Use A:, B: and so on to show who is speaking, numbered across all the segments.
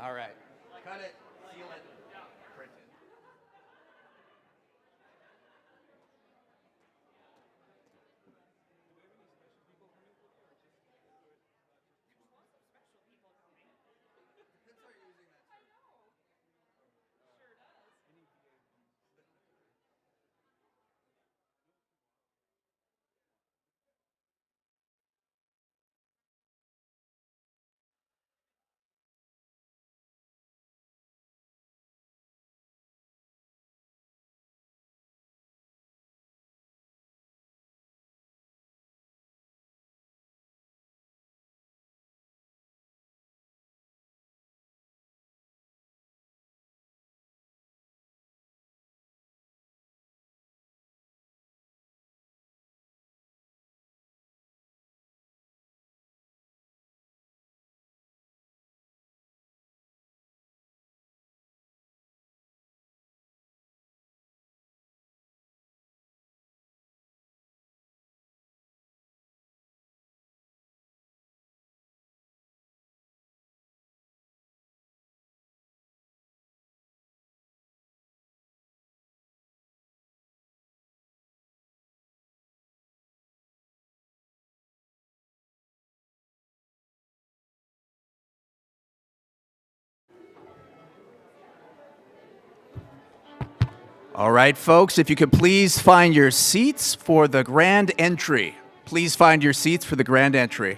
A: All right. Cut it, seal it, print it. All right, folks, if you could please find your seats for the grand entry. Please find your seats for the grand entry.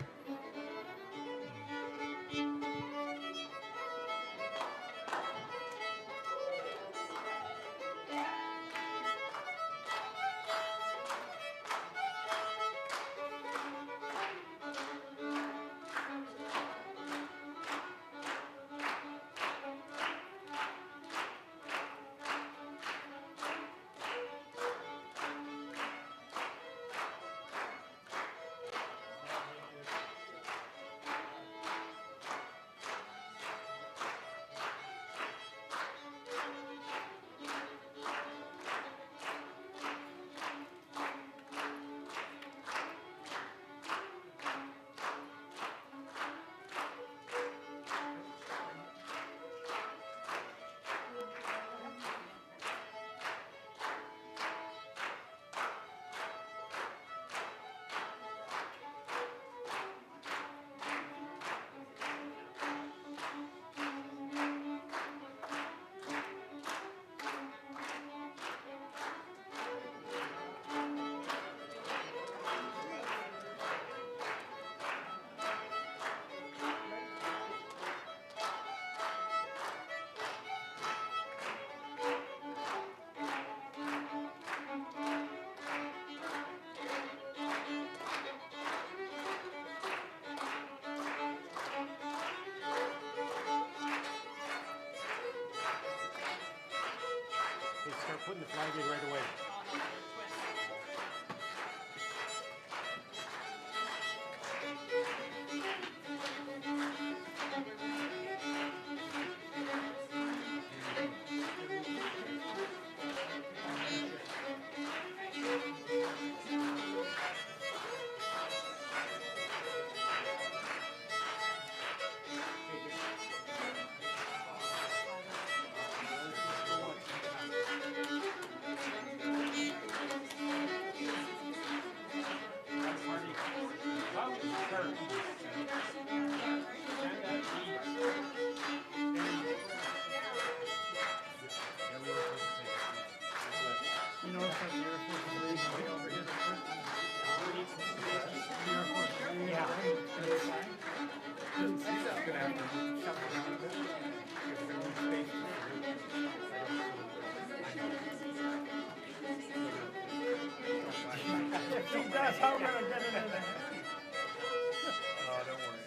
B: Start putting the flag in right away. That's how we're going to get it in there. Oh, don't worry.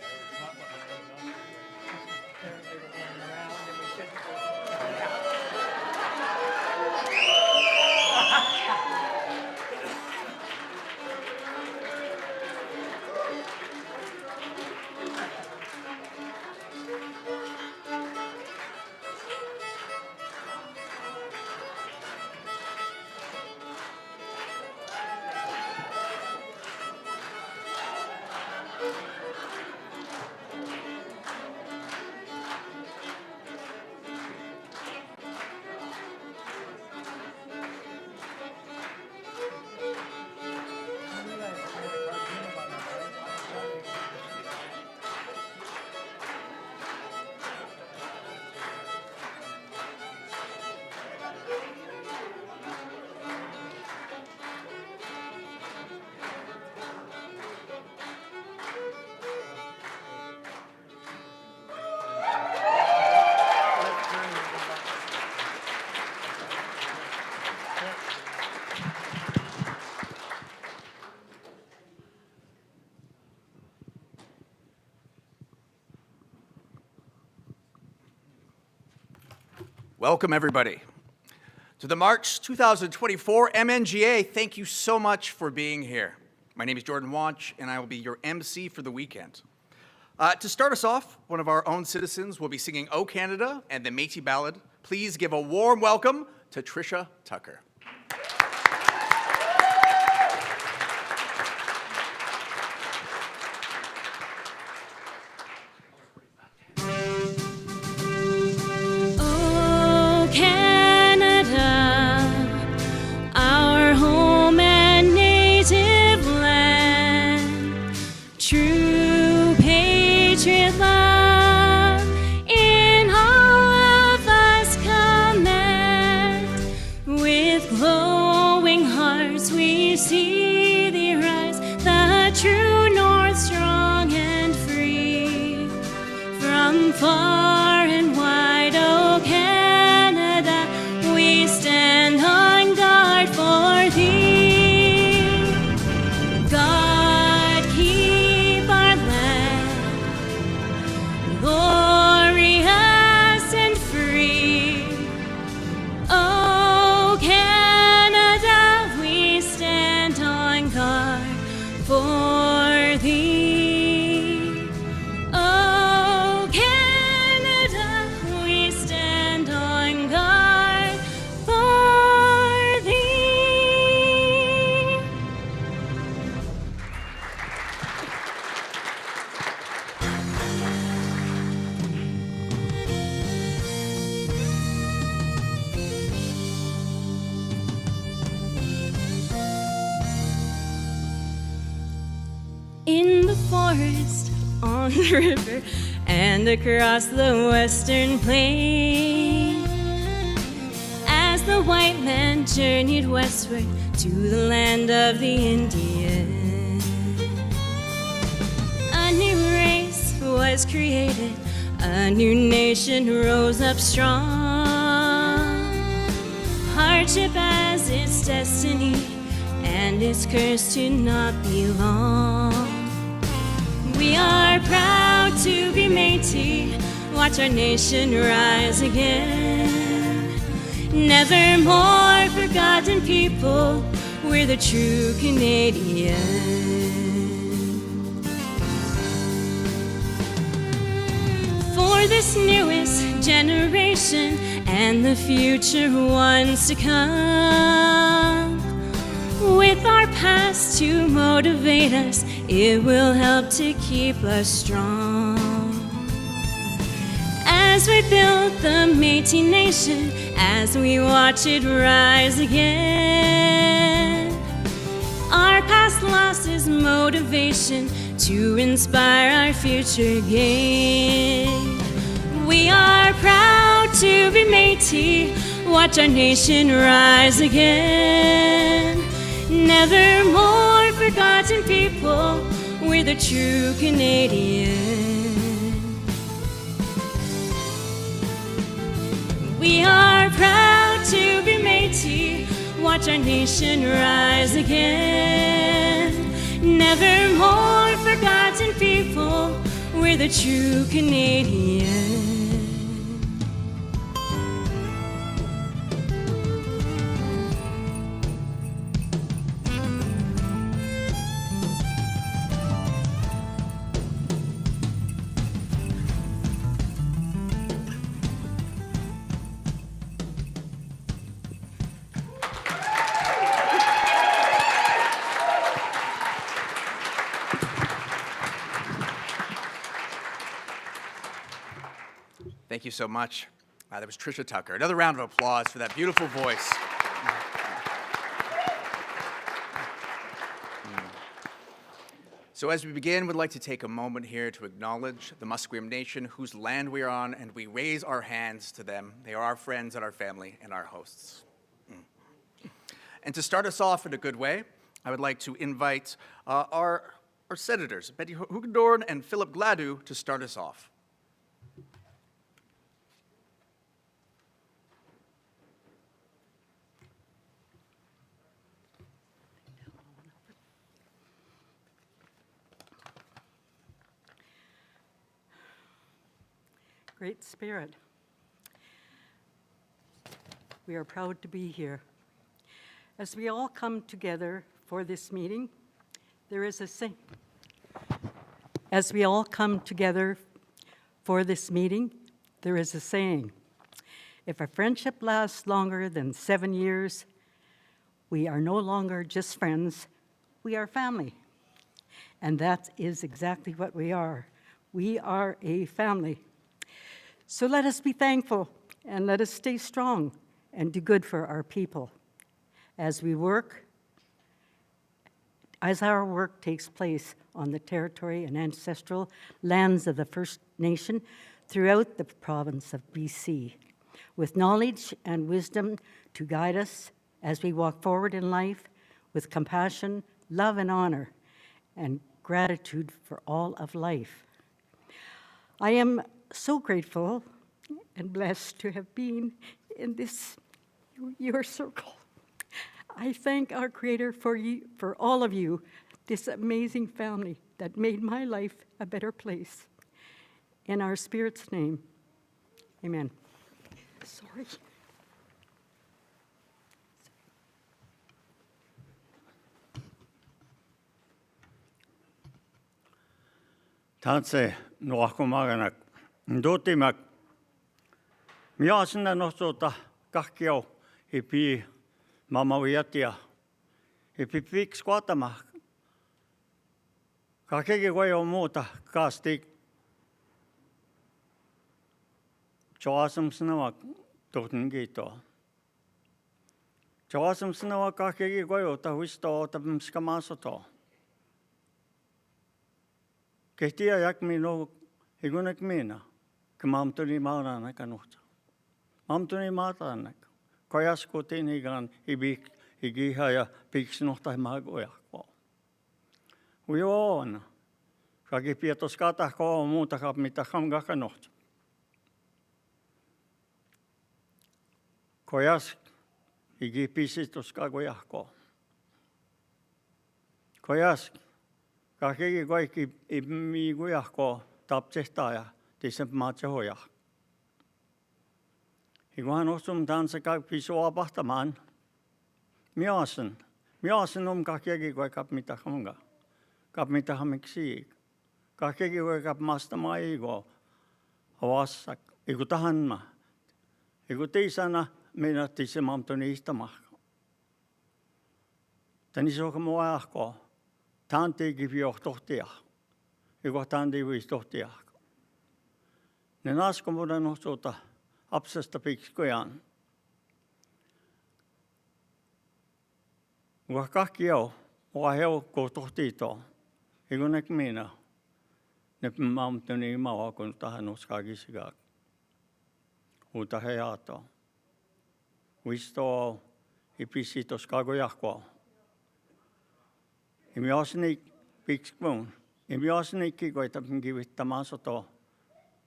A: Welcome, everybody, to the March 2024 MNGA. Thank you so much for being here. My name is Jordan Wanch, and I will be your MC for the weekend. To start us off, one of our own citizens will be singing "O Canada" and the Métis Ballad. Please give a warm welcome to Trisha Tucker.
C: Far and wide, O Canada, we stand on guard for thee. God, keep our land glorious and free. O Canada, we stand on guard for thee. In the forest, on the river, and across the western plain, as the white man journeyed westward to the land of the Indian, a new race was created, a new nation rose up strong. Hardship as its destiny, and its curse to not be long. We are proud to be Métis, watch our nation rise again. Never more forgotten people, we're the true Canadian. For this newest generation and the future ones to come, with our past to motivate us, it will help to keep us strong. As we build the Métis Nation, as we watch it rise again, our past loss is motivation to inspire our future gain. We are proud to be Métis, watch our nation rise again. Never more forgotten people, we're the true Canadian. We are proud to be Métis, watch our nation rise again. Never more forgotten people, we're the true Canadian.
A: Thank you so much. That was Trisha Tucker. Another round of applause for that beautiful voice. So as we begin, we'd like to take a moment here to acknowledge the Musqueam Nation, whose land we are on, and we raise our hands to them. They are our friends and our family and our hosts. And to start us off in a good way, I would like to invite our senators, Betty Hugendorn and Philip Gladue, to start us off.
D: Great spirit. We are proud to be here. As we all come together for this meeting, there is a saying. As we all come together for this meeting, there is a saying. If a friendship lasts longer than 7 years, we are no longer just friends, we are family. And that is exactly what we are. We are a family. So let us be thankful and let us stay strong and do good for our people as our work takes place on the territory and ancestral lands of the First Nation throughout the province of BC, with knowledge and wisdom to guide us as we walk forward in life with compassion, love, and honor, and gratitude for all of life. I am so grateful and blessed to have been in your circle. I thank our Creator for all of you, this amazing family that made my life a better place. In our Spirit's name, amen. Sorry.
B: Taatse nuakumaganak. Ndotimak. Miasina nohtota kahkiau ipi mamawiatia. Ipi piks kuatama. Kakegi koyo muuta kaastik. Joasam sinawa tohtin kiitoa. Joasam sinawa kakegi koyo ta huisto ta mskamasoto. Kehtia jakmino igunek mina. Kemamtuni maurana kanuhta. Mamtuni maatanak. Kojasko tinigan igiha ja piksnohta magojakko. Ujoona. Kaki pietos katahko muuta kap mitä hamgakanoht. Kojas igi pisitos kagojahko. Kojas kakegi kaikki imigojahko tapsehtaja tisep maatsehoja. Iguhan osum tansa kak pisua pahtamaan. Miasen kakegi kap mitä hamga. Kap mitä hamiksi. Kakegi kap mastama igo. Avassak. Igu tahanma. Igu teisana meina tise mamtoni ihtamahko. Tani soka moahko. Tante givioh tohtia. Igu tante viis tohtia. Ne nasko muda nohtuota apsesta pikskojan. Igu kahkiau. Mua heu ko tohtito. Igu nek mina. Ne mamtoni mawa kun tahan uskagisigaak. Uta heato. Visto ipisitos kagojahko. Imiosnik pikskun. Imiosnik kikoita pinkivittämään soto.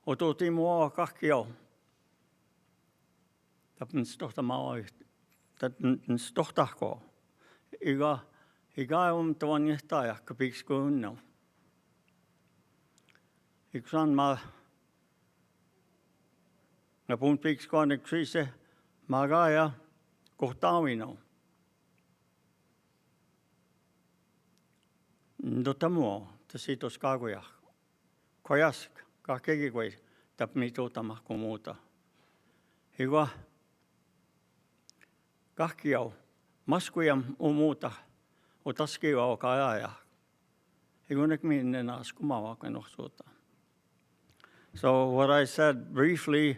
B: Otuti mua kahkio. Tapin stohtamaa yhtä. Tapin stohtahko. Iga tuon jehtaja, kun pikskun no. Iksan mä puhun pikskun yksiise magaja kohtaamino. Dotamuo, tasitos kagoja. Kojask, kakegi koi tapmitutama kuin muuta. Hiva kahkiau, maskujam muuta, otaskiva o kajaja. Higunek minne askumawa kanohtuuta. So what I said briefly,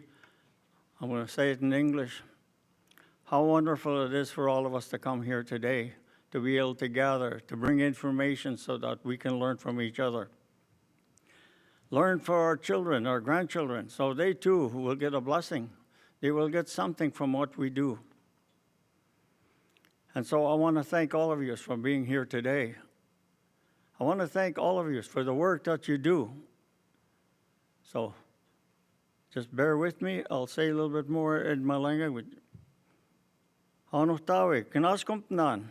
B: I'm going to say it in English. How wonderful it is for all of us to come here today, to be able to gather, to bring information so that we can learn from each other. Learn for our children, our grandchildren, so they too will get a blessing. They will get something from what we do. And so I want to thank all of you for being here today. I want to thank all of you for the work that you do. So just bear with me. I'll say a little bit more in my language. Hanuhtawi, kinaskompnan,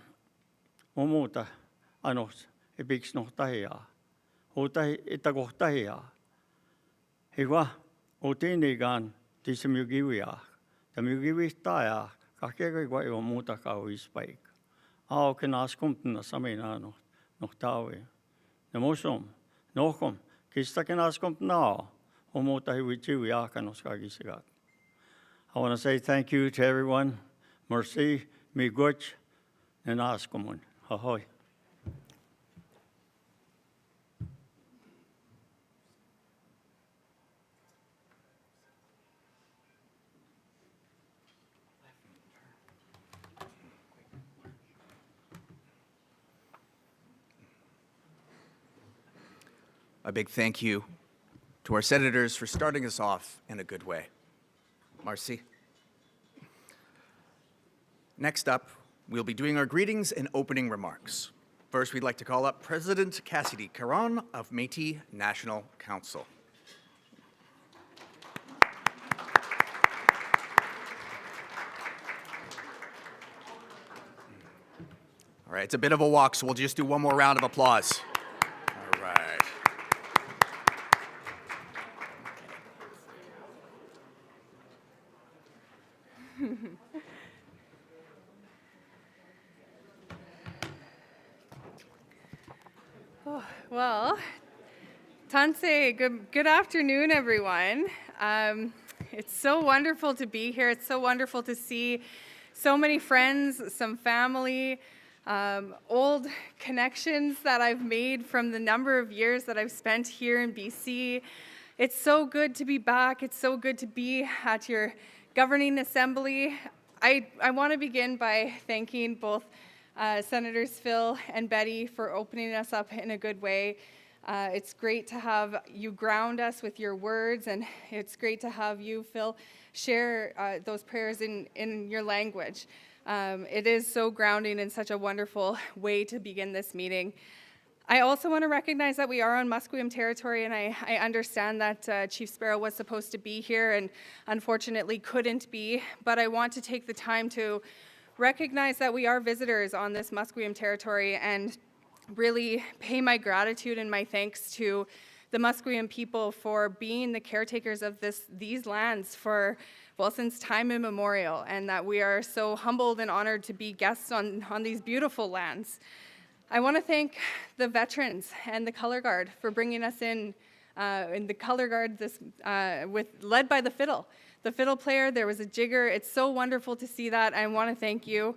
B: umuta, anos, ipiksnohtahia, utahi itakohtahia. Hiwa, utinigan, tisemyugivia, tamyugivihtaja, Kakega gwai o muta ka o ispaik. Ao kenas kumpna samina no tawe. Nemosom, nokom, kista kenas kumpna o muta hiwichiwi akanos kagisigat. I want to say thank you to everyone. Merci, migoch, and askomun. Ahoy.
A: A big thank you to our senators for starting us off in a good way. Marcy. Next up, we'll be doing our greetings and opening remarks. First, we'd like to call up President Cassidy Caron of Métis National Council. All right, it's a bit of a walk, so we'll just do one more round of applause. All right.
E: Well, Tanse, good afternoon, everyone. It's so wonderful to be here. It's so wonderful to see so many friends, some family, old connections that I've made from the number of years that I've spent here in BC. It's so good to be back. It's so good to be at your governing assembly. I want to begin by thanking both Senators Phil and Betty for opening us up in a good way. It's great to have you ground us with your words, and it's great to have you, Phil, share those prayers in your language. It is so grounding and such a wonderful way to begin this meeting. I also want to recognize that we are on Musqueam territory, and I understand that Chief Sparrow was supposed to be here and unfortunately couldn't be, but I want to take the time to recognize that we are visitors on this Musqueam territory and really pay my gratitude and my thanks to the Musqueam people for being the caretakers of these lands for, well, since time immemorial, and that we are so humbled and honored to be guests on these beautiful lands. I want to thank the veterans and the Color Guard for bringing us in the Color Guard led by the fiddle. The fiddle player, there was a jigger. It's so wonderful to see that. I want to thank you.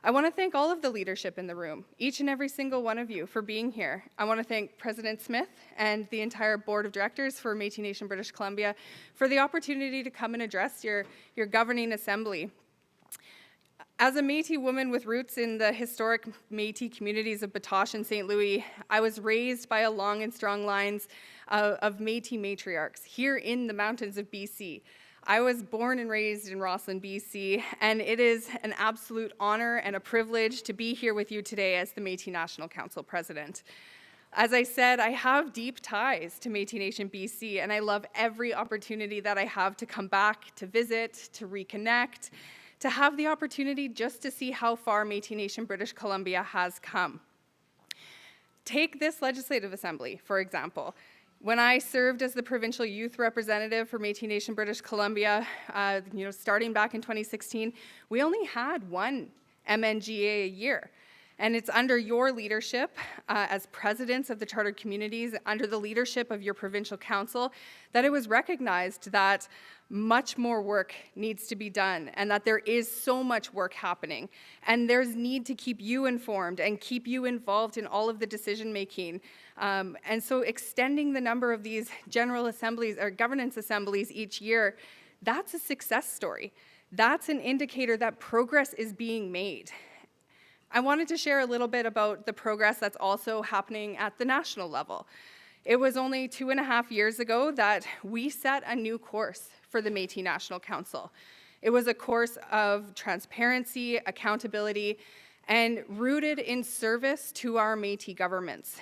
E: I want to thank all of the leadership in the room, each and every single one of you for being here. I want to thank President Smith and the entire board of directors for Métis Nation British Columbia for the opportunity to come and address your governing assembly. As a Métis woman with roots in the historic Métis communities of Batoche and St. Louis, I was raised by a long and strong lines of Métis matriarchs here in the mountains of BC. I was born and raised in Rosslyn, BC, and it is an absolute honor and a privilege to be here with you today as the Métis National Council President. As I said, I have deep ties to Métis Nation BC, and I love every opportunity that I have to come back, to visit, to reconnect, to have the opportunity just to see how far Métis Nation British Columbia has come. Take this Legislative Assembly, for example. When I served as the provincial youth representative for Métis Nation British Columbia, starting back in 2016, we only had one MNGA a year. And it's under your leadership as presidents of the chartered communities, under the leadership of your provincial council, that it was recognized that much more work needs to be done and that there is so much work happening. And there's need to keep you informed and keep you involved in all of the decision making. And so extending the number of these general assemblies or governance assemblies each year, that's a success story. That's an indicator that progress is being made. I wanted to share a little bit about the progress that's also happening at the national level. It was only 2.5 years ago that we set a new course for the Métis National Council. It was a course of transparency, accountability, and rooted in service to our Métis governments.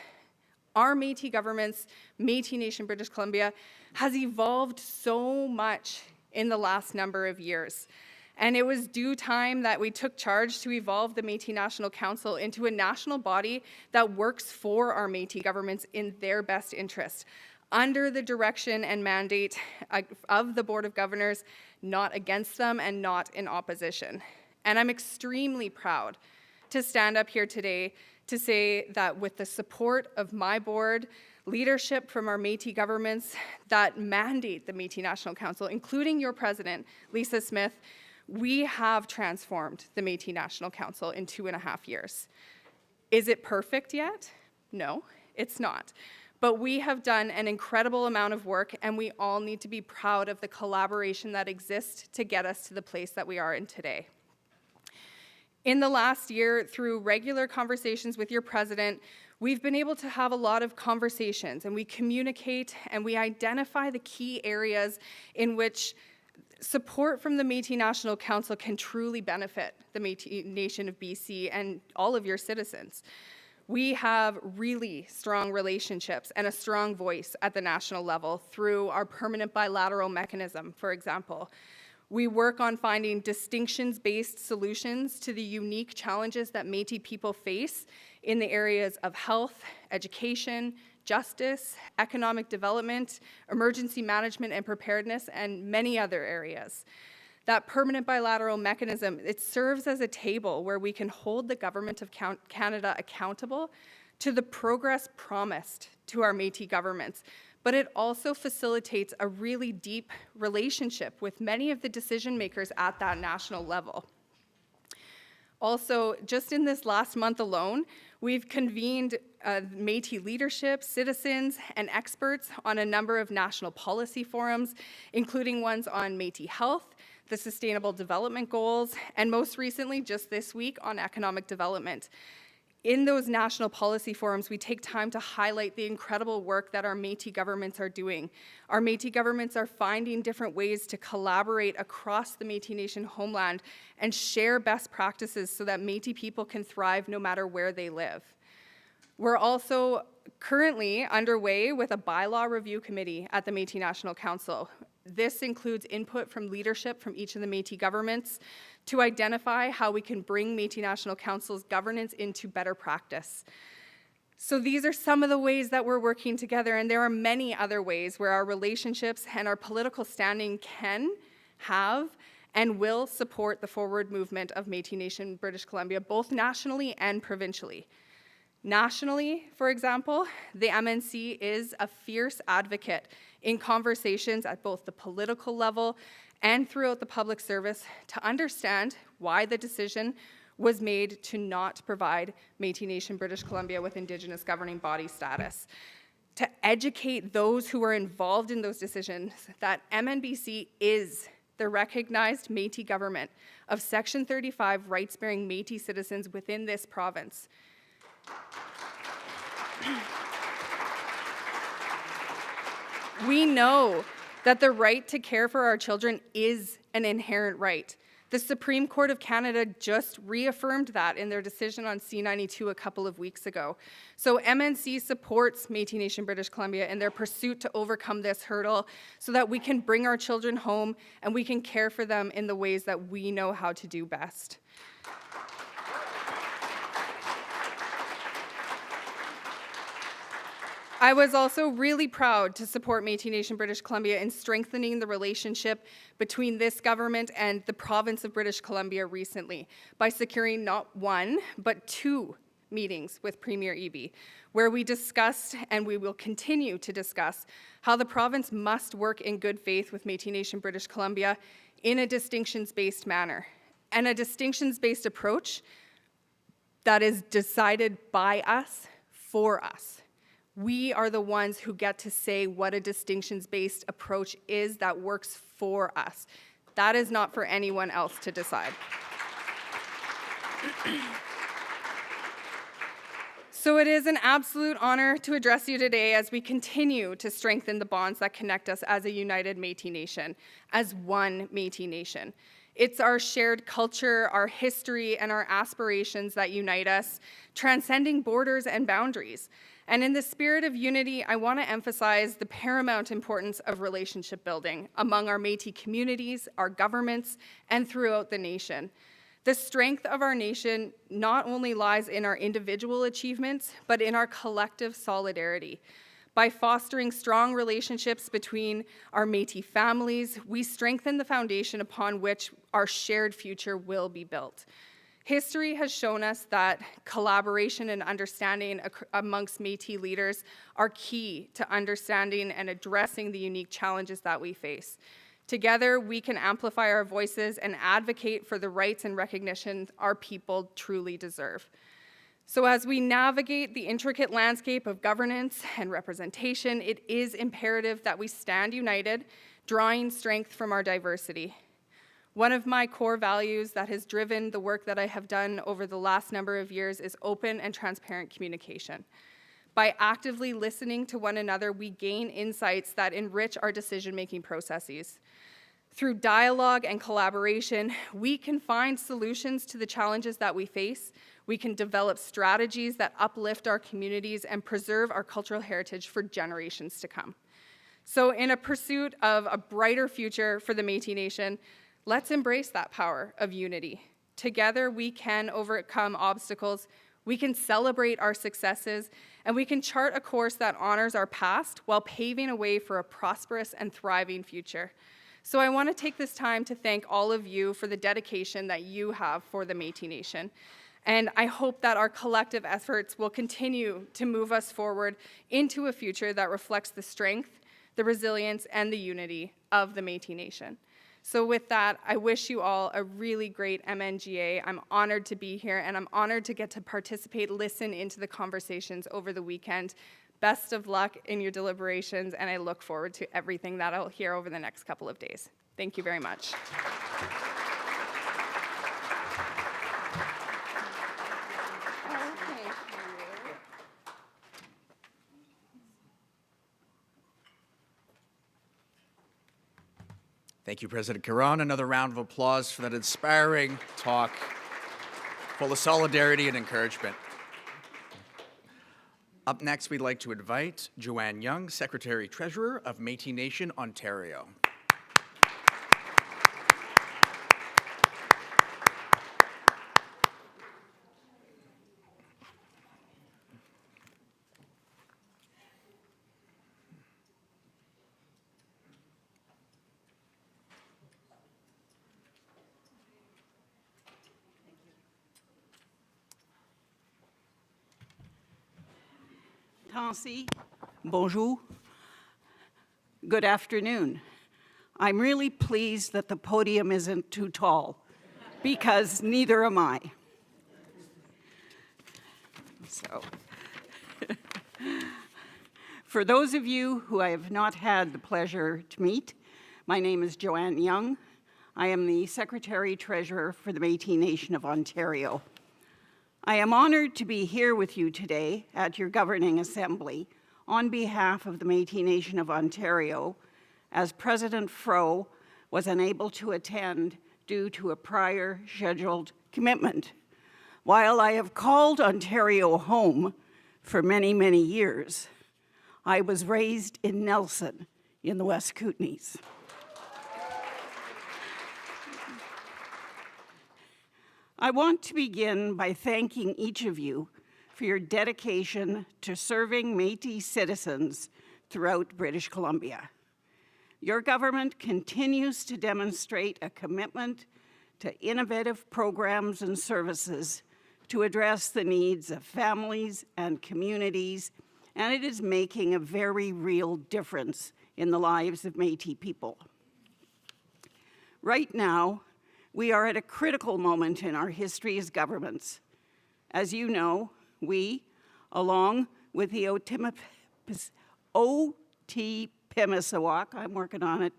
E: Our Métis governments, Métis Nation British Columbia, has evolved so much in the last number of years. And it was due time that we took charge to evolve the Métis National Council into a national body that works for our Métis governments in their best interest, under the direction and mandate of the Board of Governors, not against them and not in opposition. And I'm extremely proud to stand up here today to say that with the support of my board, leadership from our Métis governments that mandate the Métis National Council, including your president, Lisa Smith, we have transformed the Métis National Council in 2.5 years. Is it perfect yet? No, it's not. But we have done an incredible amount of work, and we all need to be proud of the collaboration that exists to get us to the place that we are in today. In the last year, through regular conversations with your president, we've been able to have a lot of conversations, and we communicate and we identify the key areas in which support from the Métis National Council can truly benefit the Métis Nation of BC and all of your citizens. We have really strong relationships and a strong voice at the national level through our permanent bilateral mechanism, for example. We work on finding distinctions-based solutions to the unique challenges that Métis people face in the areas of health, education, justice, economic development, emergency management and preparedness, and many other areas. That permanent bilateral mechanism, it serves as a table where we can hold the Government of Canada accountable to the progress promised to our Métis governments, but it also facilitates a really deep relationship with many of the decision makers at that national level. Also, just in this last month alone, we've convened Métis leadership, citizens, and experts on a number of national policy forums, including ones on Métis health, the Sustainable Development Goals, and most recently, just this week, on economic development. In those national policy forums, we take time to highlight the incredible work that our Métis governments are doing. Our Métis governments are finding different ways to collaborate across the Métis Nation homeland and share best practices so that Métis people can thrive no matter where they live. We're also currently underway with a bylaw review committee at the Métis National Council. This includes input from leadership from each of the Métis governments to identify how we can bring Métis National Council's governance into better practice. So these are some of the ways that we're working together, and there are many other ways where our relationships and our political standing can, have, and will support the forward movement of Métis Nation British Columbia, both nationally and provincially. Nationally, for example, the MNC is a fierce advocate in conversations at both the political level and throughout the public service to understand why the decision was made to not provide Métis Nation British Columbia with Indigenous governing body status. To educate those who are involved in those decisions that MNBC is the recognized Métis government of Section 35 rights-bearing Métis citizens within this province. We know that the right to care for our children is an inherent right. The Supreme Court of Canada just reaffirmed that in their decision on C-92 a couple of weeks ago. So MNC supports Métis Nation British Columbia in their pursuit to overcome this hurdle so that we can bring our children home and we can care for them in the ways that we know how to do best. I was also really proud to support Métis Nation British Columbia in strengthening the relationship between this government and the province of British Columbia recently by securing not one, but 2 meetings with Premier Eby, where we discussed, and we will continue to discuss, how the province must work in good faith with Métis Nation British Columbia in a distinctions-based manner, and a distinctions-based approach that is decided by us, for us. We are the ones who get to say what a distinctions-based approach is that works for us. That is not for anyone else to decide. So it is an absolute honor to address you today as we continue to strengthen the bonds that connect us as a united Métis Nation, as one Métis Nation. It's our shared culture, our history, and our aspirations that unite us, transcending borders and boundaries. And in the spirit of unity, I want to emphasize the paramount importance of relationship building among our Métis communities, our governments, and throughout the nation. The strength of our nation not only lies in our individual achievements, but in our collective solidarity. By fostering strong relationships between our Métis families, we strengthen the foundation upon which our shared future will be built. History has shown us that collaboration and understanding amongst Métis leaders are key to understanding and addressing the unique challenges that we face. Together, we can amplify our voices and advocate for the rights and recognition our people truly deserve. So as we navigate the intricate landscape of governance and representation, it is imperative that we stand united, drawing strength from our diversity. One of my core values that has driven the work that I have done over the last number of years is open and transparent communication. By actively listening to one another, we gain insights that enrich our decision-making processes. Through dialogue and collaboration, we can find solutions to the challenges that we face. We can develop strategies that uplift our communities and preserve our cultural heritage for generations to come. So in a pursuit of a brighter future for the Métis Nation, let's embrace that power of unity. Together, we can overcome obstacles, we can celebrate our successes, and we can chart a course that honors our past while paving a way for a prosperous and thriving future. So I want to take this time to thank all of you for the dedication that you have for the Métis Nation. And I hope that our collective efforts will continue to move us forward into a future that reflects the strength, the resilience, and the unity of the Métis Nation. So with that, I wish you all a really great MNGA. I'm honored to be here, and I'm honored to get to participate, listen into the conversations over the weekend. Best of luck in your deliberations, and I look forward to everything that I'll hear over the next couple of days. Thank you very much.
A: Thank you, President Caron. Another round of applause for that inspiring talk, full of solidarity and encouragement. Up next, we'd like to invite Joanne Young, Secretary-Treasurer of Métis Nation, Ontario.
F: Merci, bonjour, good afternoon. I'm really pleased that the podium isn't too tall, because neither am I. So, for those of you who I have not had the pleasure to meet, my name is Joanne Young. I am the Secretary-Treasurer for the Métis Nation of Ontario. I am honored to be here with you today at your governing assembly on behalf of the Métis Nation of Ontario, as President Fro was unable to attend due to a prior scheduled commitment. While I have called Ontario home for many, many years, I was raised in Nelson in the West Kootenays. I want to begin by thanking each of you for your dedication to serving Métis citizens throughout British Columbia. Your government continues to demonstrate a commitment to innovative programs and services to address the needs of families and communities, and it is making a very real difference in the lives of Métis people. Right now, we are at a critical moment in our history as governments. As you know, we, along with the Otipemisiwak, I'm working on it,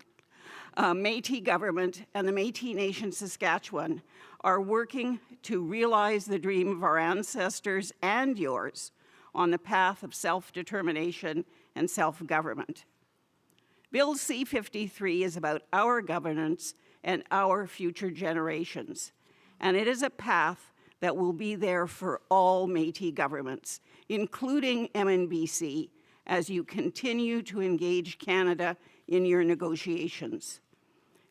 F: Métis government and the Métis Nation Saskatchewan are working to realize the dream of our ancestors and yours on the path of self-determination and self-government. Bill C-53 is about our governance and our future generations. And it is a path that will be there for all Métis governments, including MNBC, as you continue to engage Canada in your negotiations.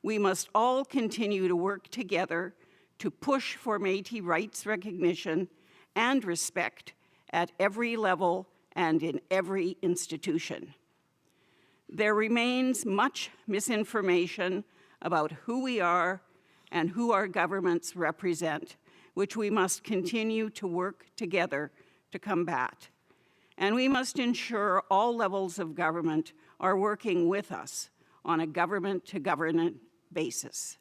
F: We must all continue to work together to push for Métis rights recognition and respect at every level and in every institution. There remains much misinformation about who we are and who our governments represent, which we must continue to work together to combat. And we must ensure all levels of government are working with us on a government-to-government basis.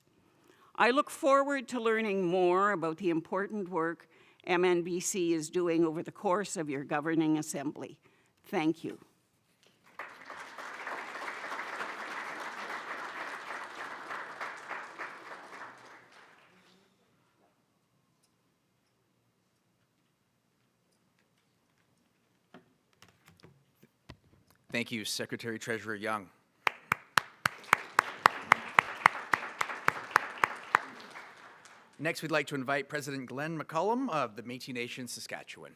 F: I look forward to learning more about the important work MNBC is doing over the course of your governing assembly. Thank you.
A: Thank you, Secretary-Treasurer Young. Next, we'd like to invite President Glenn McCollum of the Métis Nation, Saskatchewan.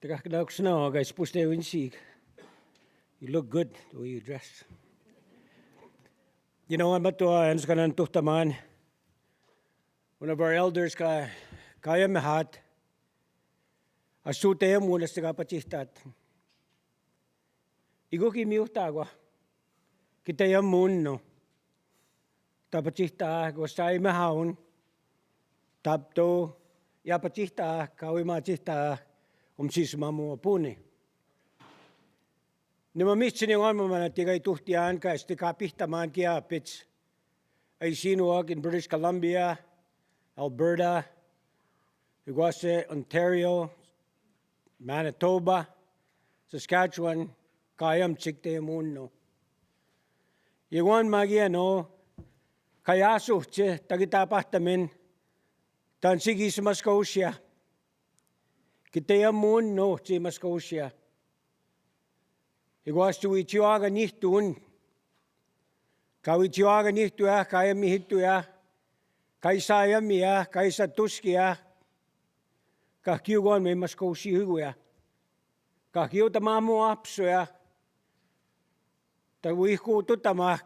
G: Guys, you look good the way you dress. You know, I'm at the man. One of our elders, kaya mahat, asutayam muna sa kapachistat. Igo ki miutagwa, kitayam muno. Tapachista, gwasay mahaon, tapto, yapachista, kawi machista, sismamo apune. Namamitsin yung tigay tuhtian ka istikapihtaman kia pits ay sinuag in British Columbia, Alberta, Iguase, Ontario, Manitoba, Saskatchewan, kayam tsikte muno. Iwan magiano, kayaso che tagitapahtamin, tansigi sa Scotia. Kitayam muno sa Scotia. Iguas tu itiwaga nihtun. Kau itiwaga nihtua, kaya mihituya, kay sayam ya, kay satuskia, kakiugon may Scotia huya. Kakiu tamamu apsoya, tawiku tu tamak,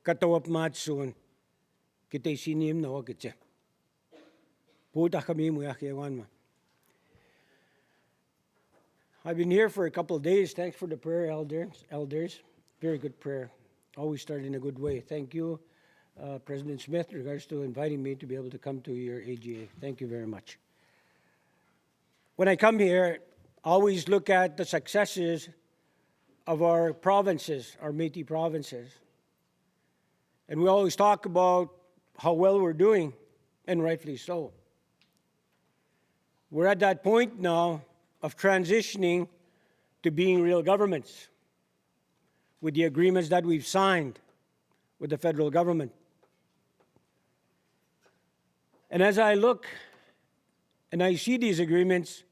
G: katawap matsun, kitay sinim na wakitse. Puta kami mo ya kiyawan ma. I've been here for a couple of days. Thanks for the prayer, elders. Very good prayer. Always start in a good way. Thank you, President Smith, in regards to inviting me to be able to come to your AGA. Thank you very much. When I come here, I always look at the successes of our provinces, our Métis provinces. And we always talk about how well we're doing, and rightfully so. We're at that point now of transitioning to being real governments with the agreements that we've signed with the federal government. And as I look and I see these agreements,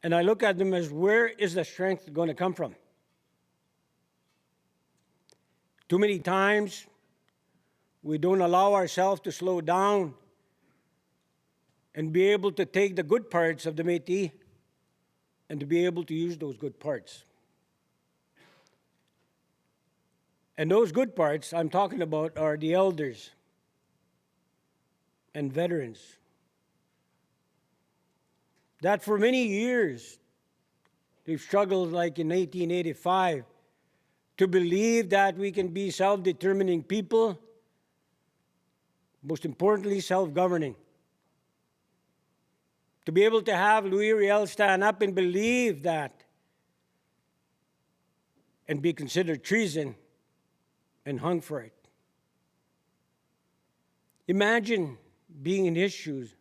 G: and I look at them as where is the strength going to come from? Too many times, we don't allow ourselves to slow down and be able to take the good parts of the Métis and to be able to use those good parts. And those good parts I'm talking about are the elders and veterans. That for many years, they've struggled like in 1885 to believe that we can be self-determining people, most importantly, self-governing. To be able to have Louis Riel stand up and believe that and be considered treason and hung for it. Imagine being in his shoes.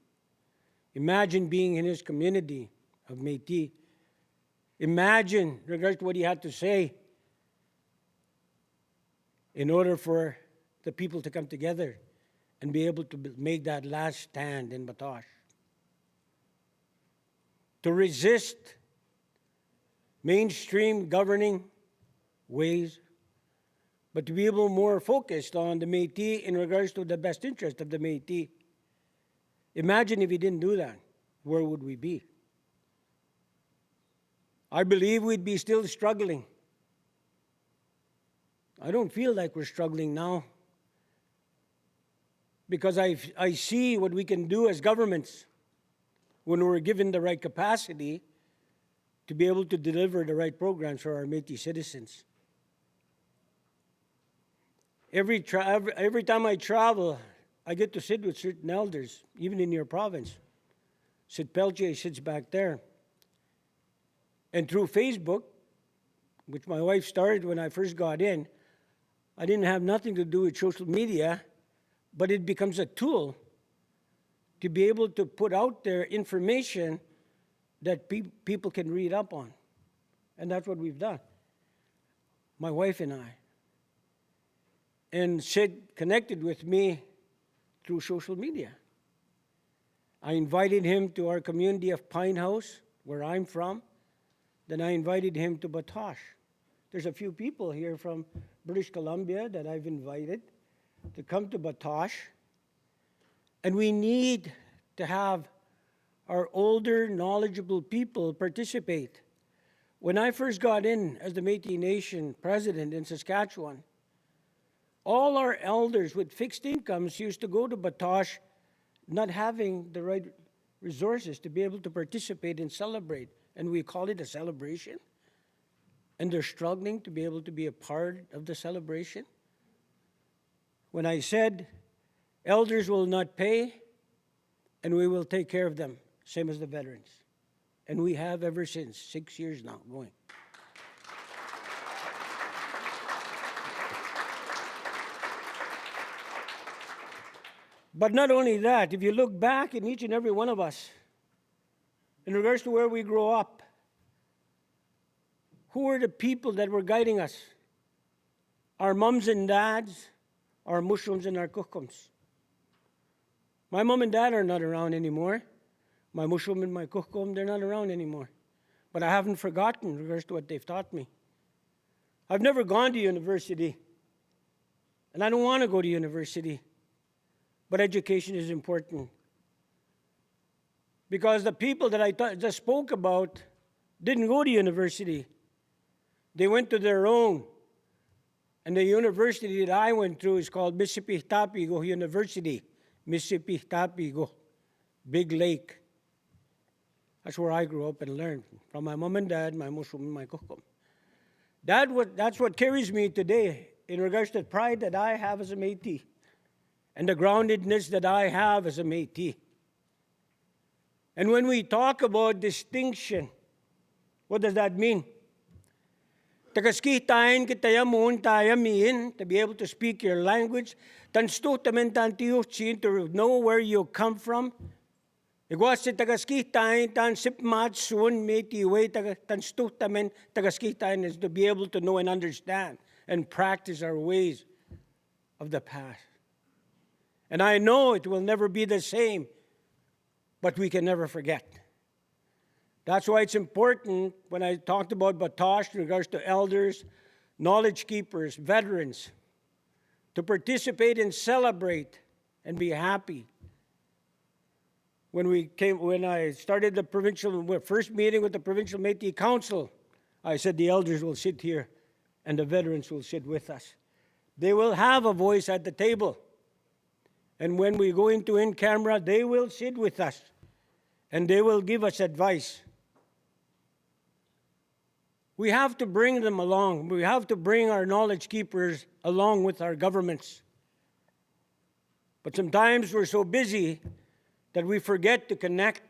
G: Imagine being in his community of Métis. Imagine, regardless of what he had to say, in order for the people to come together and be able to make that last stand in Batoche. To resist mainstream governing ways but to be able more focused on the Métis in regards to the best interest of the Métis. Imagine if we didn't do that, where would we be? I believe we'd be still struggling. I don't feel like we're struggling now, because I see what we can do as governments when we're given the right capacity to be able to deliver the right programs for our Métis citizens. Every time I travel, I get to sit with certain elders, even in your province. Sid Peltier sits back there. And through Facebook, which my wife started when I first got in, I didn't have nothing to do with social media, but it becomes a tool to be able to put out there information that people can read up on. And that's what we've done, my wife and I. And Sid connected with me through social media. I invited him to our community of Pine House, where I'm from. Then I invited him to Batoche. There's a few people here from British Columbia that I've invited to come to Batoche. And we need to have our older, knowledgeable people participate. When I first got in as the Métis Nation president in Saskatchewan, all our elders with fixed incomes used to go to Batoche not having the right resources to be able to participate and celebrate. And we call it a celebration. And they're struggling to be able to be a part of the celebration. When I said, elders will not pay, and we will take care of them, same as the veterans. And we have ever since, 6 years now going. But not only that, if you look back in each and every one of us, in regards to where we grow up, who were the people that were guiding us? Our mums and dads, our mushrooms and our kukkums. My mom and dad are not around anymore. My mushroom and my kukkum, they're not around anymore. But I haven't forgotten in regards to what they've taught me. I've never gone to university, and I don't want to go to university. But education is important. Because the people that I just spoke about didn't go to university. They went to their own. And the university that I went through is called Mississippi Tapigo University. Mississippi Tapigo, Big Lake. That's where I grew up and learned. From my mom and dad, my mushroom, and my kukum. That's what carries me today in regards to the pride that I have as a Métis. And the groundedness that I have as a Métis. And when we talk about distinction, what does that mean? Tagaskitain kitayamun tayamin, to be able to speak your language, tanstutamen tantiyuchin, to know where you come from. Igwasi tagaskitain tan sipmatsun metiwe tanstutamen tagaskitain is to be able to know and understand and practice our ways of the past. And I know it will never be the same, but we can never forget. That's why it's important when I talked about Batoche in regards to elders, knowledge keepers, veterans, to participate and celebrate and be happy. When I started the first meeting with the Provincial Métis Council, I said the elders will sit here and the veterans will sit with us. They will have a voice at the table. And when we go into in-camera, they will sit with us and they will give us advice. We have to bring them along. We have to bring our knowledge keepers along with our governments. But sometimes we're so busy that we forget to connect.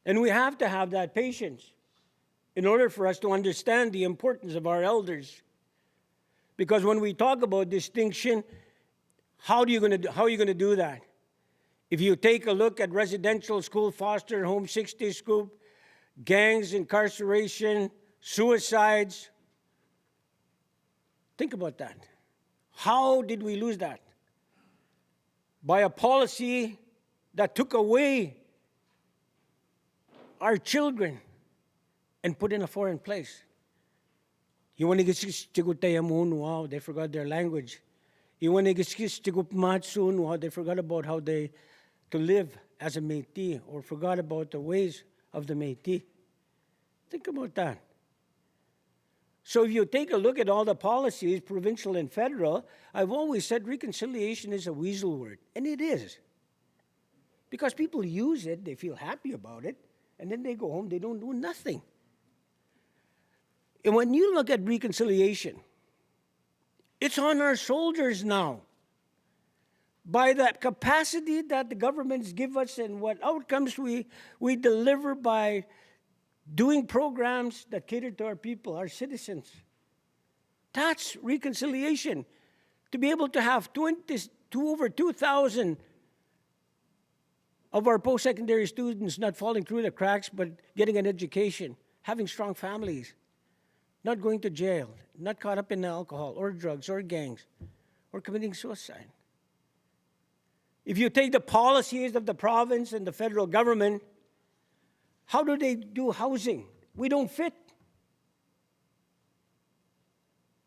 G: And we have to have that patience in order for us to understand the importance of our elders. Because when we talk about distinction, how are you going to do that? If you take a look at residential school, foster home, 60 scoop, gangs, incarceration, suicides, think about that. How did we lose that? By a policy that took away our children and put in a foreign place. Wow, they forgot their language. Wow, they forgot about how they to live as a Métis, or forgot about the ways of the Métis. Think about that. So if you take a look at all the policies, provincial and federal, I've always said reconciliation is a weasel word, and it is. Because people use it, they feel happy about it, and then they go home, they don't do nothing. And when you look at reconciliation, it's on our shoulders now. By that capacity that the governments give us and what outcomes we deliver by doing programs that cater to our people, our citizens. That's reconciliation. To be able to have over 2,000 of our post-secondary students not falling through the cracks, but getting an education, having strong families, not going to jail, not caught up in alcohol or drugs or gangs, or committing suicide. If you take the policies of the province and the federal government, how do they do housing? We don't fit.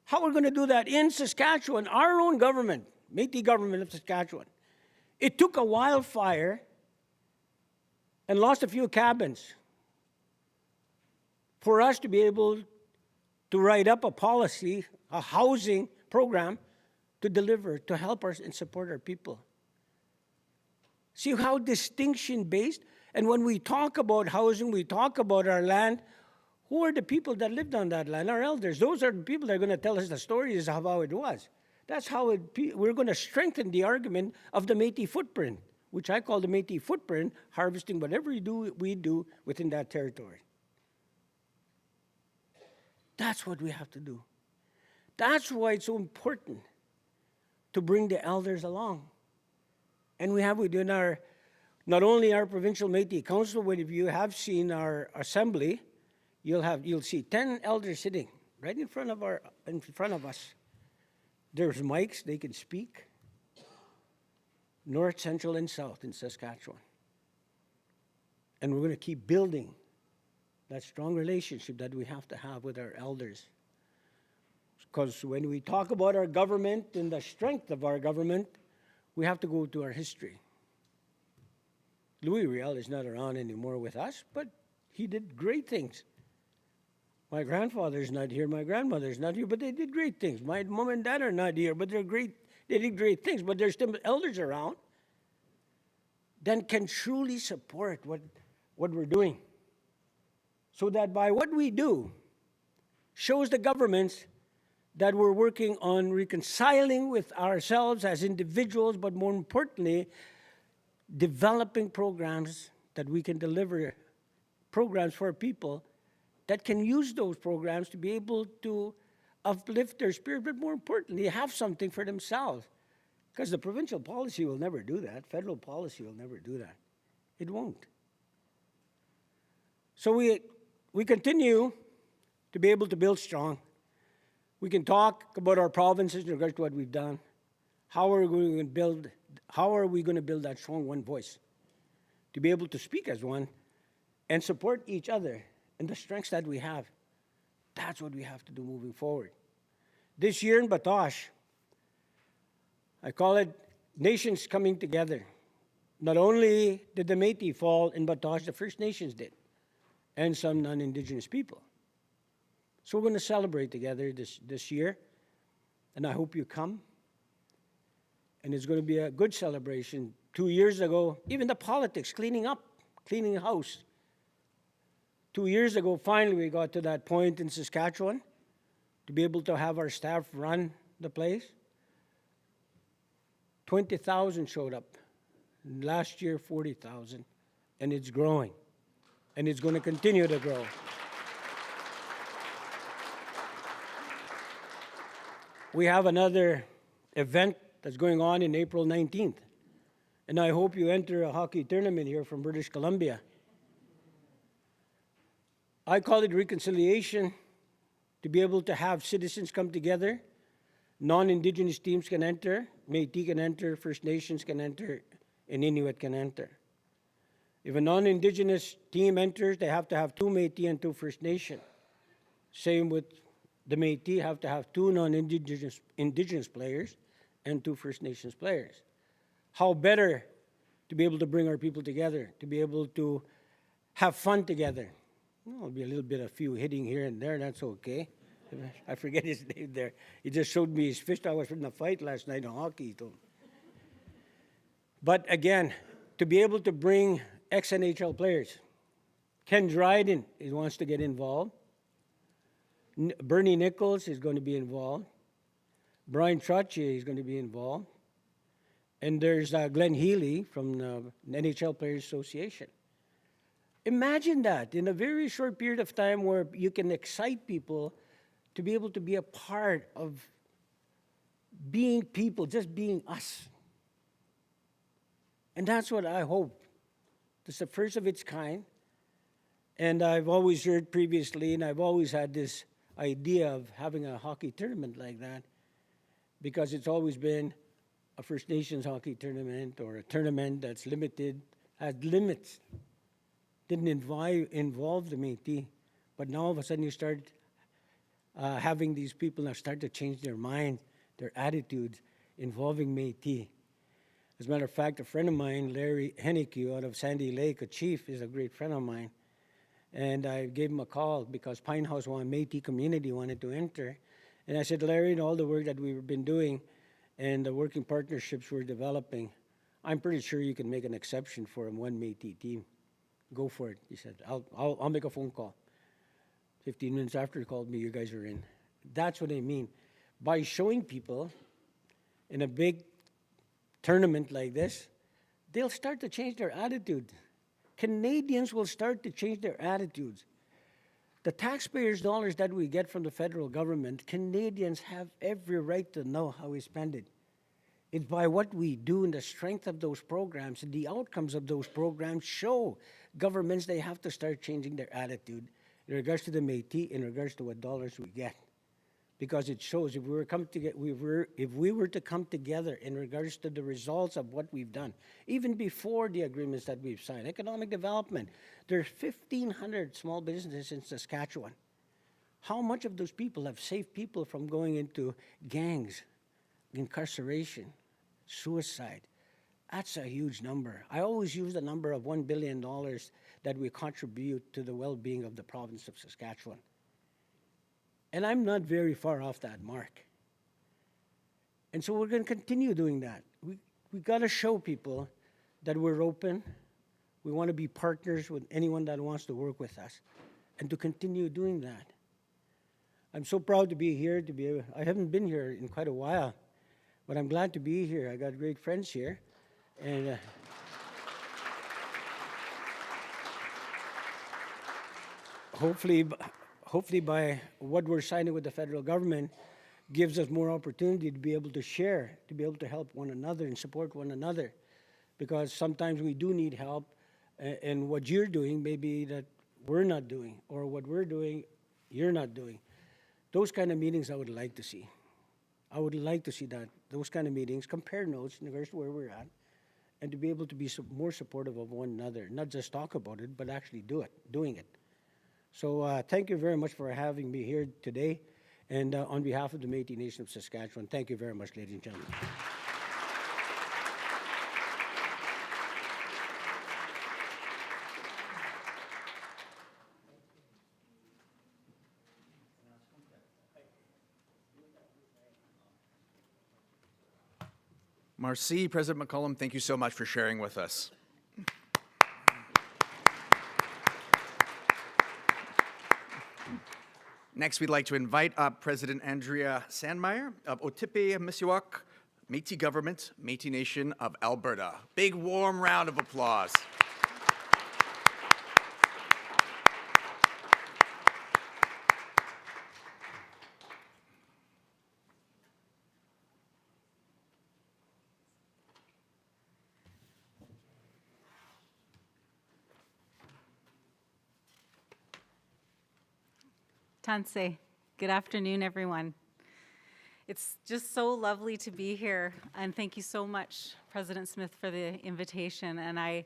G: How are we going to do that in Saskatchewan, our own government, Métis government of Saskatchewan? It took a wildfire and lost a few cabins for us to be able to write up a policy, a housing program to deliver, to help us and support our people. See how distinction-based? And when we talk about housing, we talk about our land, who are the people that lived on that land? Our elders. Those are the people that are going to tell us the stories of how it was. That's how we're going to strengthen the argument of the Métis footprint, which I call the Métis footprint, harvesting whatever we do within that territory. That's what we have to do. That's why it's so important to bring the elders along. And we do in our, not only our provincial Métis Council, but if you have seen our assembly, you'll see 10 elders sitting right in front of us. There's mics, they can speak. North, central, and south in Saskatchewan. And we're going to keep building that strong relationship that we have to have with our elders. Because when we talk about our government and the strength of our government, we have to go to our history. Louis Riel is not around anymore with us, but he did great things. My grandfather's not here, my grandmother's not here, but they did great things. My mom and dad are not here, but they did great things, but there's still elders around that can truly support what we're doing. So that by what we do shows the governments that we're working on reconciling with ourselves as individuals, but more importantly, developing programs that we can deliver, programs for people that can use those programs to be able to uplift their spirit, but more importantly, have something for themselves. Because the provincial policy will never do that. Federal policy will never do that. It won't. So we continue to be able to build strong. We can talk about our provinces in regards to what we've done. How are we going to build that strong one voice? To be able to speak as one and support each other and the strengths that we have. That's what we have to do moving forward. This year in Batoche, I call it nations coming together. Not only did the Métis fall in Batoche, the First Nations did, and some non-Indigenous people. So we're going to celebrate together this year, and I hope you come. And it's going to be a good celebration. 2 years ago, even the politics, cleaning house. 2 years ago, finally, we got to that point in Saskatchewan to be able to have our staff run the place. 20,000 showed up. Last year, 40,000. And it's growing. And it's going to continue to grow. We have another event that's going on in April 19th. And I hope you enter a hockey tournament here from British Columbia. I call it reconciliation, to be able to have citizens come together. Non-Indigenous teams can enter, Métis can enter, First Nations can enter, and Inuit can enter. If a non-Indigenous team enters, they have to have 2 Métis and 2 First Nation. Same with the Métis have to have 2 non-Indigenous players and 2 First Nations players. How better to be able to bring our people together, to be able to have fun together. There'll be a little bit of few hitting here and there, that's okay. I forget his name there. He just showed me his fist. I was in a fight last night in hockey. But again, to be able to bring ex-NHL players. Ken Dryden wants to get involved. Bernie Nichols is going to be involved. Brian Trottier is going to be involved. And there's Glenn Healy from the NHL Players Association. Imagine that in a very short period of time where you can excite people to be able to be a part of being people, just being us. And that's what I hope. It's the first of its kind. And I've always heard previously, and I've always had this idea of having a hockey tournament like that, because it's always been a First Nations hockey tournament or a tournament that's limited, had limits, didn't involve the Métis. But now all of a sudden you start having these people now start to change their mind, their attitudes, involving Métis. As a matter of fact, a friend of mine, Larry Hennique out of Sandy Lake, a chief, is a great friend of mine. And I gave him a call because Pine House Métis community wanted to enter. And I said, Larry, and all the work that we've been doing and the working partnerships we're developing, I'm pretty sure you can make an exception for a one Métis team. Go for it, he said. I'll make a phone call. 15 minutes after he called me, you guys are in. That's what I mean. By showing people in a big tournament like this, they'll start to change their attitude. Canadians will start to change their attitudes. The taxpayers' dollars that we get from the federal government, Canadians have every right to know how we spend it. It's by what we do and the strength of those programs and the outcomes of those programs show governments they have to start changing their attitude in regards to the Métis, in regards to what dollars we get. Because it shows if we were to come together in regards to the results of what we've done, even before the agreements that we've signed, economic development, there's 1,500 small businesses in Saskatchewan. How much of those people have saved people from going into gangs, incarceration, suicide? That's a huge number. I always use the number of $1 billion that we contribute to the well-being of the province of Saskatchewan. And I'm not very far off that mark. And so we're going to continue doing that. We got to show people that we're open. We want to be partners with anyone that wants to work with us and to continue doing that. I'm so proud to be here. I haven't been here in quite a while, but I'm glad to be here. I got great friends here. And hopefully by what we're signing with the federal government gives us more opportunity to be able to share, to be able to help one another and support one another. Because sometimes we do need help, and what you're doing may be that we're not doing, or what we're doing, you're not doing. Those kind of meetings I would like to see. I would like to see that, those kind of meetings, compare notes in regards to where we're at, and to be able to be more supportive of one another, not just talk about it, but actually doing it. So thank you very much for having me here today. And on behalf of the Métis Nation of Saskatchewan, thank you very much, ladies and gentlemen.
A: Marcy, President McCollum, thank you so much for sharing with us. Next, we'd like to invite up President Andrea Sandmeyer of Otipe Misiwak, Métis Government, Métis Nation of Alberta. Big warm round of applause.
H: Tanse, good afternoon, everyone. It's just so lovely to be here, and thank you so much, President Smith, for the invitation. And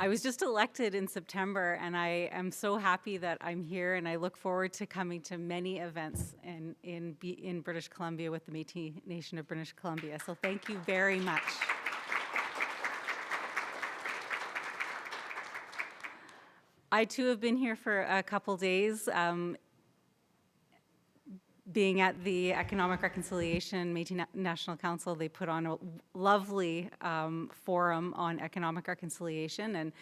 H: I was just elected in September, and I am so happy that I'm here, and I look forward to coming to many events in British Columbia with the Métis Nation of British Columbia. So thank you very much. I too have been here for a couple days. Being at the Economic Reconciliation Métis National Council, they put on a lovely forum on economic reconciliation, and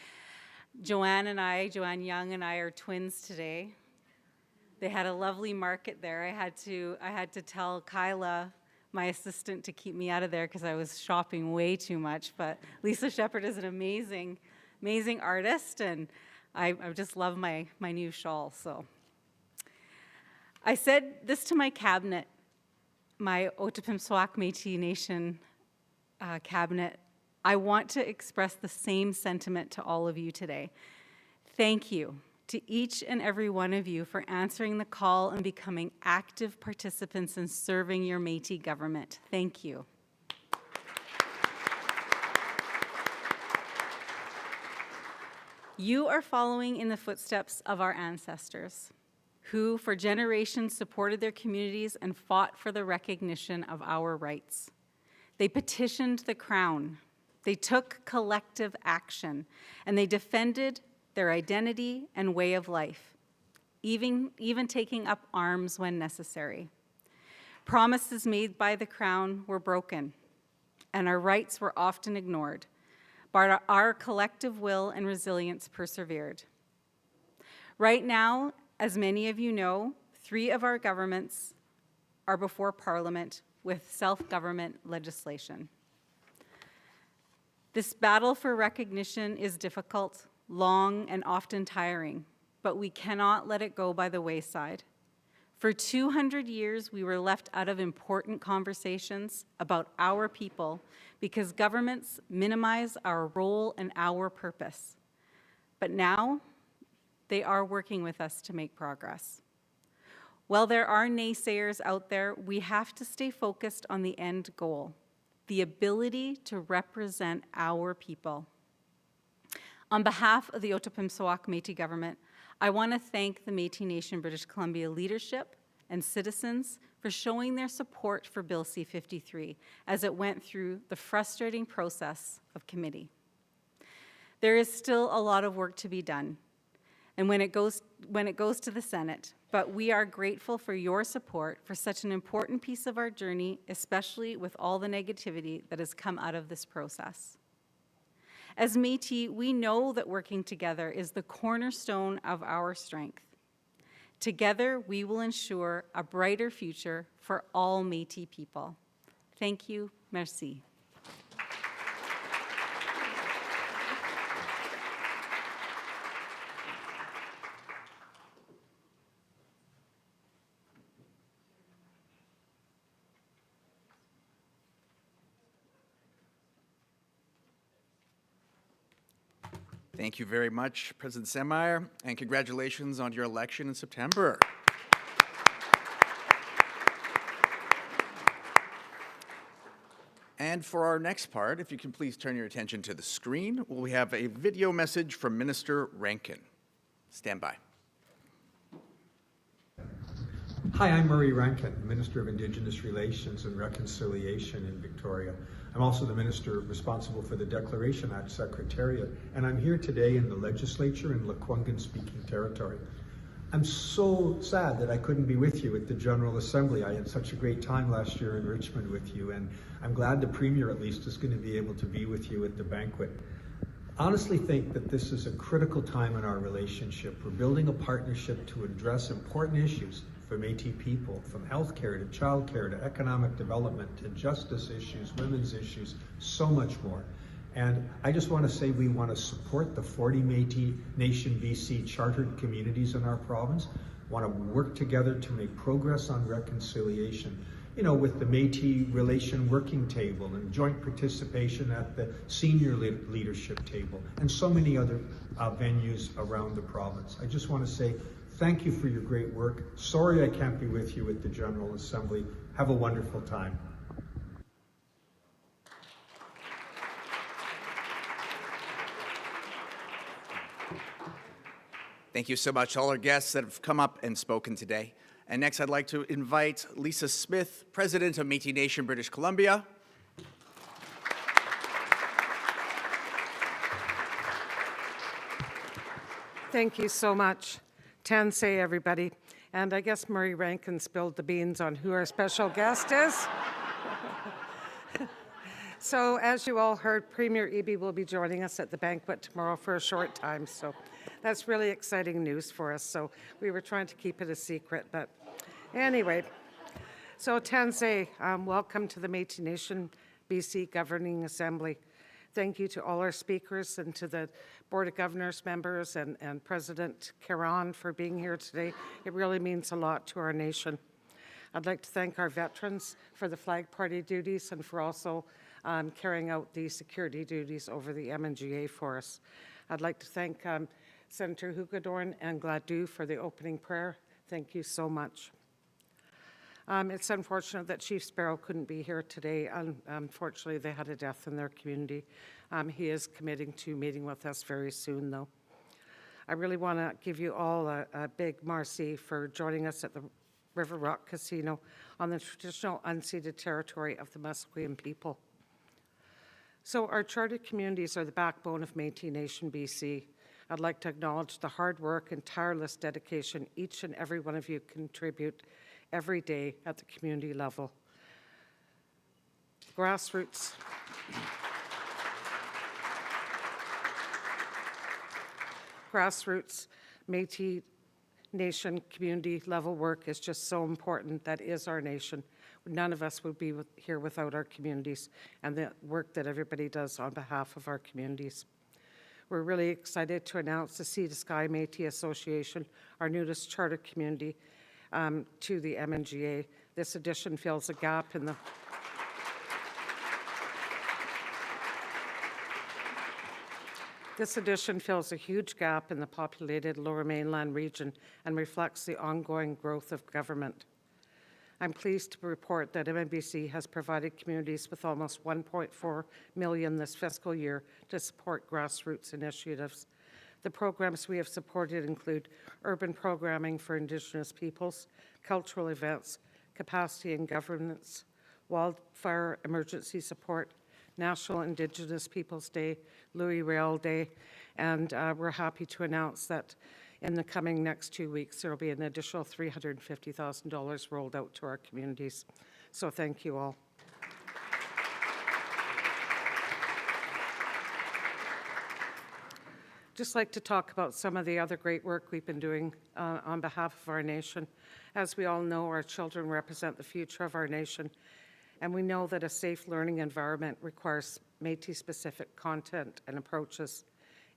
H: Joanne Young and I are twins today. They had a lovely market there. I had to tell Kyla, my assistant, to keep me out of there because I was shopping way too much, but Lisa Shepherd is an amazing artist, and I just love my new shawl, so. I said this to my cabinet, my Otipemisiwak Métis Nation cabinet. I want to express the same sentiment to all of you today. Thank you to each and every one of you for answering the call and becoming active participants in serving your Métis government. Thank you. You are following in the footsteps of our ancestors, who for generations supported their communities and fought for the recognition of our rights. They petitioned the Crown, they took collective action, and they defended their identity and way of life, even taking up arms when necessary. Promises made by the Crown were broken, and our rights were often ignored, but our collective will and resilience persevered. Right now, as many of you know, 3 of our governments are before Parliament with self-government legislation. This battle for recognition is difficult, long, and often tiring, but we cannot let it go by the wayside. For 200 years, we were left out of important conversations about our people because governments minimize our role and our purpose. But now, they are working with us to make progress. While there are naysayers out there, we have to stay focused on the end goal, the ability to represent our people. On behalf of the Otipemisiwak Métis government, I want to thank the Métis Nation British Columbia leadership and citizens for showing their support for Bill C-53 as it went through the frustrating process of committee. There is still a lot of work to be done, and when it goes to the Senate, but we are grateful for your support for such an important piece of our journey, especially with all the negativity that has come out of this process. As Métis, we know that working together is the cornerstone of our strength. Together, we will ensure a brighter future for all Métis people. Thank you. Merci.
A: Thank you very much, President Semmeier, and congratulations on your election in September. And for our next part, if you can please turn your attention to the screen, we have a video message from Minister Rankin. Stand by.
I: Hi, I'm Murray Rankin, Minister of Indigenous Relations and Reconciliation in Victoria. I'm also the Minister responsible for the Declaration Act Secretariat, and I'm here today in the legislature in Lekwungen-speaking territory. I'm so sad that I couldn't be with you at the General Assembly. I had such a great time last year in Richmond with you, and I'm glad the Premier at least is going to be able to be with you at the banquet. I honestly think that this is a critical time in our relationship. We're building a partnership to address important issues for Métis people, from healthcare to childcare to economic development to justice issues, women's issues, so much more. And I just want to say we want to support the 40 Métis Nation BC chartered communities in our province, want to work together to make progress on reconciliation, you know, with the Métis Relation Working Table and joint participation at the senior leadership table and so many other venues around the province. I just want to say thank you for your great work. Sorry I can't be with you at the General Assembly. Have a wonderful time.
A: Thank you so much to all our guests that have come up and spoken today. And next, I'd like to invite Lisa Smith, President of Métis Nation, British Columbia.
J: Thank you so much. Tansei, everybody. And I guess Murray Rankin spilled the beans on who our special guest is. So as you all heard, Premier Eby will be joining us at the banquet tomorrow for a short time. So that's really exciting news for us. So we were trying to keep it a secret, but anyway. So Tansei, welcome to the Métis Nation BC Governing Assembly. Thank you to all our speakers and to the Board of Governors members and President Caron for being here today. It really means a lot to our nation. I'd like to thank our veterans for the flag party duties and for also carrying out the security duties over the MNGA for us. I'd like to thank Senator Hugedorn and Gladue for the opening prayer. Thank you so much. It's unfortunate that Chief Sparrow couldn't be here today. Unfortunately, they had a death in their community. He is committing to meeting with us very soon, though. I really want to give you all a big merci for joining us at the River Rock Casino on the traditional unceded territory of the Musqueam people. So our chartered communities are the backbone of Métis Nation BC. I'd like to acknowledge the hard work and tireless dedication each and every one of you contribute every day at the community level. Grassroots. Grassroots Métis Nation community level work is just so important. That is our nation. None of us would be here without our communities and the work that everybody does on behalf of our communities. We're really excited to announce the Sea to Sky Métis Association, our newest charter community, to the MNGA. This addition fills a gap in the This addition fills a huge gap in the populated Lower Mainland region and reflects the ongoing growth of government. I'm pleased to report that MNBC has provided communities with almost $1.4 million this fiscal year to support grassroots initiatives. The programs we have supported include urban programming for Indigenous peoples, cultural events, capacity and governance, wildfire emergency support, National Indigenous Peoples Day, Louis Riel Day, and we're happy to announce that in the coming next 2 weeks, there will be an additional $350,000 rolled out to our communities. So thank you all. Just like to talk about some of the other great work we've been doing on behalf of our nation. As we all know, our children represent the future of our nation, and we know that a safe learning environment requires Métis-specific content and approaches.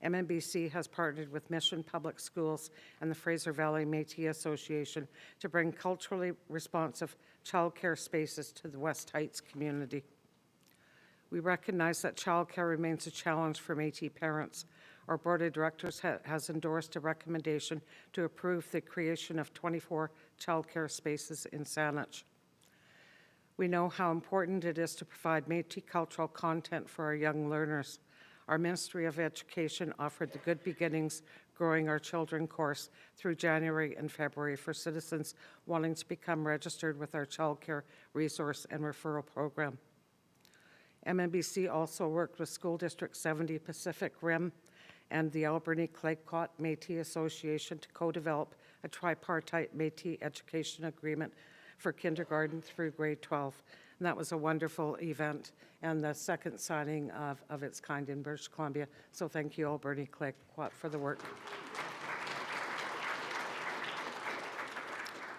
J: MNBC has partnered with Mission Public Schools and the Fraser Valley Métis Association to bring culturally responsive childcare spaces to the West Heights community. We recognize that childcare remains a challenge for Métis parents. Our Board of Directors has endorsed a recommendation to approve the creation of 24 childcare spaces in Saanich. We know how important it is to provide Métis cultural content for our young learners. Our Ministry of Education offered the Good Beginnings Growing Our Children course through January and February for citizens wanting to become registered with our childcare resource and referral program. MNBC also worked with School District 70 Pacific Rim and the Alberni-Claycott Métis Association to co-develop a tripartite Métis education agreement for kindergarten through grade 12. And that was a wonderful event and the second signing of its kind in British Columbia. So thank you, Alberni-Claycott, for the work.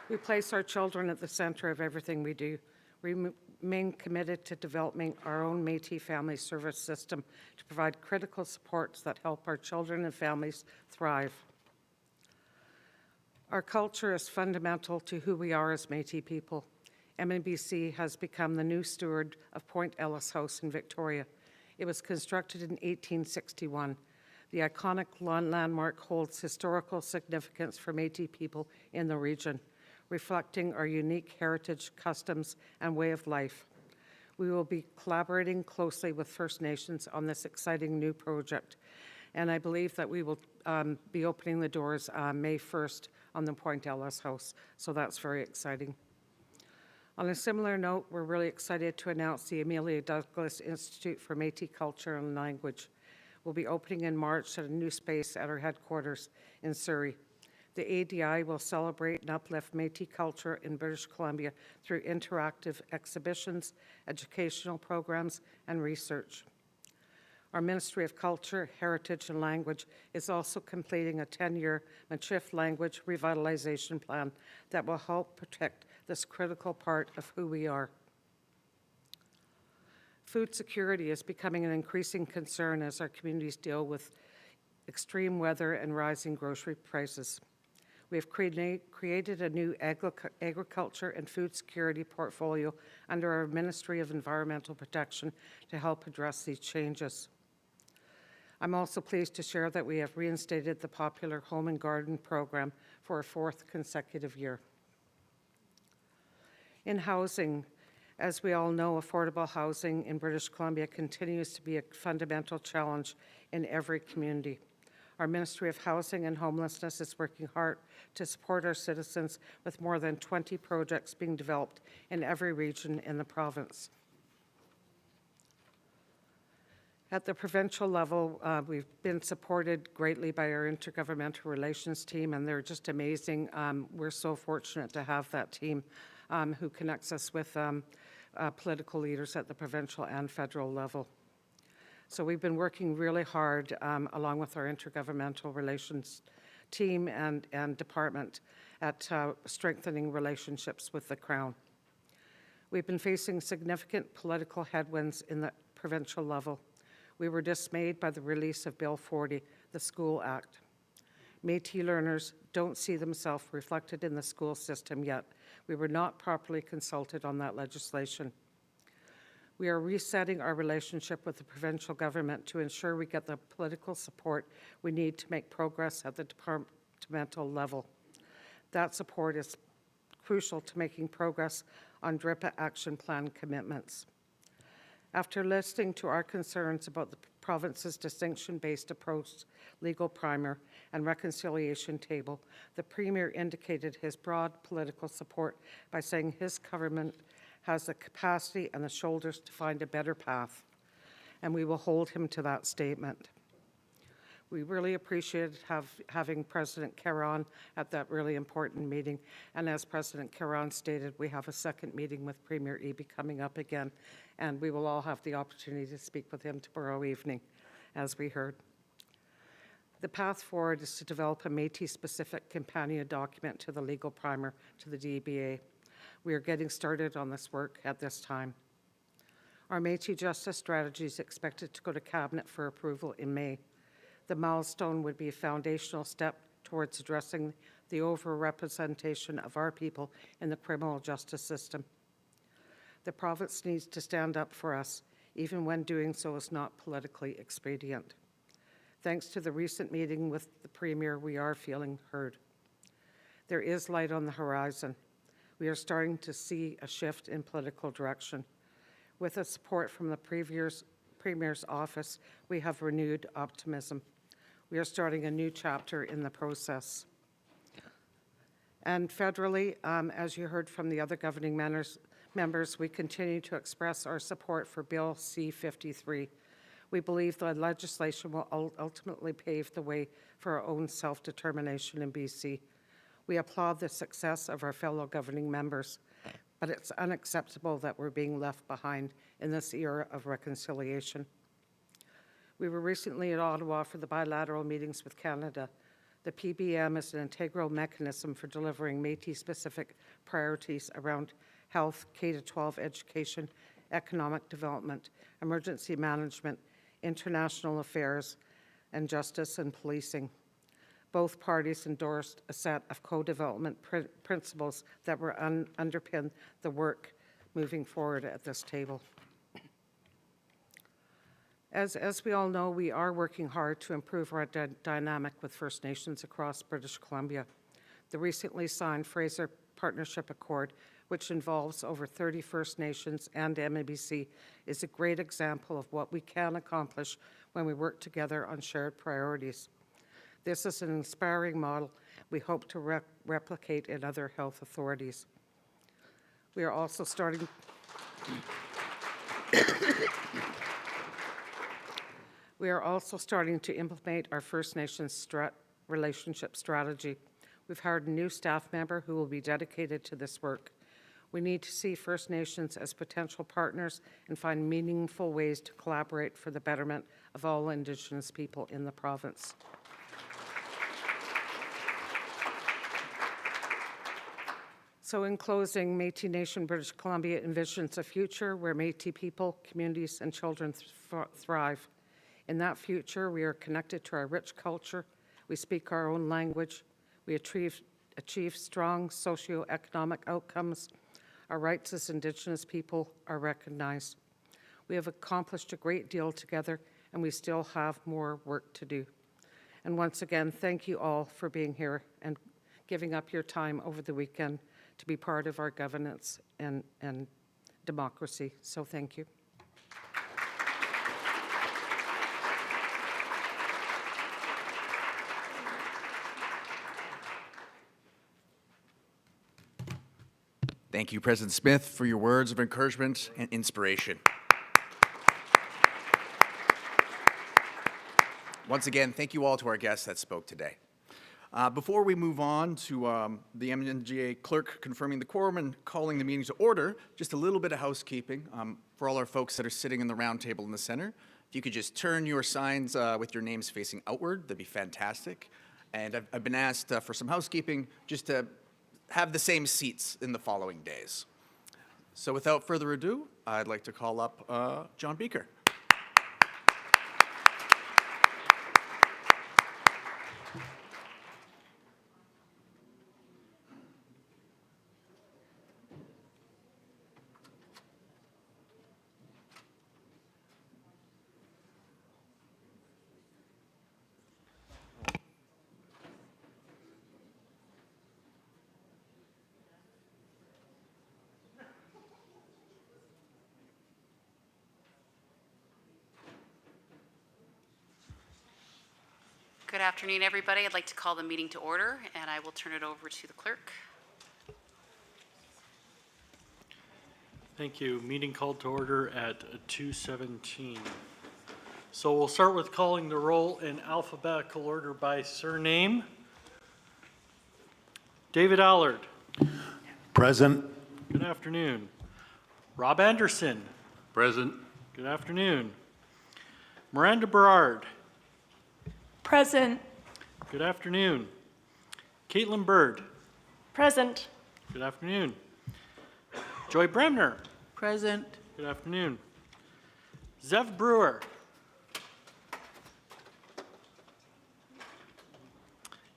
J: We place our children at the center of everything we do. We remain committed to developing our own Métis family service system to provide critical supports that help our children and families thrive. Our culture is fundamental to who we are as Métis people. MNBC has become the new steward of Point Ellis House in Victoria. It was constructed in 1861. The iconic landmark holds historical significance for Métis people in the region, reflecting our unique heritage, customs, and way of life. We will be collaborating closely with First Nations on this exciting new project. And I believe that we will be opening the doors May 1st on the Point Ellis House, so that's very exciting. On a similar note, we're really excited to announce the Amelia Douglas Institute for Métis Culture and Language will be opening in March at a new space at our headquarters in Surrey. The ADI will celebrate and uplift Métis culture in British Columbia through interactive exhibitions, educational programs, and research. Our Ministry of Culture, Heritage and Language is also completing a 10-year Michif language revitalization plan that will help protect this critical part of who we are. Food security is becoming an increasing concern as our communities deal with extreme weather and rising grocery prices. We have created a new agriculture and food security portfolio under our Ministry of Environmental Protection to help address these changes. I'm also pleased to share that we have reinstated the popular Home and Garden program for a 4th consecutive year. In housing, as we all know, affordable housing in British Columbia continues to be a fundamental challenge in every community. Our Ministry of Housing and Homelessness is working hard to support our citizens with more than 20 projects being developed in every region in the province. At the provincial level, we've been supported greatly by our intergovernmental relations team, and they're just amazing. We're so fortunate to have that team who connects us with political leaders at the provincial and federal level. So we've been working really hard along with our intergovernmental relations team and department at strengthening relationships with the Crown. We've been facing significant political headwinds in the provincial level. We were dismayed by the release of Bill 40, the School Act. Métis learners don't see themselves reflected in the school system yet. We were not properly consulted on that legislation. We are resetting our relationship with the provincial government to ensure we get the political support we need to make progress at the departmental level. That support is crucial to making progress on DRIPA action plan commitments. After listening to our concerns about the province's distinction-based approach, legal primer, and reconciliation table, the Premier indicated his broad political support by saying his government has the capacity and the shoulders to find a better path, and we will hold him to that statement. We really appreciated having President Caron at that really important meeting, and as President Caron stated, we have a second meeting with Premier Eby coming up again, and we will all have the opportunity to speak with him tomorrow evening, as we heard. The path forward is to develop a Métis-specific companion document to the legal primer to the DBA. We are getting started on this work at this time. Our Métis Justice Strategy is expected to go to Cabinet for approval in May. The milestone would be a foundational step towards addressing the overrepresentation of our people in the criminal justice system. The province needs to stand up for us, even when doing so is not politically expedient. Thanks to the recent meeting with the Premier, we are feeling heard. There is light on the horizon. We are starting to see a shift in political direction. With the support from the Premier's office, we have renewed optimism. We are starting a new chapter in the process. And federally, as you heard from the other governing members, we continue to express our support for Bill C-53. We believe the legislation will ultimately pave the way for our own self-determination in BC. We applaud the success of our fellow governing members, but it's unacceptable that we're being left behind in this era of reconciliation. We were recently at Ottawa for the bilateral meetings with Canada. The PBM is an integral mechanism for delivering Métis-specific priorities around health, K-12 education, economic development, emergency management, international affairs, and justice and policing. Both parties endorsed a set of co-development principles that will underpin the work moving forward at this table. As we all know, we are working hard to improve our dynamic with First Nations across British Columbia. The recently signed Fraser Partnership Accord which involves over 30 First Nations and MABC, is a great example of what we can accomplish when we work together on shared priorities. This is an inspiring model we hope to replicate in other health authorities. We are also starting to implement our First Nations relationship strategy. We've hired a new staff member who will be dedicated to this work. We need to see First Nations as potential partners and find meaningful ways to collaborate for the betterment of all Indigenous people in the province. So in closing, Métis Nation British Columbia envisions a future where Métis people, communities, and children thrive. In that future, we are connected to our rich culture, we speak our own language, we achieve strong socio-economic outcomes, our rights as Indigenous people are recognized. We have accomplished a great deal together, and we still have more work to do. And once again, thank you all for being here and giving up your time over the weekend to be part of our governance and democracy. So thank you.
A: Thank you, President Smith, for your words of encouragement and inspiration. Once again, thank you all to our guests that spoke today. Before we move on to the MNGA clerk confirming the quorum and calling the meeting to order, just a little bit of housekeeping for all our folks that are sitting in the round table in the center. If you could just turn your signs with your names facing outward, that'd be fantastic. And I've been asked for some housekeeping just to have the same seats in the following days. So without further ado, I'd like to call up John Beaker.
K: Good afternoon, everybody. I'd like to call the meeting to order, and I will turn it over to the clerk.
L: Thank you. Meeting called to order at 2:17. So we'll start with calling the roll in alphabetical order by surname. David Allard.
M: Present.
L: Good afternoon. Rob Anderson.
M: Present.
L: Good afternoon. Miranda Berard.
N: Present.
L: Good afternoon. Caitlin Bird.
N: Present.
L: Good afternoon. Joy Bremner.
N: Present.
L: Good afternoon. Zev Brewer.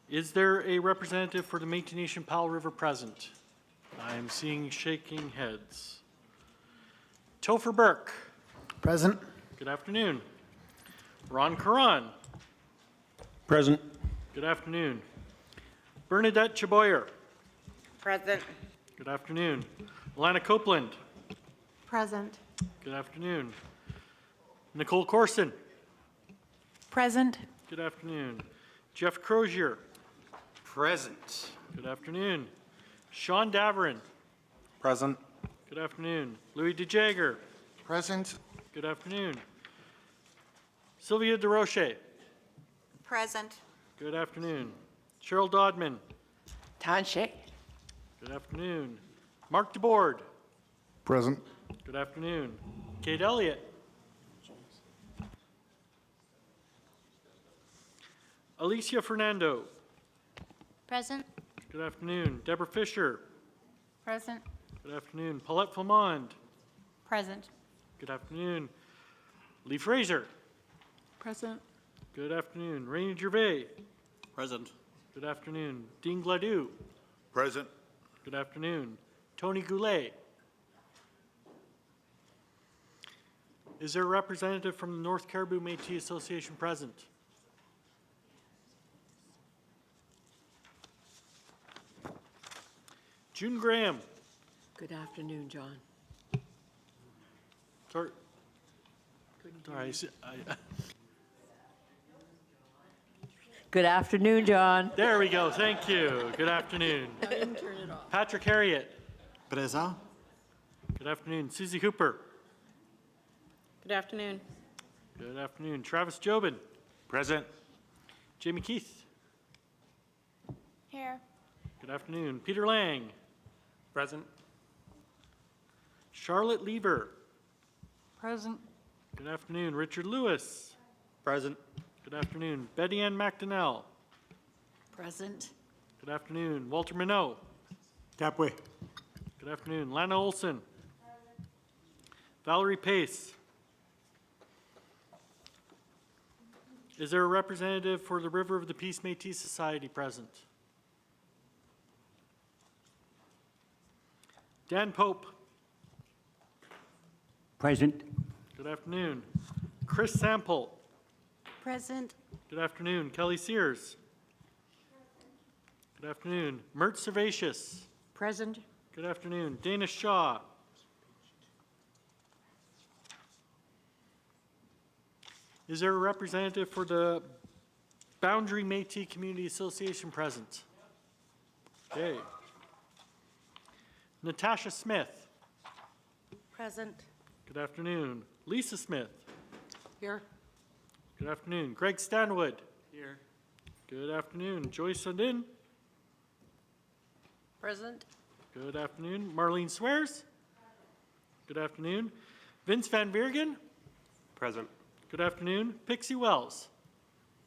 L: Is there a representative for the Métis Nation Powell River present? I am seeing shaking heads. Topher Burke.
M: Present.
L: Good afternoon. Ron Karan.
G: Present.
L: Good afternoon. Bernadette Chaboyer.
N: Present.
L: Good afternoon. Alana Copeland.
N: Present.
L: Good afternoon. Nicole Corson.
N: Present.
L: Good afternoon. Jeff Crozier.
M: Present.
L: Good afternoon. Sean Daverin.
M: Present.
L: Good afternoon. Louis DeJager.
M: Present.
L: Good afternoon. Sylvia DeRoche.
K: Present.
L: Good afternoon. Cheryl Dodman.
N: Tanshe.
L: Good afternoon. Mark DeBoard.
M: Present.
L: Good afternoon. Kate Elliott. Alicia Fernando.
N: Present.
L: Good afternoon. Deborah Fisher.
N: Present.
L: Good afternoon. Paulette Flamond.
N: Present.
L: Good afternoon. Lee Fraser.
N: Present.
L: Good afternoon. Rainy Gervais.
M: Present.
L: Good afternoon. Dean Gladue.
M: Present.
L: Good afternoon. Tony Goulet. Is there a representative from the North Cariboo Métis Association present? June Graham.
O: Good afternoon, John.
L: Sorry. Sorry.
O: Good afternoon, John.
L: There we go. Thank you. Good afternoon.
O: I didn't turn it off.
L: Patrick Harriet.
M: Present.
L: Good afternoon. Susie Hooper.
N: Good afternoon.
L: Good afternoon. Travis Jobin.
M: Present.
L: Jamie Keith.
N: Here.
L: Good afternoon. Peter Lang.
M: Present.
L: Charlotte Lever.
N: Present.
L: Good afternoon. Richard Lewis.
M: Present.
L: Good afternoon. Betty Ann McDonnell.
N: Present.
L: Good afternoon. Walter Minot.
M: Tapway.
L: Good afternoon. Lana Olson. Valerie Pace. Is there a representative for the River of the Peace Métis Society present? Dan Pope.
G: Present.
L: Good afternoon. Chris Sample.
N: Present.
L: Good afternoon. Kelly Sears. Good afternoon. Mert Servatius.
O: Present.
L: Good afternoon. Dana Shaw. Is there a representative for the Boundary Métis Community Association present? Okay. Natasha Smith.
N: Present.
L: Good afternoon. Lisa Smith.
O: Here.
L: Good afternoon. Greg Stanwood.
M: Here.
L: Good afternoon. Joyce Sundin.
N: Present.
L: Good afternoon. Marlene Swears. Good afternoon. Vince Van Veergen.
M: Present.
L: Good afternoon. Pixie Wells.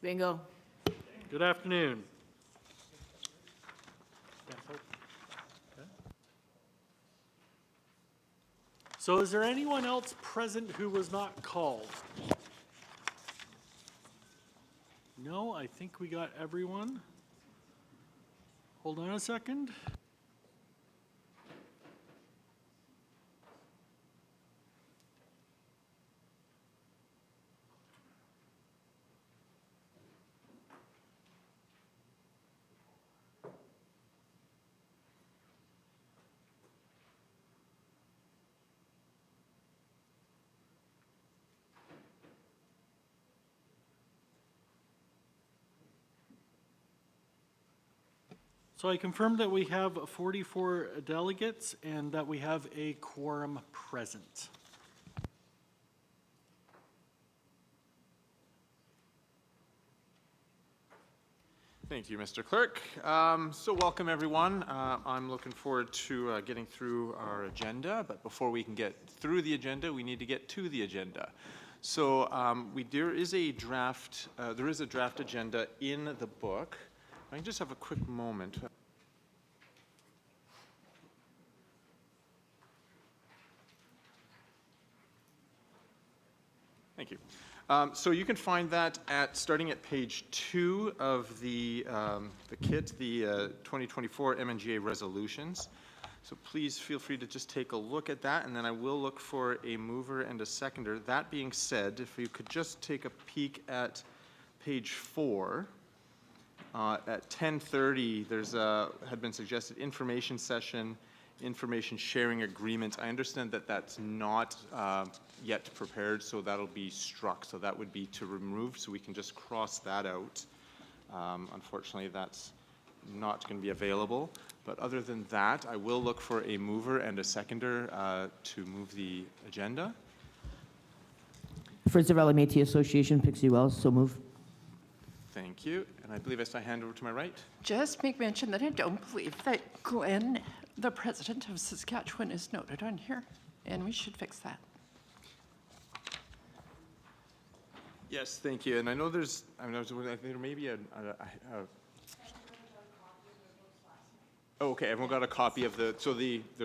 O: Bingo.
L: Good afternoon. So is there anyone else present who was not called? No, I think we got everyone. Hold on a second. So I confirm that we have 44 delegates and that we have a quorum present.
P: Thank you, Mr. Clerk. So welcome, everyone. I'm looking forward to getting through our agenda, but before we can get through the agenda, we need to get to the agenda. So there is a draft agenda in the book. I can just have a quick moment. Thank you. So you can find that starting at page 2 of the kit, the 2024 MNGA resolutions. So please feel free to just take a look at that, and then I will look for a mover and a seconder. That being said, if you could just take a peek at page 4. At 10:30, had been suggested information session, information sharing agreement. I understand that that's not yet prepared, so that'll be struck. So that would be to remove, so we can just cross that out. Unfortunately, that's not going to be available. But other than that, I will look for a mover and a seconder to move the agenda.
Q: Friends of Valley Métis Association, Pixie Wells, so move.
P: Thank you. And I believe I saw a hand over to my right.
O: Just make mention that I don't believe that Glenn, the president of Saskatchewan, is noted on here, and we should fix that.
P: Yes, thank you. And I know there may be okay, everyone got a copy of there's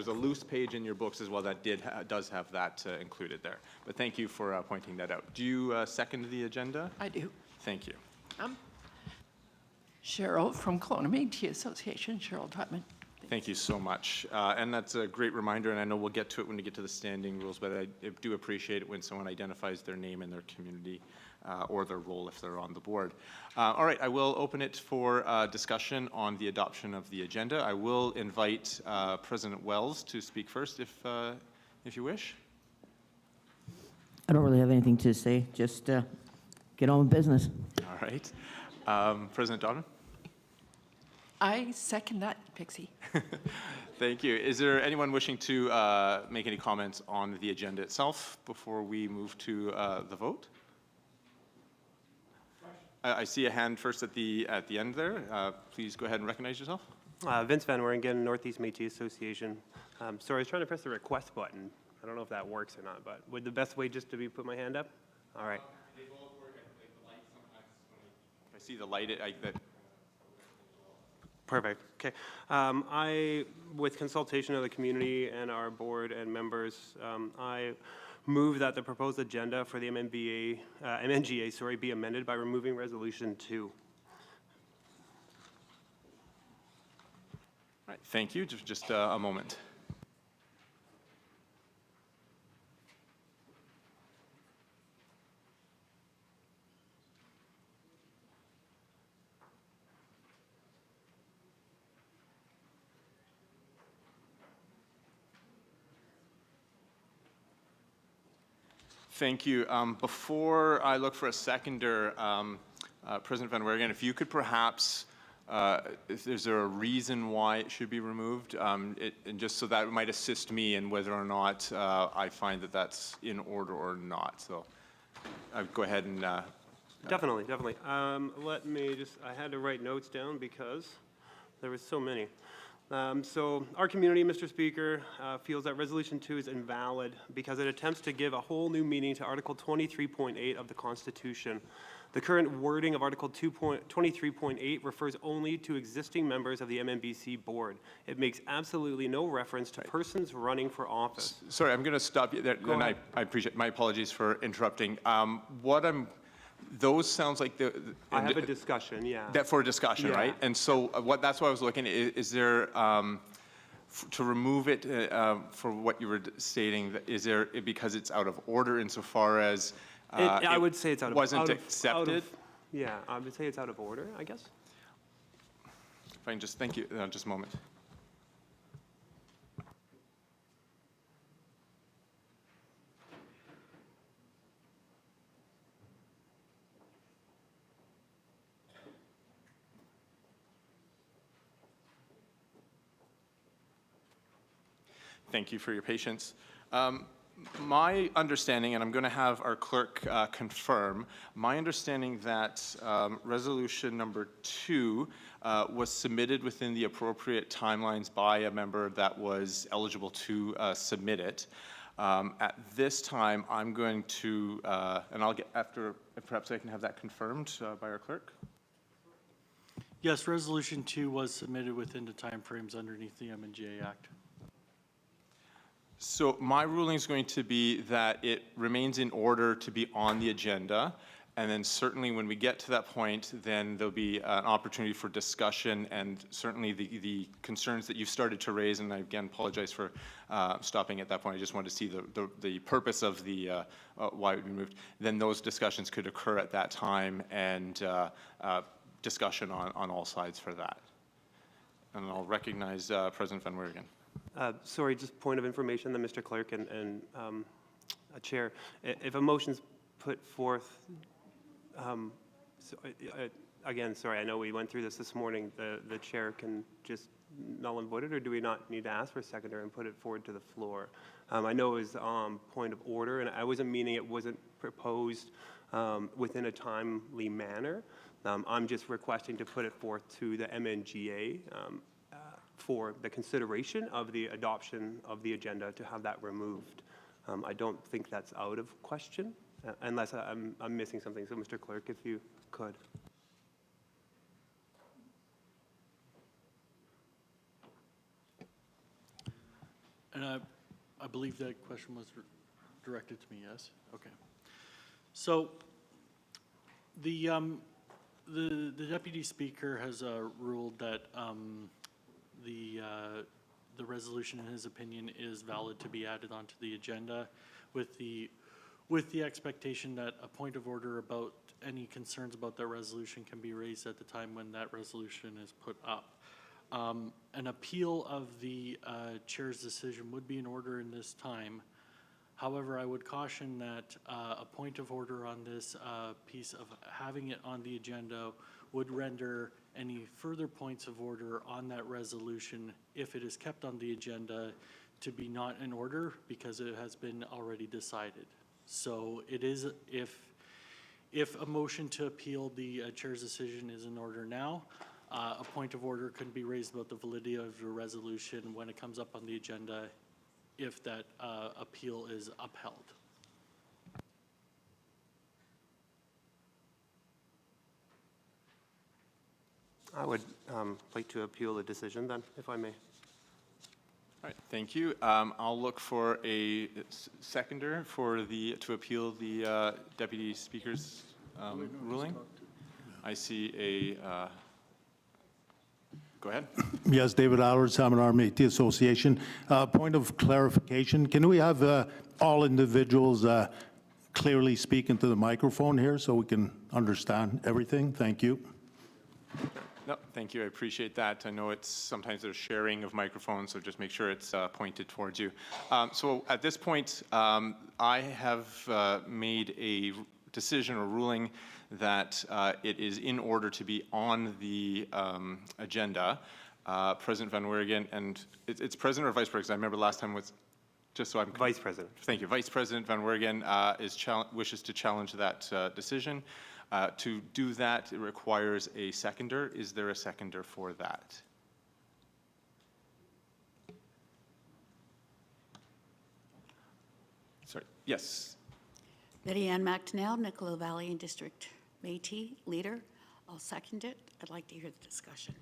P: a loose page in your books as well that does have that included there. But thank you for pointing that out. Do you second the agenda?
O: I do.
P: Thank you.
O: Cheryl from Kelowna Métis Association, Cheryl Tutman.
P: Thank you so much. And that's a great reminder, and I know we'll get to it when we get to the standing rules, but I do appreciate it when someone identifies their name and their community or their role if they're on the board. All right, I will open it for discussion on the adoption of the agenda. I will invite President Wells to speak first if you wish.
Q: I don't really have anything to say. Just get on with business.
P: All right. President Donovan?
O: I second that, Pixie.
P: Thank you. Is there anyone wishing to make any comments on the agenda itself before we move to the vote? I see a hand first at the end there. Please go ahead and recognize yourself.
R: Vince Van Weringen, Northeast Métis Association. Sorry, I was trying to press the request button. I don't know if that works or not, but would the best way just to be put my hand up? All right.
P: They both work. The light sometimes when I see the light,
R: Perfect. Okay. I, with consultation of the community and our board and members, I move that the proposed agenda for the MNGA be amended by removing Resolution 2.
P: All right. Thank you. Just a moment. Thank you. Before I look for a seconder, President Van Weringen, if you could perhaps, is there a reason why it should be removed? And just so that might assist me in whether or not I find that that's in order or not. So go ahead and...
R: Definitely. Let me just, I had to write notes down because there were so many. So our community, Mr. Speaker, feels that Resolution 2 is invalid because it attempts to give a whole new meaning to Article 23.8 of the Constitution. The current wording of Article 23.8 refers only to existing members of the MNBC board. It makes absolutely no reference to persons running for office.
P: Sorry, I'm going to stop you there, and I appreciate, my apologies for interrupting. Those sounds like
R: I have a discussion, yeah.
P: That for a discussion,
R: Yeah.
P: right? And so that's why I was looking. Is there to remove it for what you were stating? Is there because it's out of order insofar as
R: I would say it's out of
P: wasn't accepted?
R: Yeah, I would say it's out of order, I guess.
P: If I can just thank you, just a moment. Thank you for your patience. My understanding, and I'm going to have our clerk confirm, my understanding that resolution number 2 was submitted within the appropriate timelines by a member that was eligible to submit it. At this time, I'm going to, and I'll get after, perhaps I can have that confirmed by our clerk.
L: Yes, Resolution 2 was submitted within the timeframes underneath the MNGA Act.
P: So my ruling is going to be that it remains in order to be on the agenda, and then certainly when we get to that point, then there'll be an opportunity for discussion, and certainly the concerns that you've started to raise, and I again apologize for stopping at that point. I just wanted to see the purpose of the why it would be moved. Then those discussions could occur at that time, and discussion on all sides for that. And I'll recognize President Van Weringen.
R: Sorry, just point of information, then Mr. Clerk and Chair. If a motion's put forth, again, sorry, I know we went through this morning. The chair can just null and void it, or do we not need to ask for a seconder and put it forward to the floor? I know it was point of order, and I wasn't meaning it wasn't proposed within a timely manner. I'm just requesting to put it forth to the MNGA for the consideration of the adoption of the agenda to have that removed. I don't think that's out of question, unless I'm missing something. So, Mr. Clerk, if you could.
L: And I believe that question was directed to me, yes? Okay. So the Deputy Speaker has ruled that the resolution, in his opinion, is valid to be added onto the agenda with the with the expectation that a point of order about any concerns about that resolution can be raised at the time when that resolution is put up. An appeal of the chair's decision would be in order in this time. However, I would caution that a point of order on this piece of having it on the agenda would render any further points of order on that resolution, if it is kept on the agenda, to be not in order because it has been already decided. So it is, if a motion to appeal the chair's decision is in order now, a point of order could be raised about the validity of your resolution when it comes up on the agenda if that appeal is upheld.
R: I would like to appeal the decision then, if I may.
P: All right, thank you. I'll look for a seconder for to appeal the Deputy Speaker's ruling. I see a, go ahead.
S: Yes, David Allard, Salmon Arm Métis Association. Point of clarification, can we have all individuals clearly speak into the microphone here so we can understand everything? Thank you.
P: No, thank you. I appreciate that. I know it's sometimes there's sharing of microphones, so just make sure it's pointed towards you. So at this point, I have made a decision or ruling that it is in order to be on the agenda. President Van Weeregen, and it's President or Vice President? I remember last time was, just so I'm...
R: Vice President.
P: Thank you. Vice President Van Weeregen wishes to challenge that decision. To do that, it requires a seconder. Is there a seconder for that? Sorry, yes.
N: Betty Ann McDonnell, Nicola Valley and District Métis leader. I'll second it. I'd like to hear the discussion.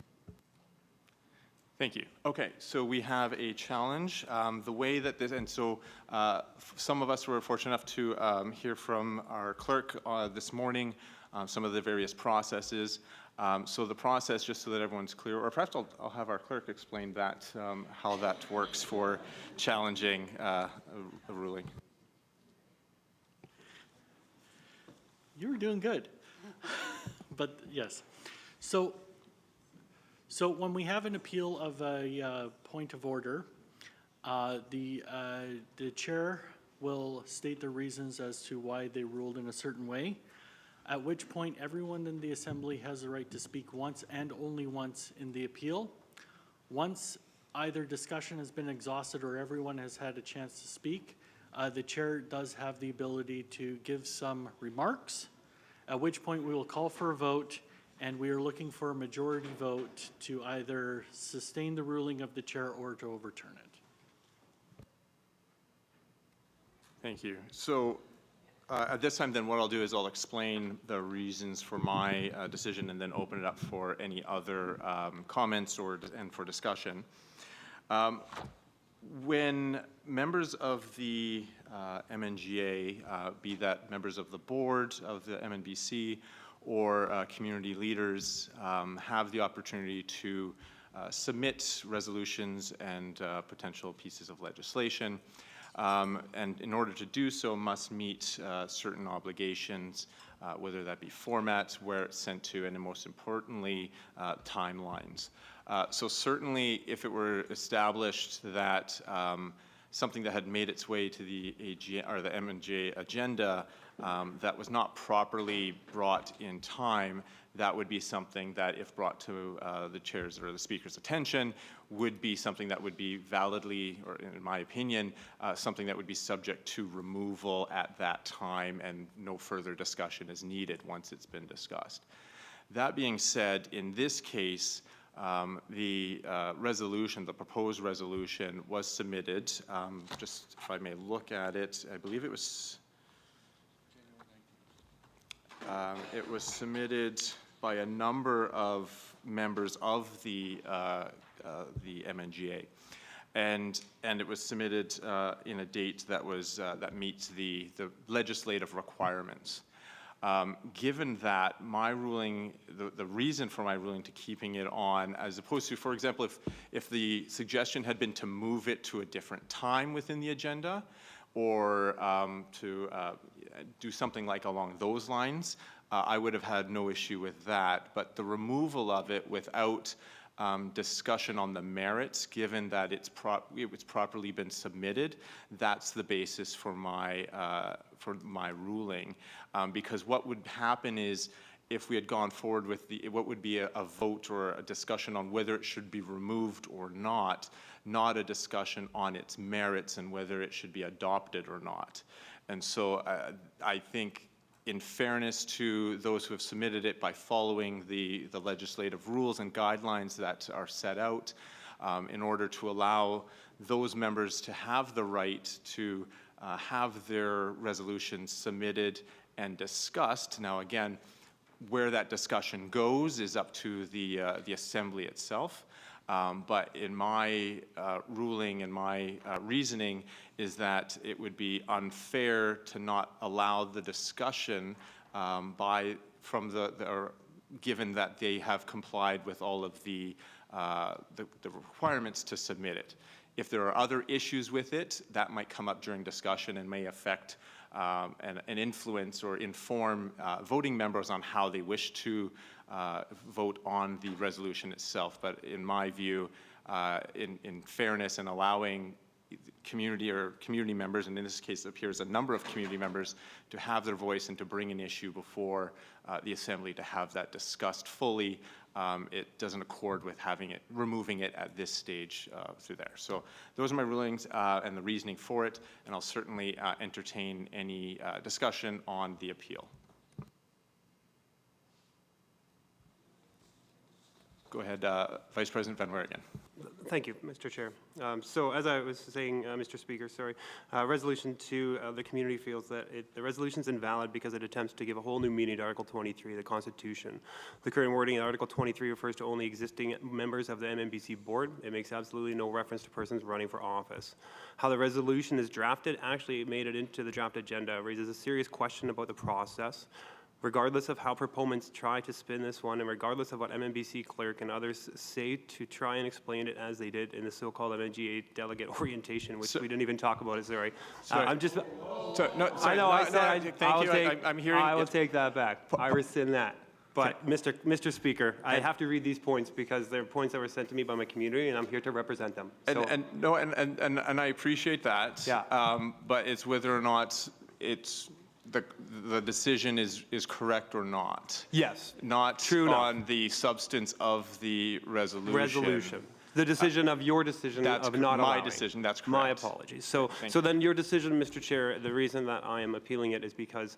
P: Thank you. Okay, so we have a challenge. The way that this, and so some of us were fortunate enough to hear from our clerk this morning some of the various processes. So the process, just so that everyone's clear, or perhaps I'll have our clerk explain that, how that works for challenging a ruling.
L: You were doing good. But yes. So when we have an appeal of a point of order, the chair will state the reasons as to why they ruled in a certain way, at which point everyone in the assembly has the right to speak once and only once in the appeal. Once either discussion has been exhausted or everyone has had a chance to speak, the chair does have the ability to give some remarks, at which point we will call for a vote, and we are looking for a majority vote to either sustain the ruling of the chair or to overturn it.
P: Thank you. So at this time, then, what I'll do is I'll explain the reasons for my decision and then open it up for any other comments and for discussion. When members of the MNGA, be that members of the board of the MNBC or community leaders, have the opportunity to submit resolutions and potential pieces of legislation, and in order to do so must meet certain obligations, whether that be formats, where it's sent to, and most importantly, timelines. So certainly if it were established that something that had made its way to the AG or the MNGA agenda that was not properly brought in time, that would be something that, if brought to the chair's or the speaker's attention, would be something that would be validly, or in my opinion, something that would be subject to removal at that time, and no further discussion is needed once it's been discussed. That being said, in this case, the resolution, the proposed resolution, was submitted. Just if I may look at it, I believe it was submitted by a number of members of the MNGA, and it was submitted in a date that was that meets the legislative requirements. Given that, my ruling, the reason for my ruling to keeping it on, as opposed to, for example, if the suggestion had been to move it to a different time within the agenda, or to do something like along those lines, I would have had no issue with that. But the removal of it without discussion on the merits, given that it's properly been submitted, that's the basis for my ruling. Because what would happen is, if we had gone forward with what would be a vote or a discussion on whether it should be removed or not a discussion on its merits and whether it should be adopted or not. And so I think, in fairness to those who have submitted it, by following the legislative rules and guidelines that are set out, in order to allow those members to have the right to have their resolutions submitted and discussed. Now, again, where that discussion goes is up to the Assembly itself. But in my ruling and my reasoning is that it would be unfair to not allow the discussion given that they have complied with all of the requirements to submit it. If there are other issues with it, that might come up during discussion and may affect and influence or inform voting members on how they wish to vote on the resolution itself. But in my view, in fairness and allowing community members, and in this case it appears a number of community members, to have their voice and to bring an issue before the Assembly to have that discussed fully, it doesn't accord with removing it at this stage through there. So those are my rulings and the reasoning for it, and I'll certainly entertain any discussion on the appeal. Go ahead, Vice President Van Weer again.
R: Thank you, Mr. Chair. So as I was saying, Mr. Speaker, sorry, Resolution 2, the community feels that the resolution is invalid because it attempts to give a whole new meaning to Article 23 of the Constitution. The current wording in Article 23 refers to only existing members of the MNBC board. It makes absolutely no reference to persons running for office. How the resolution is drafted actually made it into the draft agenda raises a serious question about the process. Regardless of how proponents try to spin this one, and regardless of what MNBC clerk and others say to try and explain it as they did in the so-called MNGA delegate orientation, which we didn't even talk about, sorry. I'm just... I know, I said...
P: Thank you, I'm hearing...
R: I will take that back. I rescind that. But, Mr. Speaker, I have to read these points because they're points that were sent to me by my community, and I'm here to represent them. So,
P: and I appreciate that.
R: Yeah.
P: But it's whether or not it's... The decision is correct or not.
R: Yes.
P: Not
R: True
P: on
R: enough.
P: the substance of the resolution.
R: The decision of your decision of not allowing.
P: My decision, that's correct.
R: My apologies. So then your decision, Mr. Chair, the reason that I am appealing it is because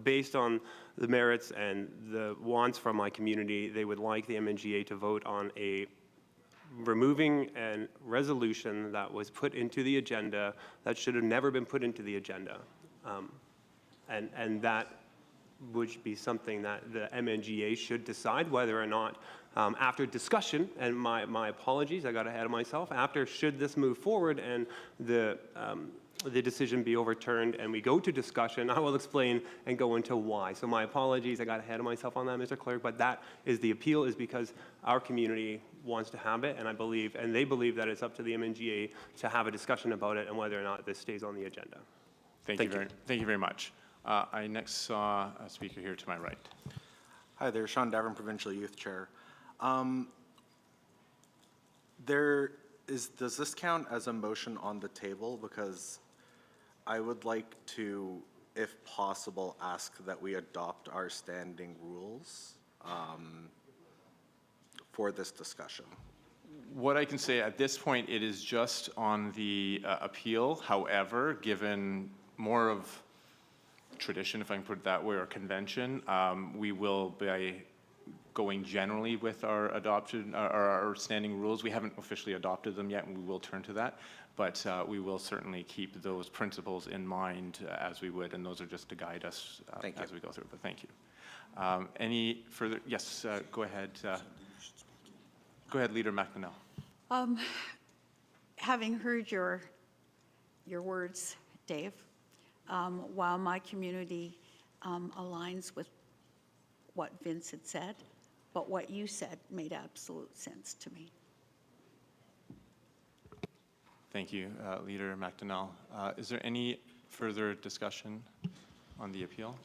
R: based on the merits and the wants from my community, they would like the MNGA to vote on removing a resolution that was put into the agenda that should have never been put into the agenda. And that would be something that the MNGA should decide whether or not, after discussion, and my apologies, I got ahead of myself, after should this move forward and the decision be overturned and we go to discussion, I will explain and go into why. So my apologies, I got ahead of myself on that, Mr. Clerk, but that is the appeal, is because our community wants to have it, and I believe, and they believe that it's up to the MNGA to have a discussion about it and whether or not this stays on the agenda.
P: Thank you very much. I next saw a speaker here to my right.
T: Hi there, Sean Davern, Provincial Youth Chair. Does this count as a motion on the table? Because I would like to, if possible, ask that we adopt our standing rules for this discussion.
P: What I can say at this point, it is just on the appeal. However, given more of tradition, if I can put it that way, or convention, we will be going generally with our our standing rules. We haven't officially adopted them yet, and we will turn to that, but we will certainly keep those principles in mind as we would, and those are just to guide us as we go through. But thank you. Any further? Yes, go ahead. Go ahead, Leader McNeil.
N: Having heard your words, Dave, while my community aligns with what Vince had said, but what you said made absolute sense to me.
P: Thank you, Leader McDonnell. Is there any further discussion? on the appeal?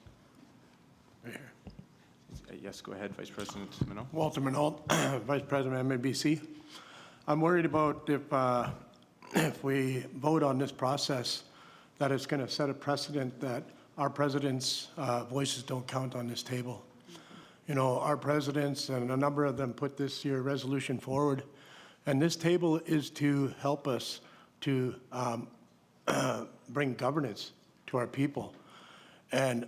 P: Yes, go ahead, Vice President Minot.
U: Walter Minot, Vice President, MNBC. I'm worried about if we vote on this process, that it's going to set a precedent that our presidents' voices don't count on this table. You know, our presidents, and a number of them put this year resolution forward, and this table is to help us to bring governance to our people. And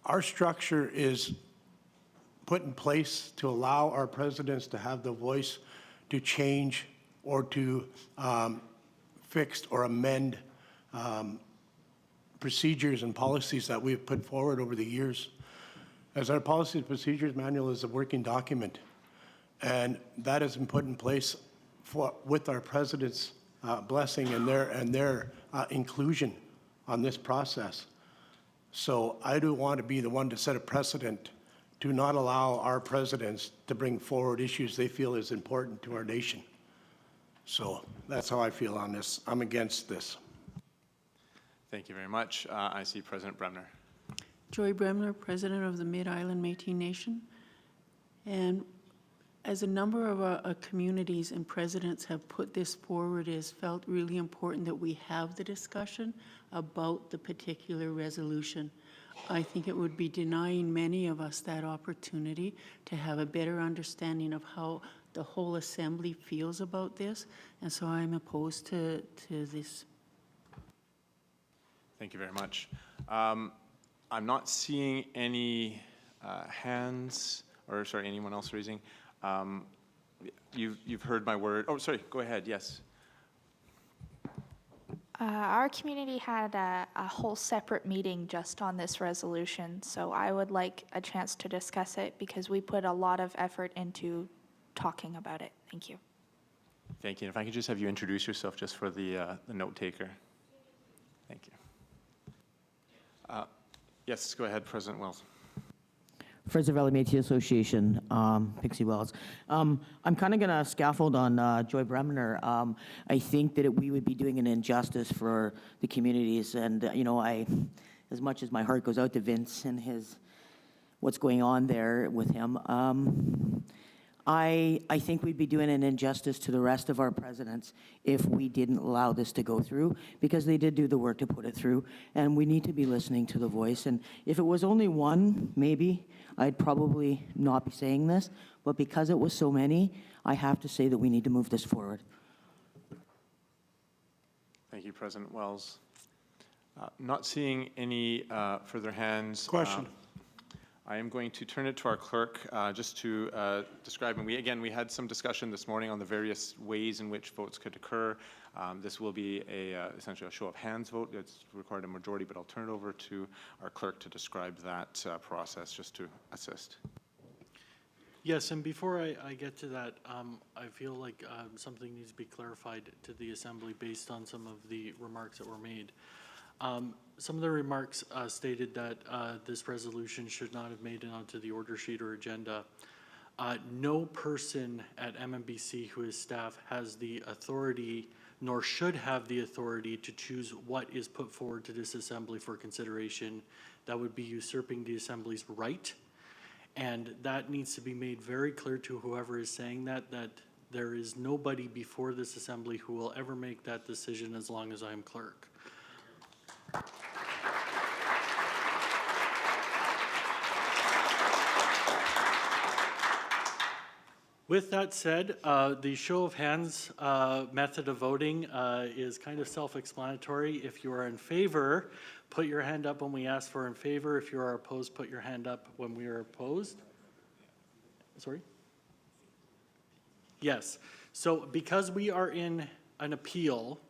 U: our structure is put in place to allow our presidents to have the voice to change or to fix or amend procedures and policies that we've put forward over the years. As our policy and procedures manual is a working document, and that has been put in place with our president's blessing and their inclusion on this process. So I do want to be the one to set a precedent to not allow our presidents to bring forward issues they feel is important to our nation. So that's how I feel on this. I'm against this.
P: Thank you very much. I see President Bremner.
V: Joy Bremner, President of the Mid-Island Métis Nation. And as a number of our communities and presidents have put this forward, it has felt really important that we have the discussion about the particular resolution. I think it would be denying many of us that opportunity to have a better understanding of how the whole assembly feels about this, and so I'm opposed to this.
P: Thank you very much. I'm not seeing any hands, or sorry, anyone else raising. You've heard my word. Oh, sorry, go ahead, yes.
W: Our community had a whole separate meeting just on this resolution, so I would like a chance to discuss it because we put a lot of effort into talking about it. Thank you.
P: Thank you. And if I could just have you introduce yourself just for the note taker. Thank you. Yes, go ahead, President Wells.
Q: Fraser Valley Métis Association, Pixie Wells. I'm kind of going to scaffold on Joy Bremner. I think that we would be doing an injustice for the communities, and you know, as much as my heart goes out to Vince and what's going on there with him, I think we'd be doing an injustice to the rest of our presidents if we didn't allow this to go through, because they did do the work to put it through, and we need to be listening to the voice. And if it was only one, maybe I'd probably not be saying this, but because it was so many, I have to say that we need to move this forward.
P: Thank you, President Wells. Not seeing any further hands.
U: Question.
P: I am going to turn it to our clerk just to describe, and we had some discussion this morning on the various ways in which votes could occur. This will be essentially a show of hands vote. It's required a majority, but I'll turn it over to our clerk to describe that process just to assist.
L: Yes, and before I get to that, I feel like something needs to be clarified to the Assembly based on some of the remarks that were made. Some of the remarks stated that this resolution should not have made it onto the order sheet or agenda. No person at MNBC who is staff has the authority, nor should have the authority, to choose what is put forward to this Assembly for consideration. That would be usurping the Assembly's right, and that needs to be made very clear to whoever is saying that there is nobody before this Assembly who will ever make that decision as long as I am clerk. With that said, the show of hands method of voting is kind of self-explanatory. If you are in favor, put your hand up when we ask for in favor. If you are opposed, put your hand up when we are opposed. Sorry? Yes. So because we are in an appeal,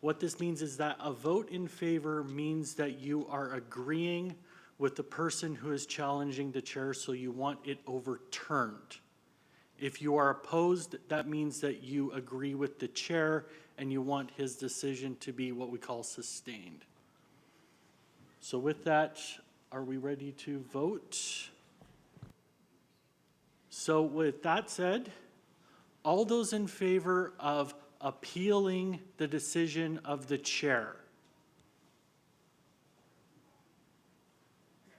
L: what this means is that a vote in favor means that you are agreeing with the person who is challenging the chair, so you want it overturned. If you are opposed, that means that you agree with the chair and you want his decision to be what we call sustained. So with that, are we ready to vote? So with that said, all those in favor of appealing the decision of the chair?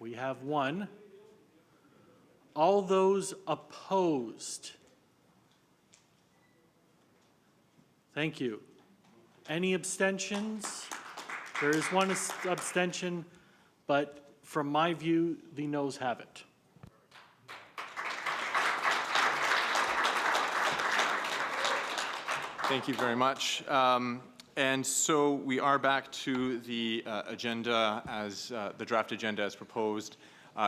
L: We have one. All those opposed? Thank you. Any abstentions? There is one abstention, but from my view, the noes have it.
P: Thank you very much. And so we are back to the agenda as the draft agenda as proposed.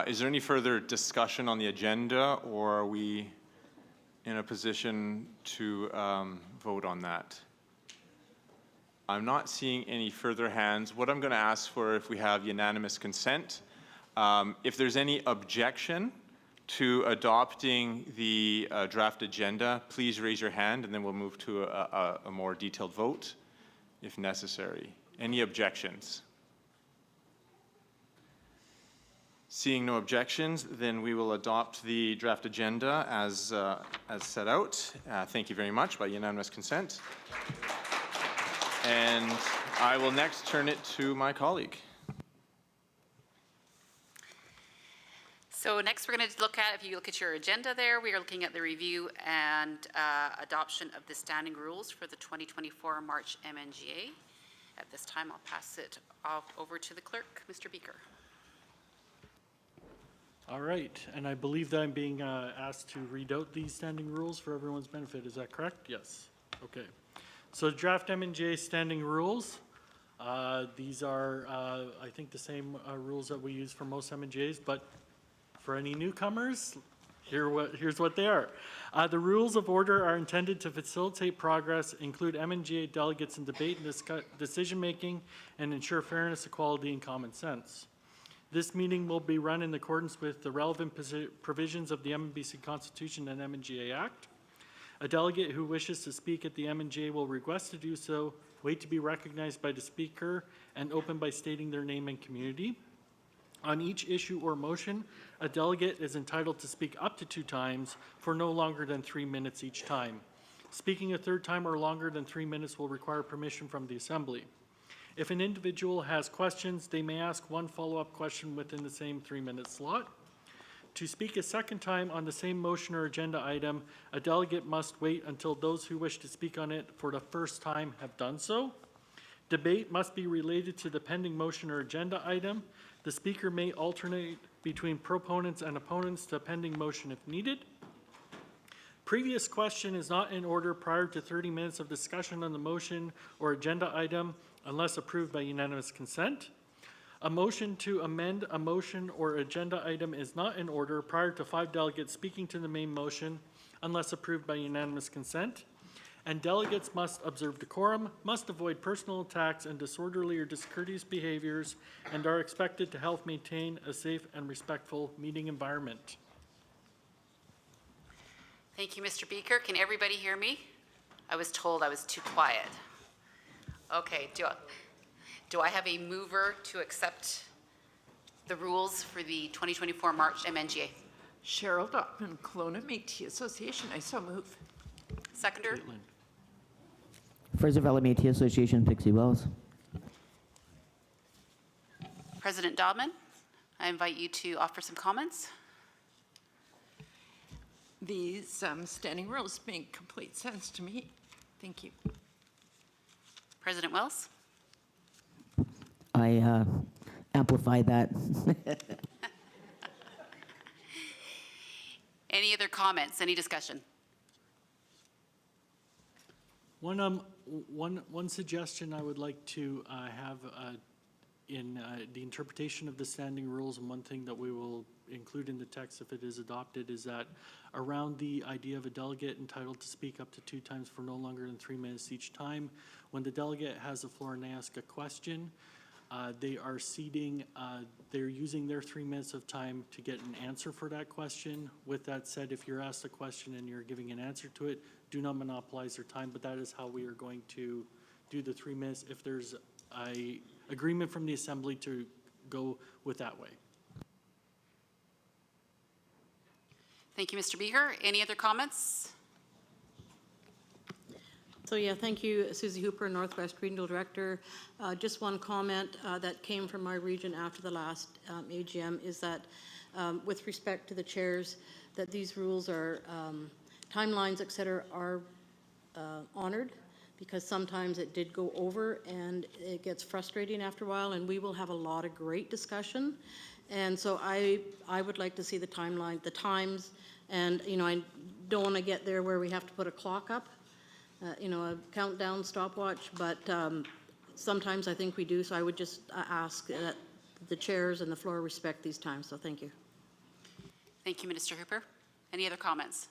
P: Is there any further discussion on the agenda, or are we in a position to vote on that? I'm not seeing any further hands. What I'm going to ask for, if we have unanimous consent, if there's any objection to adopting the draft agenda, please raise your hand, and then we'll move to a more detailed vote if necessary. Any objections? Seeing no objections, then we will adopt the draft agenda as set out. Thank you very much, by unanimous consent. And I will next turn it to my colleague.
K: So next we're going to look at, if you look at your agenda there, we are looking at the review and adoption of the standing rules for the 2024 March MNGA. At this time, I'll pass it off over to the clerk, Mr. Beaker.
L: All right, and I believe that I'm being asked to read out these standing rules for everyone's benefit. Is that correct? Yes. Okay. So draft MNGA standing rules. These are, I think, the same rules that we use for most MNGAs, but for any newcomers, here's what they are. The rules of order are intended to facilitate progress, include MNGA delegates in debate and decision-making, and ensure fairness, equality, and common sense. This meeting will be run in accordance with the relevant provisions of the MNBC Constitution and MNGA Act. A delegate who wishes to speak at the MNGA will request to do so, wait to be recognized by the speaker, and open by stating their name and community. On each issue or motion, a delegate is entitled to speak up to 2 times for no longer than 3 minutes each time. Speaking a third time or longer than 3 minutes will require permission from the Assembly. If an individual has questions, they may ask one follow-up question within the same 3-minute slot. To speak a second time on the same motion or agenda item, a delegate must wait until those who wish to speak on it for the first time have done so. Debate must be related to the pending motion or agenda item. The speaker may alternate between proponents and opponents to a pending motion if needed. Previous question is not in order prior to 30 minutes of discussion on the motion or agenda item unless approved by unanimous consent. A motion to amend a motion or agenda item is not in order prior to 5 delegates speaking to the main motion unless approved by unanimous consent. And delegates must observe decorum, must avoid personal attacks and disorderly or discourteous behaviors, and are expected to help maintain a safe and respectful meeting environment.
K: Thank you, Mr. Beaker. Can everybody hear me? I was told I was too quiet. Okay, do I have a mover to accept the rules for the 2024 March MNGA?
O: Cheryl Dockman, Kelowna Métis Association. I so move.
K: Seconder?
Q: Fraser Valley Métis Association, Pixie Wells.
K: President Dodman, I invite you to offer some comments.
O: These standing rules make complete sense to me. Thank you.
K: President Wells?
Q: I amplify that.
K: Any other comments, any discussion?
L: One suggestion I would like to have in the interpretation of the standing rules, and one thing that we will include in the text if it is adopted, is that around the idea of a delegate entitled to speak up to 2 times for no longer than 3 minutes each time, when the delegate has the floor and they ask a question, they are ceding, they're using their 3 minutes of time to get an answer for that question. With that said, if you're asked a question and you're giving an answer to it, do not monopolize their time, but that is how we are going to do the 3 minutes if there's a agreement from the Assembly to go with that way.
K: Thank you, Mr. Beaker. Any other comments?
B: So yeah, thank you, Susie Hooper, Northwest Regional Director. Just one comment that came from our region after the last AGM is that with respect to the chairs, that these rules are, timelines, et cetera, are honored, because sometimes it did go over and it gets frustrating after a while, and we will have a lot of great discussion. And so I would like to see the timeline, the times, and I don't want to get there where we have to put a clock up, a countdown stopwatch, but sometimes I think we do. So I would just ask that the chairs and the floor respect these times. So thank you.
K: Thank you, Minister Hooper. Any other comments?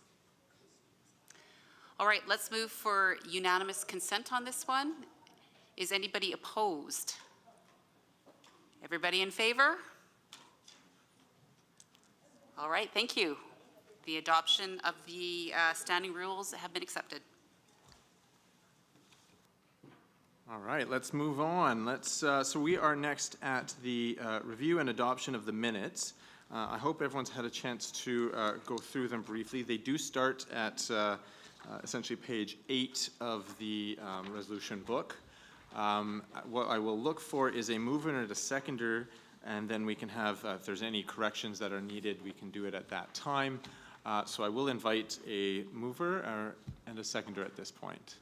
K: All right, let's move for unanimous consent on this one. Is anybody opposed? Everybody in favor? All right, thank you. The adoption of the standing rules have been accepted.
P: All right, let's move on. So we are next at the review and adoption of the minutes. I hope everyone's had a chance to go through them briefly. They do start at essentially page 8 of the resolution book. What I will look for is a mover and a seconder, and then we can have, if there's any corrections that are needed, we can do it at that time. So I will invite a mover and a seconder at this point.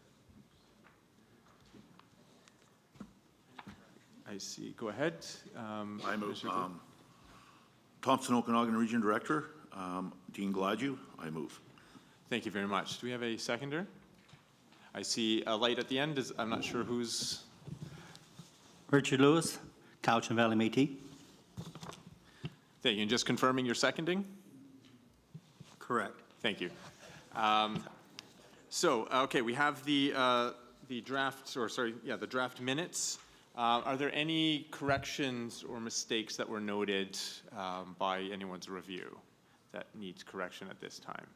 P: I see. Go ahead.
C: I move. Thompson Okanagan Region Director, Dean Gladue, I move.
P: Thank you very much. Do we have a seconder? I see a light at the end. I'm not sure who's...
D: Richard Lewis, Cowichan Valley Métis.
P: Thank you. And just confirming you're seconding?
D: Correct.
P: Thank you. Okay, we have the draft, the draft minutes. Are there any corrections or mistakes that were noted by anyone's review that needs correction at this time?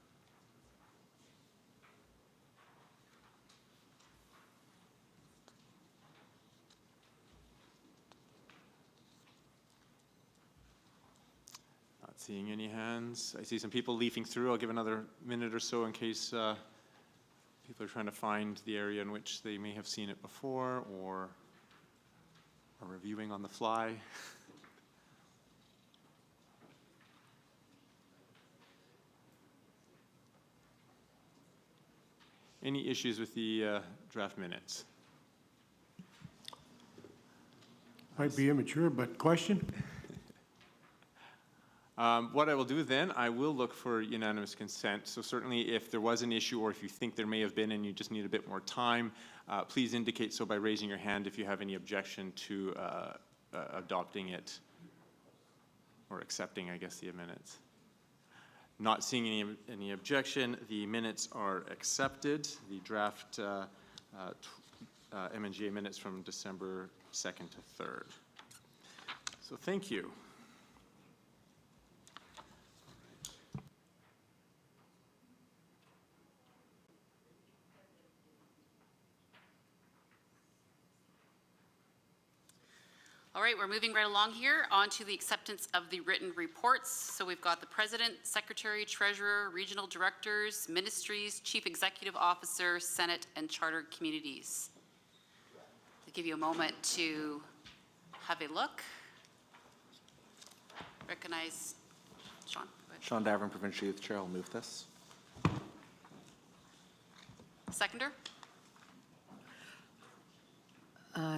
P: Not seeing any hands. I see some people leafing through. I'll give another minute or so in case people are trying to find the area in which they may have seen it before or are reviewing on the fly. Any issues with the draft minutes?
U: Might be immature, but question?
P: What I will do then, I will look for unanimous consent. So certainly if there was an issue or if you think there may have been and you just need a bit more time, please indicate so by raising your hand if you have any objection to adopting it or accepting, I guess, the minutes. Not seeing any objection, the minutes are accepted. The draft MNGA minutes from December 2nd to 3rd. So thank you.
K: All right, we're moving right along here on to the acceptance of the written reports. So we've got the President, Secretary, Treasurer, Regional Directors, Ministries, Chief Executive Officer, Senate, and Chartered Communities. I'll give you a moment to have a look. Recognize Sean.
T: Sean Davern, Provincial Youth Chair. I'll move this.
K: Seconder?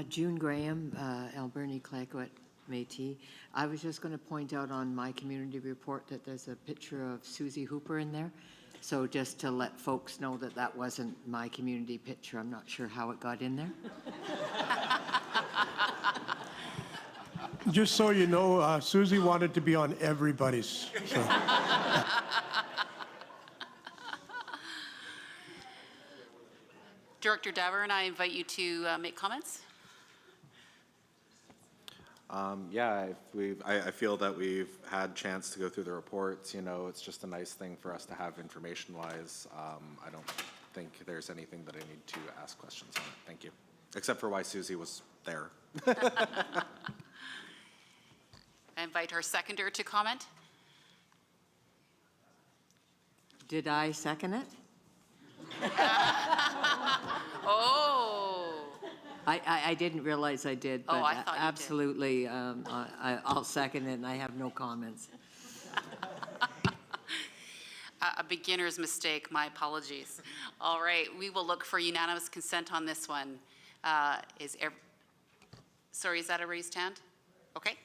X: June Graham, Alberni Clayoquot Métis. I was just going to point out on my community report that there's a picture of Susie Hooper in there. So just to let folks know that that wasn't my community picture. I'm not sure how it got in there.
U: Just so you know, Susie wanted to be on everybody's. So.
K: Director Davern, I invite you to make comments.
T: Yeah, I feel that we've had a chance to go through the reports. You know, it's just a nice thing for us to have information-wise. I don't think there's anything that I need to ask questions on it. Thank you. Except for why Susie was there.
K: I invite our seconder to comment.
X: Did I second it?
K: Oh.
X: I didn't realize I did,
K: Oh,
X: but
K: I thought you did.
X: absolutely, I'll second it, and I have no comments.
K: A beginner's mistake, my apologies. All right, we will look for unanimous consent on this one. Sorry, is that a raised hand? Okay.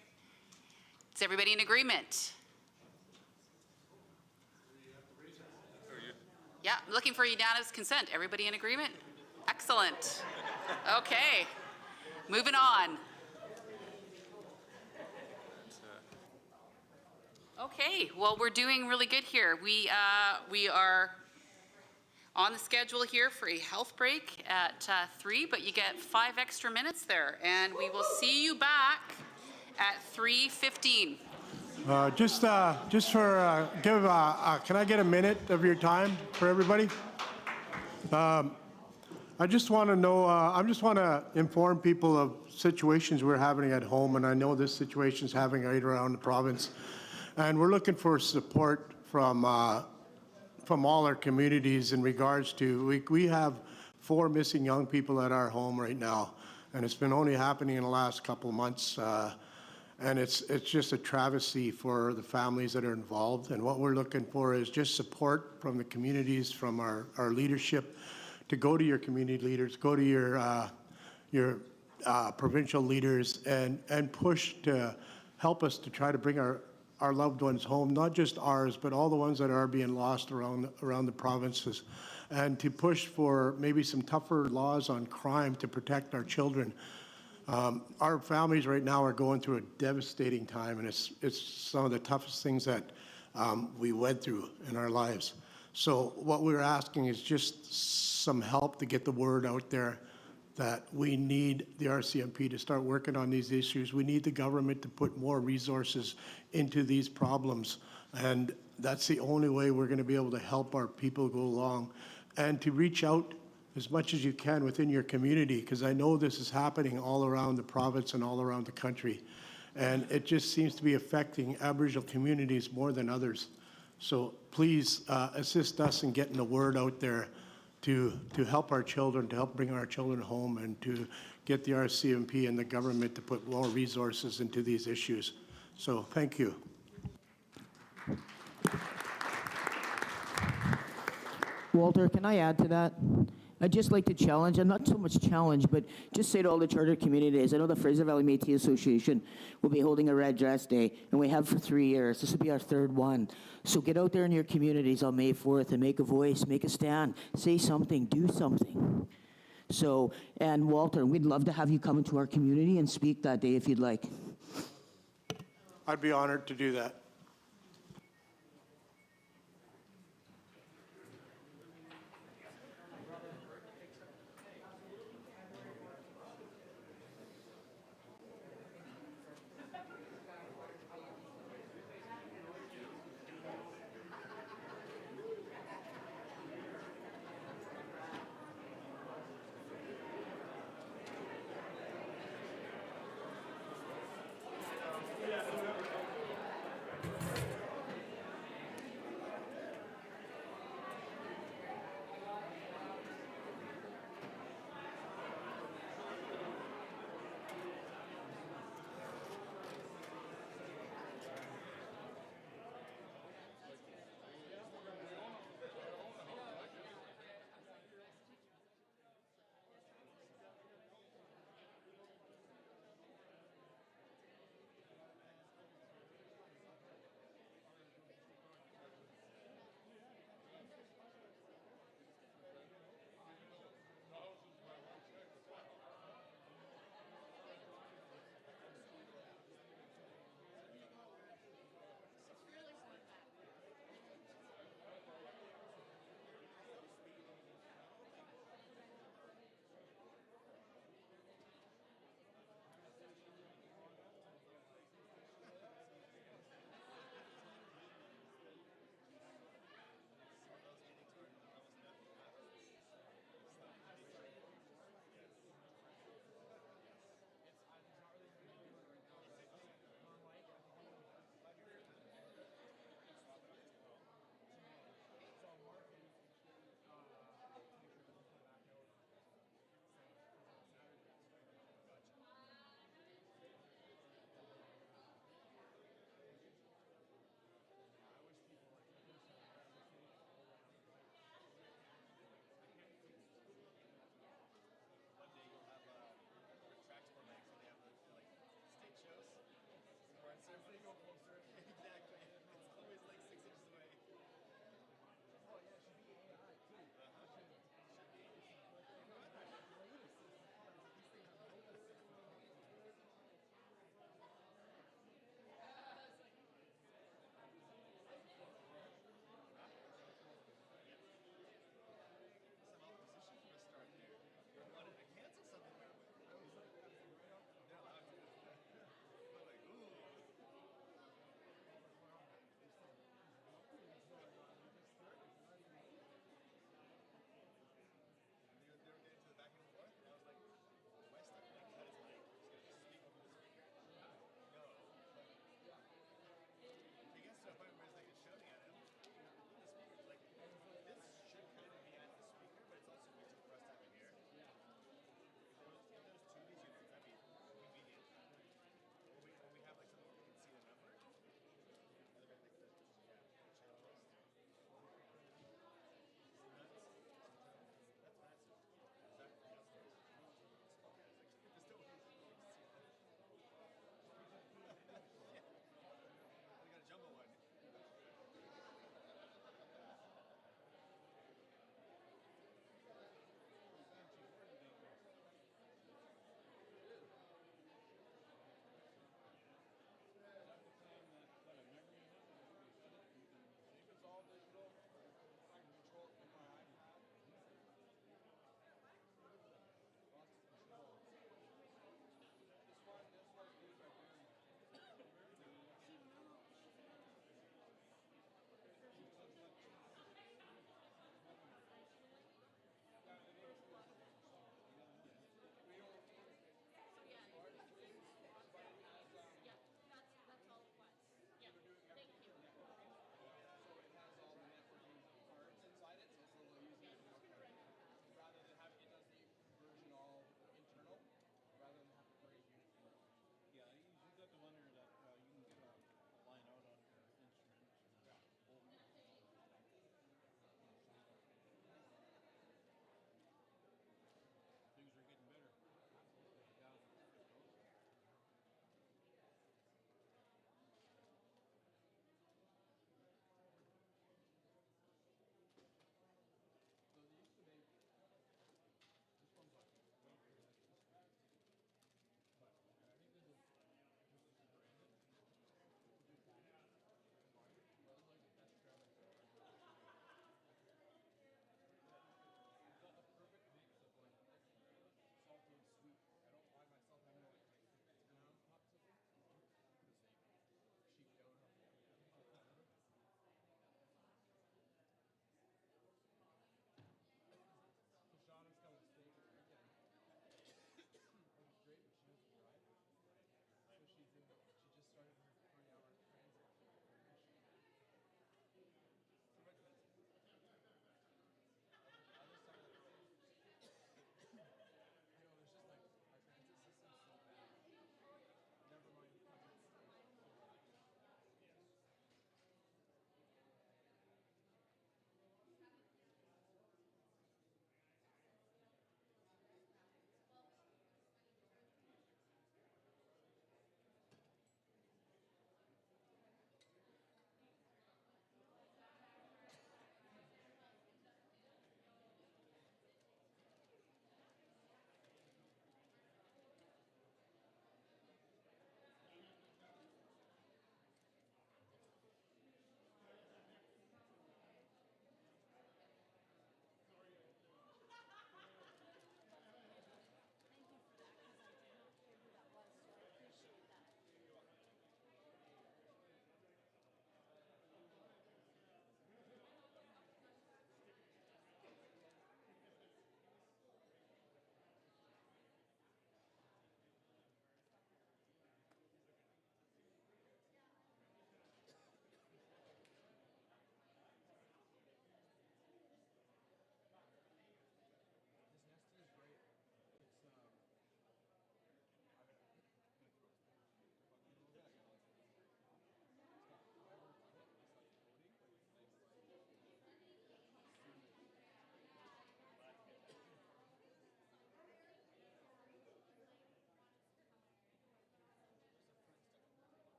K: Is everybody in agreement? Yeah, I'm looking for unanimous consent. Everybody in agreement? Excellent. Okay, moving on. Okay, well, we're doing really good here. We are on the schedule here for a health break at 3, but you get 5 extra minutes there, and we will see you back at 3:15.
U: Just for, can I get a minute of your time for everybody? I just want to know, I just want to inform people of situations we're having at home, and I know this situation is happening right around the province. And we're looking for support from all our communities in regards to, we have 4 missing young people at our home right now, and it's been only happening in the last couple of months. And it's just a travesty for the families that are involved. And what we're looking for is just support from the communities, from our leadership, to go to your community leaders, go to your provincial leaders, and push to help us to try to bring our loved ones home, not just ours, but all the ones that are being lost around the provinces, and to push for maybe some tougher laws on crime to protect our children. Our families right now are going through a devastating time, and it's some of the toughest things that we went through in our lives. So what we're asking is just some help to get the word out there that we need the RCMP to start working on these issues. We need the government to put more resources into these problems, and that's the only way we're going to be able to help our people go along, and to reach out as much as you can within your community, because I know this is happening all around the province and all around the country, and it just seems to be affecting Aboriginal communities more than others. So please assist us in getting the word out there to help our children, to help bring our children home, and to get the RCMP and the government to put more resources into these issues. So thank you.
Q: Walter, can I add to that? I'd just like to challenge, and not so much challenge, but just say to all the charter communities, I know the Fraser Valley Métis Association will be holding a Red Dress Day, and we have for 3 years. This will be our 3rd one. So get out there in your communities on May 4th and make a voice, make a stand, say something, do something. So, and Walter, we'd love to have you come into our community and speak that day if you'd like.
U: I'd be honored to do that.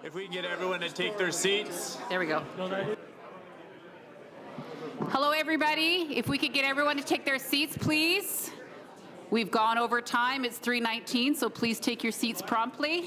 E: If we can get everyone to take their seats.
K: There we go. Hello, everybody. If we could get everyone to take their seats, please. We've gone over time. It's 3:19, so please take your seats promptly.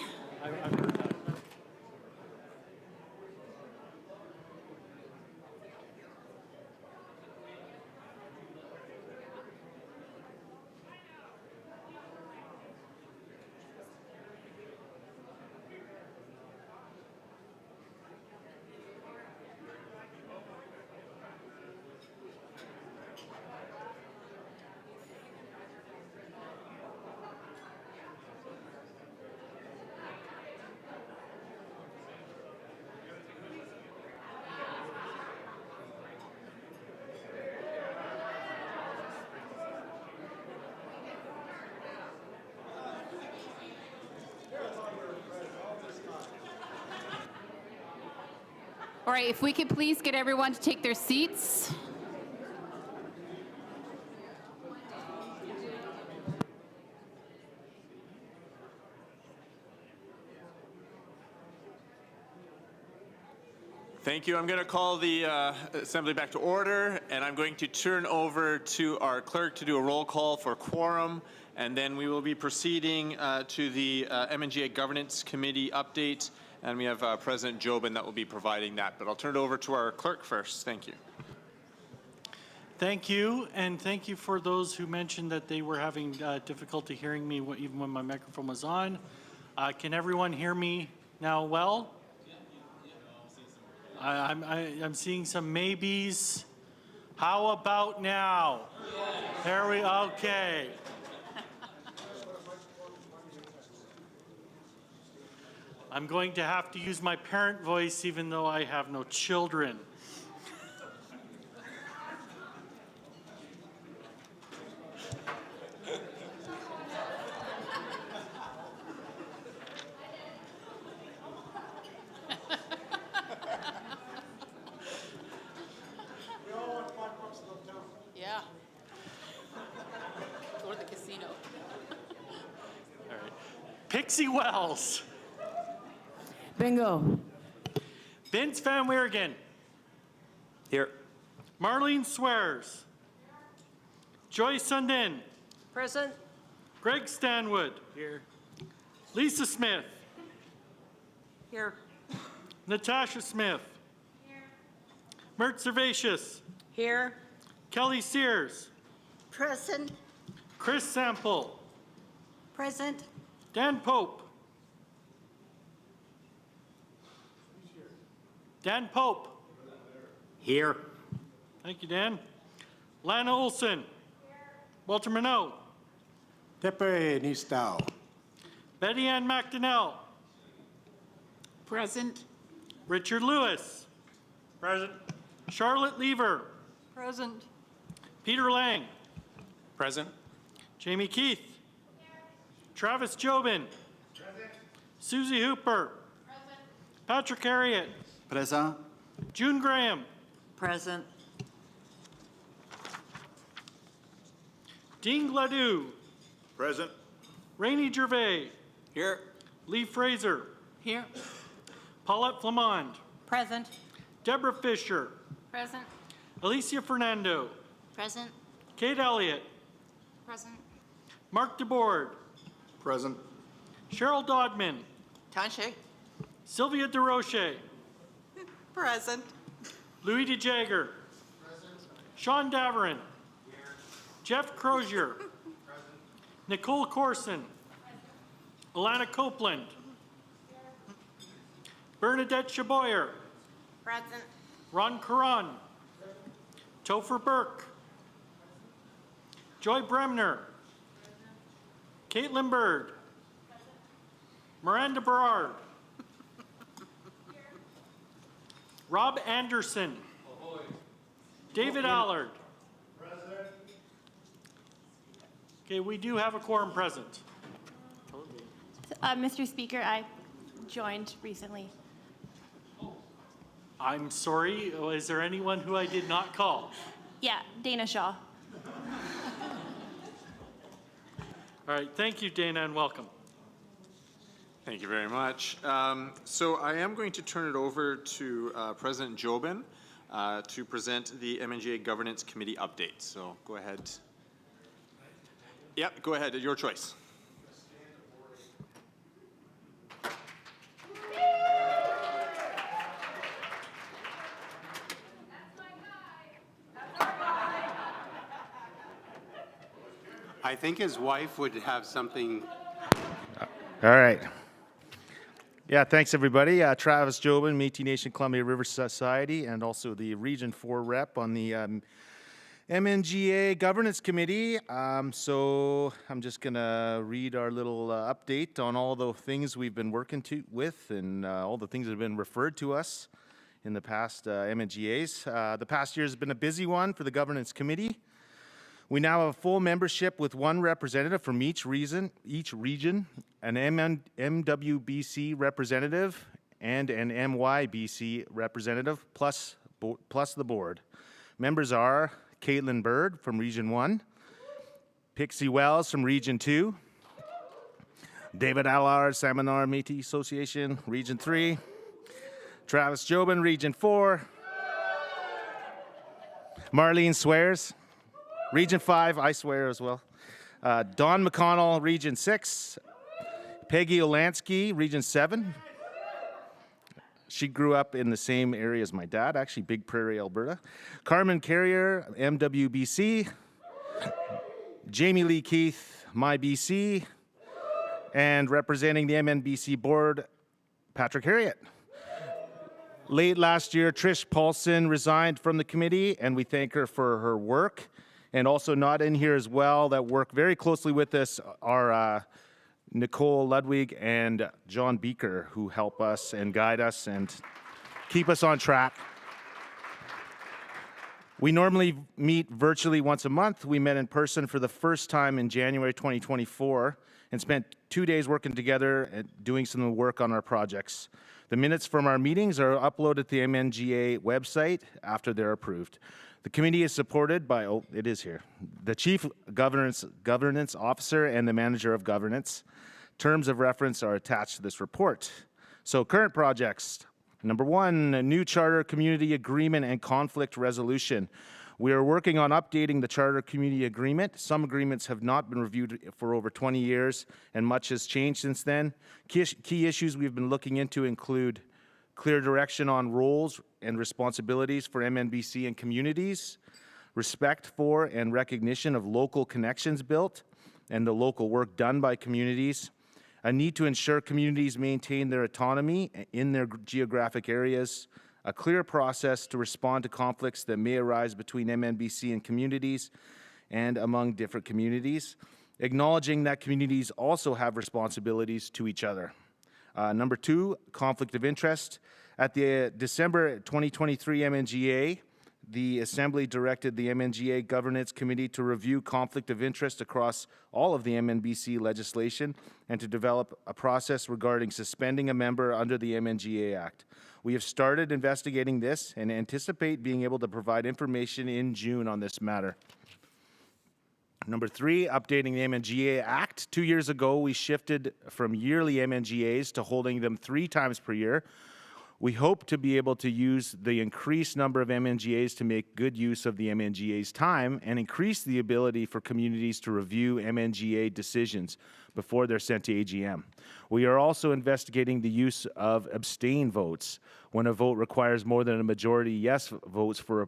K: All right, if we could please get everyone to take their seats.
E: Thank you. I'm going to call the assembly back to order, and I'm going to turn over to our clerk to do a roll call for quorum, and then we will be proceeding to the MNGA Governance Committee update, and we have President Jobin that will be providing that. But I'll turn it over to our clerk first. Thank you.
L: Thank you, and thank you for those who mentioned that they were having difficulty hearing me even when my microphone was on. Can everyone hear me now well? I'm seeing some maybes. How about now? There we, okay. I'm going to have to use my parent voice even though I have no children.
K: Yeah. Go to the casino.
L: All right. Pixie Wells.
Q: Bingo.
L: Vince Van Weergen.
M: Here.
L: Marlene Swears. Joyce Sundin.
B: Present.
L: Greg Stanwood.
M: Here.
L: Lisa Smith.
B: Here.
L: Natasha Smith. Mert Servatius.
B: Here.
L: Kelly Sears.
N: Present.
L: Chris Sample.
N: Present.
L: Dan Pope. Dan Pope.
M: Here.
L: Thank you, Dan. Lana Olson. Walter Minot.
U: Tepe Nistao.
L: Betty Ann McDonnell.
O: Present.
L: Richard Lewis.
M: Present.
L: Charlotte Lever.
B: Present.
L: Peter Lang.
M: Present.
L: Jamie Keith. Travis Jobin. Susie Hooper. Patrick Harriet.
M: Present.
L: June Graham.
O: Present.
L: Dean Gladue.
C: Present.
L: Rainey Gervais.
M: Here.
L: Lee Fraser.
O: Here.
L: Paulette Flamond.
B: Present.
L: Deborah Fisher.
K: Present.
L: Alicia Fernando.
K: Present.
L: Kate Elliott.
K: Present.
L: Mark DeBoard.
C: Present.
L: Cheryl Dodman.
O: Tanshe.
L: Sylvia DeRoche.
O: Present.
L: Louis DeJager. Sean Daverin. Jeff Crozier. Nicole Corson. Alana Copeland. Bernadette Chaboyer.
K: Present.
L: Ron Karan. Topher Burke. Joy Bremner. Caitlin Bird. Miranda Berard. Rob Anderson. David Allard. Okay, we do have a quorum present.
F: Mr. Speaker, I joined recently.
L: I'm sorry, is there anyone who I did not call?
F: Yeah, Dana Shaw.
L: All right, thank you, Dana, and welcome.
E: Thank you very much. So I am going to turn it over to President Jobin to present the MNGA Governance Committee update. So go ahead. Yep, go ahead. Your choice.
M: I think his wife would have something.
A: All right. Yeah, thanks everybody. Travis Jobin, Métis Nation Columbia River Society, and also the Region 4 rep on the MNGA Governance Committee. So I'm just going to read our little update on all the things we've been working with and all the things that have been referred to us in the past MNGAs. The past year has been a busy one for the Governance Committee. We now have a full membership with one representative from each region, an MWBC representative and an MYBC representative, plus the board. Members are Caitlin Bird from Region 1, Pixie Wells from Region 2, David Allard, Salmonar Métis Association, Region 3, Travis Jobin, Region 4, Marlene Swears, Region 5, I swear as well. Don McConnell, Region 6. Peggy Olansky, Region 7. She grew up in the same area as my dad, actually, Big Prairie, Alberta. Carmen Carrier, MWBC. Jamie Lee Keith, MyBC. And representing the MNBC board, Patrick Harriott. Late last year, Trish Paulson resigned from the committee, and we thank her for her work. And also not in here as well that work very closely with us are Nicole Ludwig and John Beaker, who help us and guide us and keep us on track. We normally meet virtually once a month. We met in person for the first time in January 2024 and spent 2 days working together and doing some work on our projects. The minutes from our meetings are uploaded to the MNGA website after they're approved. The committee is supported by, it is here, the Chief Governance Officer and the Manager of Governance. Terms of reference are attached to this report. So current projects. Number 1, a new charter community agreement and conflict resolution. We are working on updating the charter community agreement. Some agreements have not been reviewed for over 20 years, and much has changed since then. Key issues we've been looking into include clear direction on roles and responsibilities for MNBC and communities, respect for and recognition of local connections built and the local work done by communities, a need to ensure communities maintain their autonomy in their geographic areas, a clear process to respond to conflicts that may arise between MNBC and communities and among different communities, acknowledging that communities also have responsibilities to each other. Number 2, conflict of interest. At the December 2023 MNGA, the Assembly directed the MNGA Governance Committee to review conflict of interest across all of the MNBC legislation and to develop a process regarding suspending a member under the MNGA Act. We have started investigating this and anticipate being able to provide information in June on this matter. Number 3, updating the MNGA Act. 2 years ago, we shifted from yearly MNGAs to holding them 3 times per year. We hope to be able to use the increased number of MNGAs to make good use of the MNGA's time and increase the ability for communities to review MNGA decisions before they're sent to AGM. We are also investigating the use of abstain votes when a vote requires more than a majority yes votes for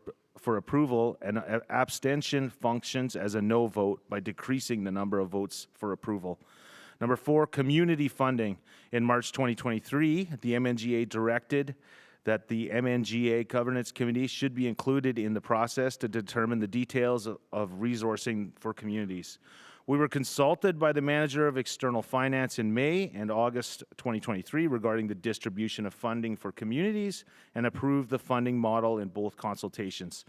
A: approval, and abstention functions as a no vote by decreasing the number of votes for approval. Number 4, community funding. In March 2023, the MNGA directed that the MNGA Governance Committee should be included in the process to determine the details of resourcing for communities. We were consulted by the Manager of External Finance in May and August 2023 regarding the distribution of funding for communities and approved the funding model in both consultations.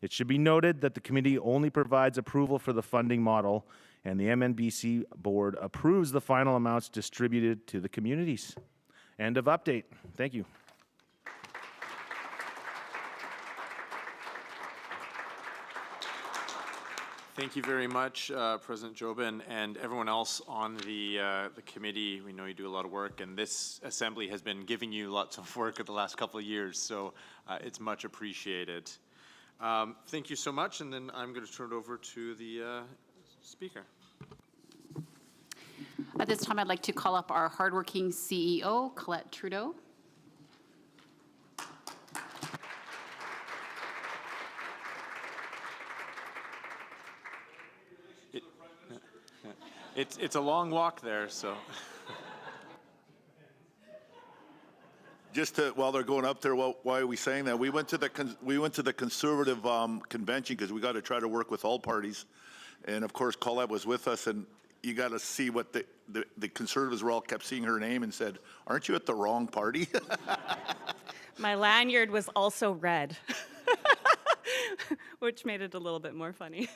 A: It should be noted that the committee only provides approval for the funding model, and the MNBC board approves the final amounts distributed to the communities. End of update. Thank you.
E: Thank you very much, President Jobin, and everyone else on the committee. We know you do a lot of work, and this assembly has been giving you lots of work the last couple of years, so it's much appreciated. Thank you so much, and then I'm going to turn it over to the speaker.
K: At this time, I'd like to call up our hardworking CEO, Colette Trudeau.
E: It's a long walk there, so.
C: Just to, while they're going up there, why are we saying that? We went to the Conservative convention because we got to try to work with all parties, and of course Colette was with us, and you got to see what the Conservatives were all kept seeing her name and said, "Aren't you at the wrong party?"
G: My lanyard was also red, which made it a little bit more funny.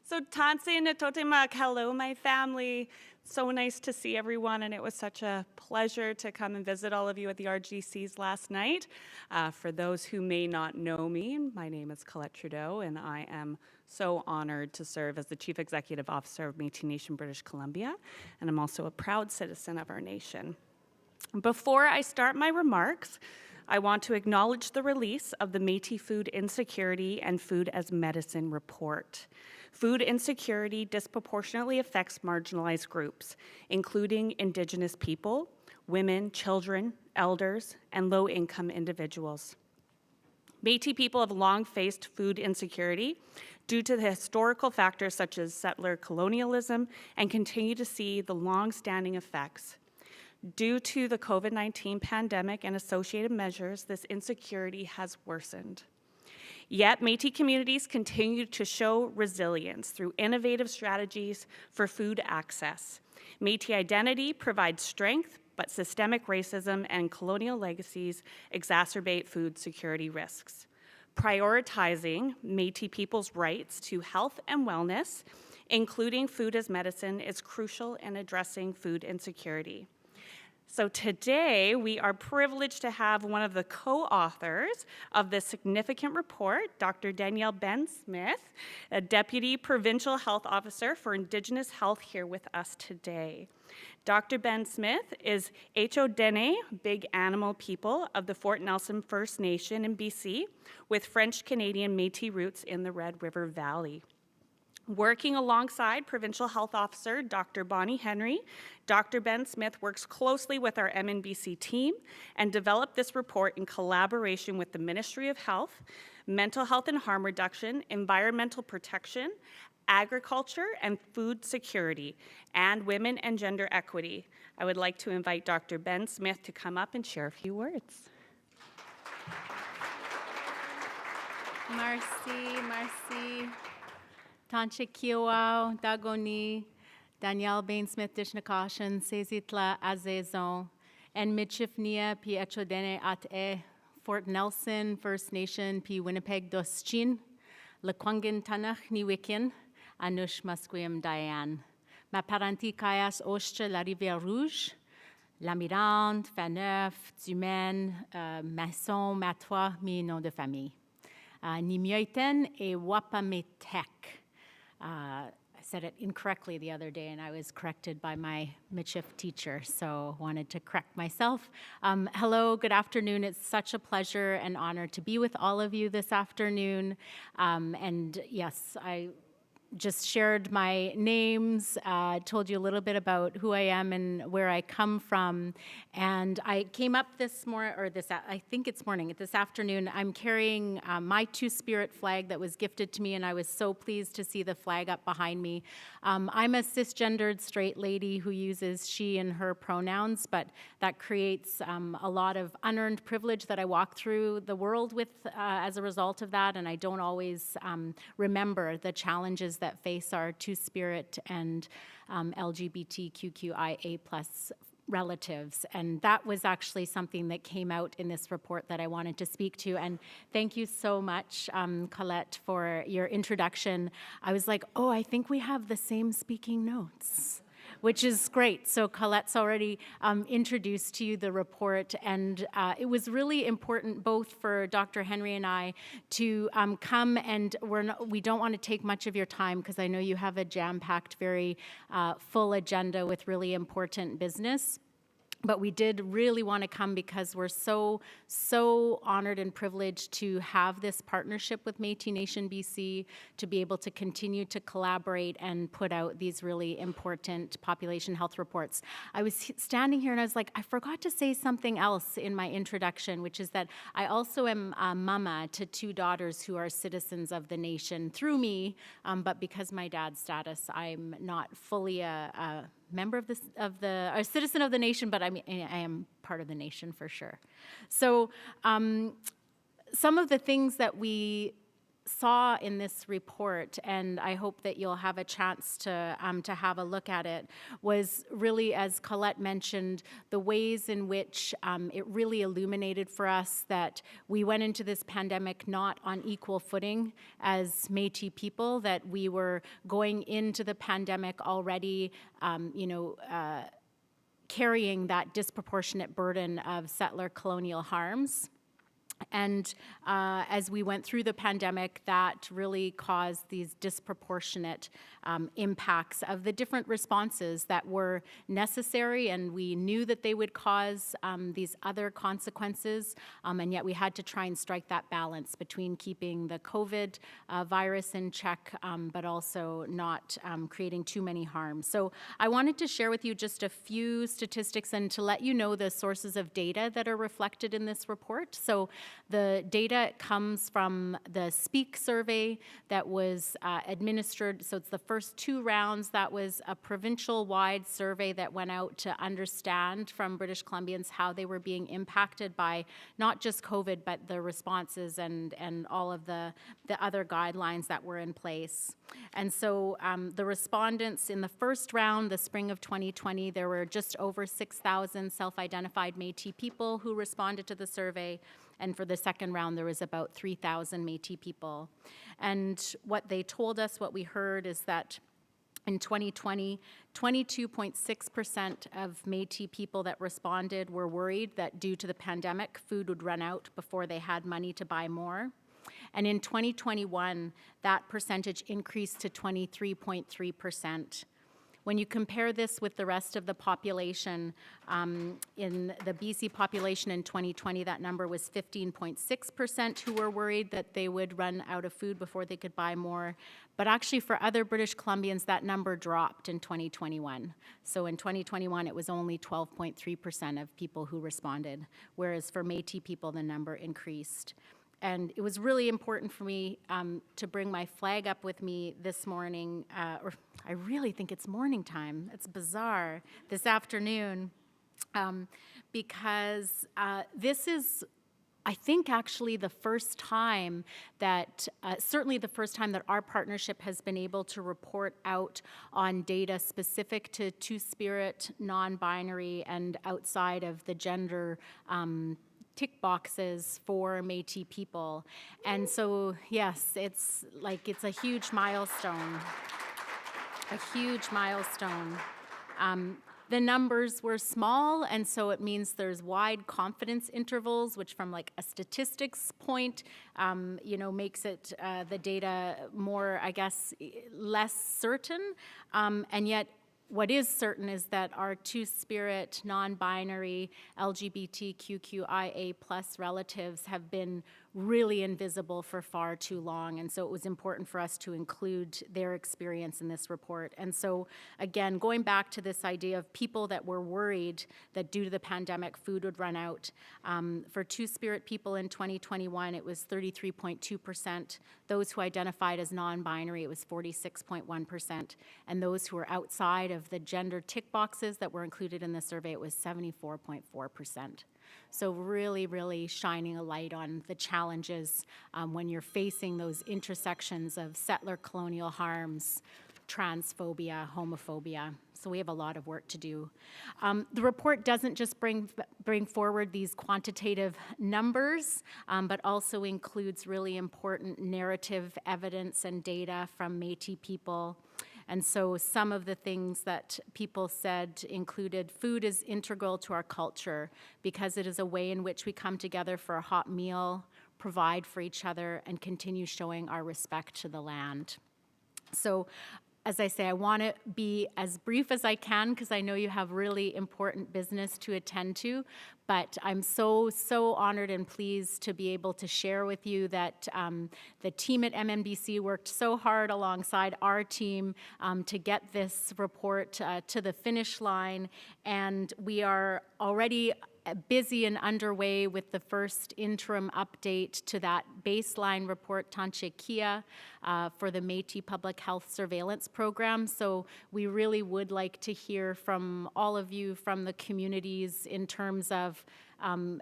G: So Tansi and Totemak, hello, my family. So nice to see everyone, and it was such a pleasure to come and visit all of you at the RGCs last night. For those who may not know me, my name is Colette Trudeau, and I am so honored to serve as the Chief Executive Officer of Métis Nation British Columbia, and I'm also a proud citizen of our nation. Before I start my remarks, I want to acknowledge the release of the Métis Food Insecurity and Food as Medicine report. Food insecurity disproportionately affects marginalized groups, including Indigenous people, women, children, elders, and low-income individuals. Métis people have long faced food insecurity due to the historical factors such as settler colonialism and continue to see the long-standing effects. Due to the COVID-19 pandemic and associated measures, this insecurity has worsened. Yet, Métis communities continue to show resilience through innovative strategies for food access. Métis identity provides strength, but systemic racism and colonial legacies exacerbate food security risks. Prioritizing Métis people's rights to health and wellness, including food as medicine, is crucial in addressing food insecurity. So today, we are privileged to have one of the co-authors of this significant report, Dr. Danielle Ben-Smith, a Deputy Provincial Health Officer for Indigenous Health, here with us today. Dr. Ben-Smith is H.O.Dene, Big Animal people of the Fort Nelson First Nation in BC, with French-Canadian Métis roots in the Red River Valley. Working alongside Provincial Health Officer Dr. Bonnie Henry, Dr. Ben-Smith works closely with our MNBC team and developed this report in collaboration with the Ministry of Health, Mental Health and Harm Reduction, Environmental Protection, Agriculture and Food Security, and Women and Gender Equity. I would like to invite Dr. Ben-Smith to come up and share a few words.
H: Merci. Tanche Kiowau, Dagoni, Danielle Ben-Smith Dishnakashan, Sezitla Azezon, and Michifnia Pi Echodene at Fort Nelson First Nation Pi Winnipeg Doschin, Lekwangin Tanach Niwikin, Anush Masquim Diane. Ma parentie Kayas Ostre La Rivière Rouge, La Mirande, Faneuf, Dumaine, Masson, Matois, mi nom de famille. Nimyoiten et Wapametek. I said it incorrectly the other day, and I was corrected by my Michif teacher, so wanted to correct myself. Hello, good afternoon. It's such a pleasure and honor to be with all of you this afternoon. And yes, I just shared my names, told you a little bit about who I am and where I come from. And I came up this morning, or I think it's morning, this afternoon, I'm carrying my Two-Spirit flag that was gifted to me, and I was so pleased to see the flag up behind me. I'm a cisgendered straight lady who uses she and her pronouns, but that creates a lot of unearned privilege that I walk through the world with as a result of that, and I don't always remember the challenges that face our Two-Spirit and LGBTQIA+ relatives. And that was actually something that came out in this report that I wanted to speak to. And thank you so much, Colette, for your introduction. I was like, oh, I think we have the same speaking notes, which is great. So Colette's already introduced to you the report, and it was really important both for Dr. Henry and I to come, and we don't want to take much of your time because I know you have a jam-packed, very full agenda with really important business. But we did really want to come because we're so honored and privileged to have this partnership with Métis Nation BC, to be able to continue to collaborate and put out these really important population health reports. I was standing here and I was like, I forgot to say something else in my introduction, which is that I also am a mama to 2 daughters who are citizens of the nation through me, but because my dad's status, I'm not fully a member of a citizen of the nation, but I am part of the nation for sure. So some of the things that we saw in this report, and I hope that you'll have a chance to have a look at it, was really, as Colette mentioned, the ways in which it really illuminated for us that we went into this pandemic not on equal footing as Métis people, that we were going into the pandemic already, carrying that disproportionate burden of settler colonial harms. And as we went through the pandemic, that really caused these disproportionate impacts of the different responses that were necessary, and we knew that they would cause these other consequences, and yet we had to try and strike that balance between keeping the COVID virus in check, but also not creating too many harms. So I wanted to share with you just a few statistics and to let you know the sources of data that are reflected in this report. So the data comes from the SPEAK survey that was administered. So it's the first 2 rounds. That was a provincial-wide survey that went out to understand from British Columbians how they were being impacted by not just COVID, but the responses and all of the other guidelines that were in place. And so the respondents in the first round, the spring of 2020, there were just over 6,000 self-identified Métis people who responded to the survey. And for the second round, there was about 3,000 Métis people. And what they told us, what we heard, is that in 2020, 22.6% of Métis people that responded were worried that due to the pandemic, food would run out before they had money to buy more. And in 2021, that percentage increased to 23.3%. When you compare this with the rest of the population, in the BC population in 2020, that number was 15.6% who were worried that they would run out of food before they could buy more. But actually for other British Columbians, that number dropped in 2021. So in 2021, it was only 12.3% of people who responded, whereas for Métis people, the number increased. And it was really important for me to bring my flag up with me this morning, or I really think it's morning time. It's bizarre, this afternoon, because this is, I think, actually the first time that, certainly the first time that our partnership has been able to report out on data specific to Two-Spirit, non-binary, and outside of the gender tick boxes for Métis people. And so, yes, it's a huge milestone, a huge milestone. The numbers were small, and so it means there's wide confidence intervals, which from like a statistics point, makes it, the data more, I guess, less certain, and yet what is certain is that our Two-Spirit, non-binary, LGBTQIA+ relatives have been really invisible for far too long, and so it was important for us to include their experience in this report. And so, again, going back to this idea of people that were worried that due to the pandemic, food would run out. For Two-Spirit people in 2021, it was 33.2%. Those who identified as non-binary, it was 46.1%. And those who were outside of the gender tick boxes that were included in the survey, it was 74.4%. So really, really shining a light on the challenges when you're facing those intersections of settler colonial harms, transphobia, homophobia. So we have a lot of work to do. The report doesn't just bring forward these quantitative numbers, but also includes really important narrative evidence and data from Métis people. And so some of the things that people said included food is integral to our culture because it is a way in which we come together for a hot meal, provide for each other, and continue showing our respect to the land. So, as I say, I want to be as brief as I can because I know you have really important business to attend to, but I'm so honored and pleased to be able to share with you that the team at MNBC worked so hard alongside our team to get this report to the finish line, and we are already busy and underway with the first interim update to that baseline report, Tanche Kia, for the Métis Public Health Surveillance Program. So we really would like to hear from all of you from the communities in terms of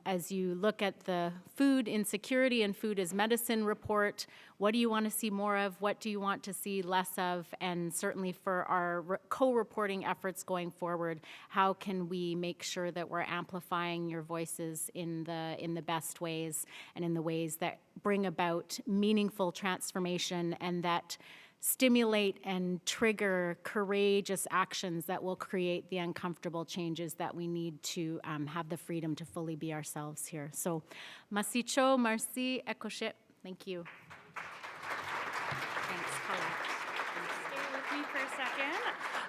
H: as you look at the food insecurity and food as medicine report, what do you want to see more of? What do you want to see less of? And certainly for our co-reporting efforts going forward, how can we make sure that we're amplifying your voices in the best ways and in the ways that bring about meaningful transformation and that stimulate and trigger courageous actions that will create the uncomfortable changes that we need to have the freedom to fully be ourselves here. So, masicho, marci, ekoship. Thank you. Thanks, Colette.
G: Stay with me for a second.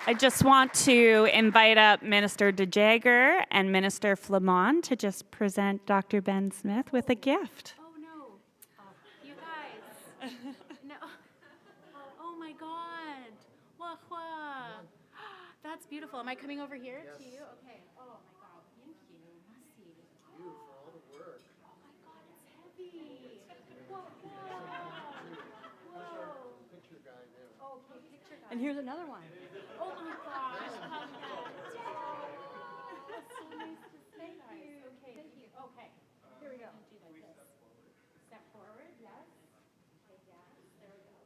G: I just want to invite up Minister De Jager and Minister Flamand to just present Dr. Ben Smith with a gift.
H: Oh, no. Oh, you guys. No. Oh my God. Wah, wah. That's beautiful. Am I coming over here to you? Okay. Oh my God. Thank you. Messy.
I: You for all the work.
H: Oh my God, it's heavy. Whoa, whoa. Whoa.
I: Picture guy there.
H: Okay, picture guy.
G: And here's another one.
H: Oh my gosh. Hug that. That's so nice to see you. Okay, thank you. Okay. Here we go. Do like this. Step forward, yes. Okay, yes. There we go.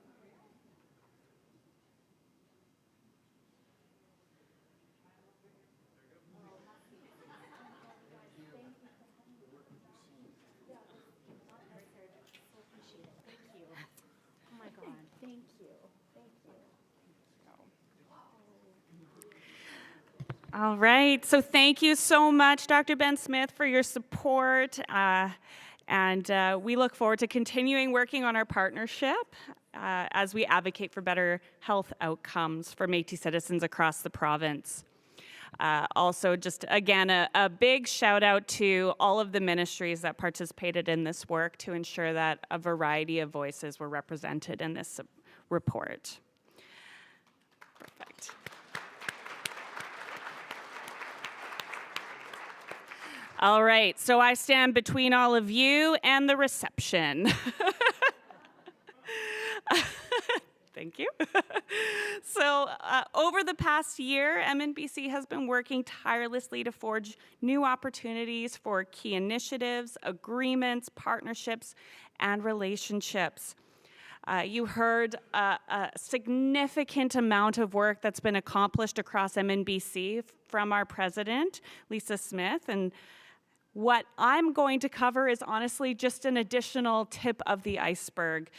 H: Oh my God, thank you. Thank you.
G: All right, so thank you so much, Dr. Ben Smith, for your support. And we look forward to continuing working on our partnership as we advocate for better health outcomes for Métis citizens across the province. Also, just again, a big shout out to all of the ministries that participated in this work to ensure that a variety of voices were represented in this report. Perfect. All right, so I stand between all of you and the reception. Thank you. So over the past year, MNBC has been working tirelessly to forge new opportunities for key initiatives, agreements, partnerships, and relationships. You heard a significant amount of work that's been accomplished across MNBC from our president, Lisa Smith, and what I'm going to cover is honestly just an additional tip of the iceberg.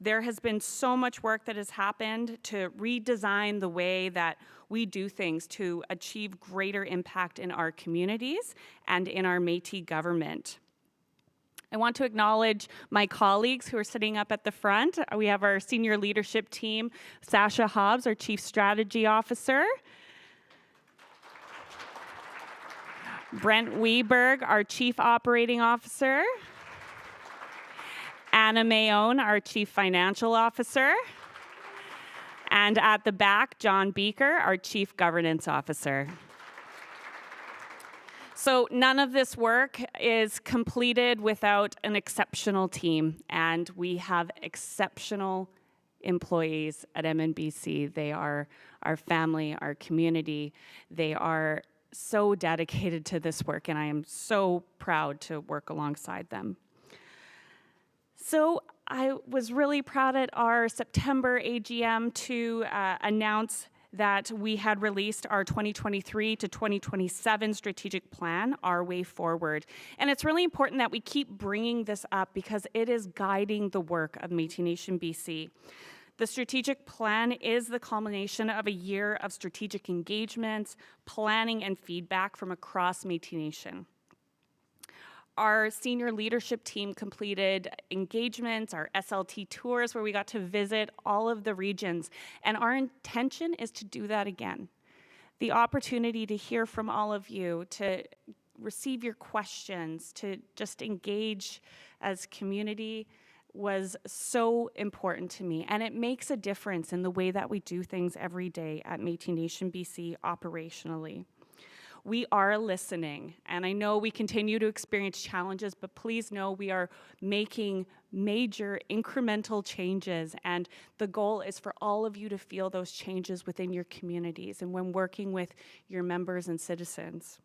G: There has been so much work that has happened to redesign the way that we do things to achieve greater impact in our communities and in our Métis government. I want to acknowledge my colleagues who are sitting up at the front. We have our senior leadership team, Sasha Hobbs, our Chief Strategy Officer, Brent Weberg, our Chief Operating Officer, Anna Mayone, our Chief Financial Officer, and at the back, John Beaker, our Chief Governance Officer. So none of this work is completed without an exceptional team, and we have exceptional employees at MNBC. They are our family, our community. They are so dedicated to this work, and I am so proud to work alongside them. So I was really proud at our September AGM to announce that we had released our 2023 to 2027 strategic plan, Our Way Forward. And it's really important that we keep bringing this up because it is guiding the work of Métis Nation BC. The strategic plan is the culmination of a year of strategic engagements, planning, and feedback from across Métis Nation. Our senior leadership team completed engagements, our SLT tours, where we got to visit all of the regions, and our intention is to do that again. The opportunity to hear from all of you, to receive your questions, to just engage as community was so important to me, and it makes a difference in the way that we do things every day at Métis Nation BC operationally. We are listening, and I know we continue to experience challenges, but please know we are making major incremental changes, and the goal is for all of you to feel those changes within your communities and when working with your members and citizens.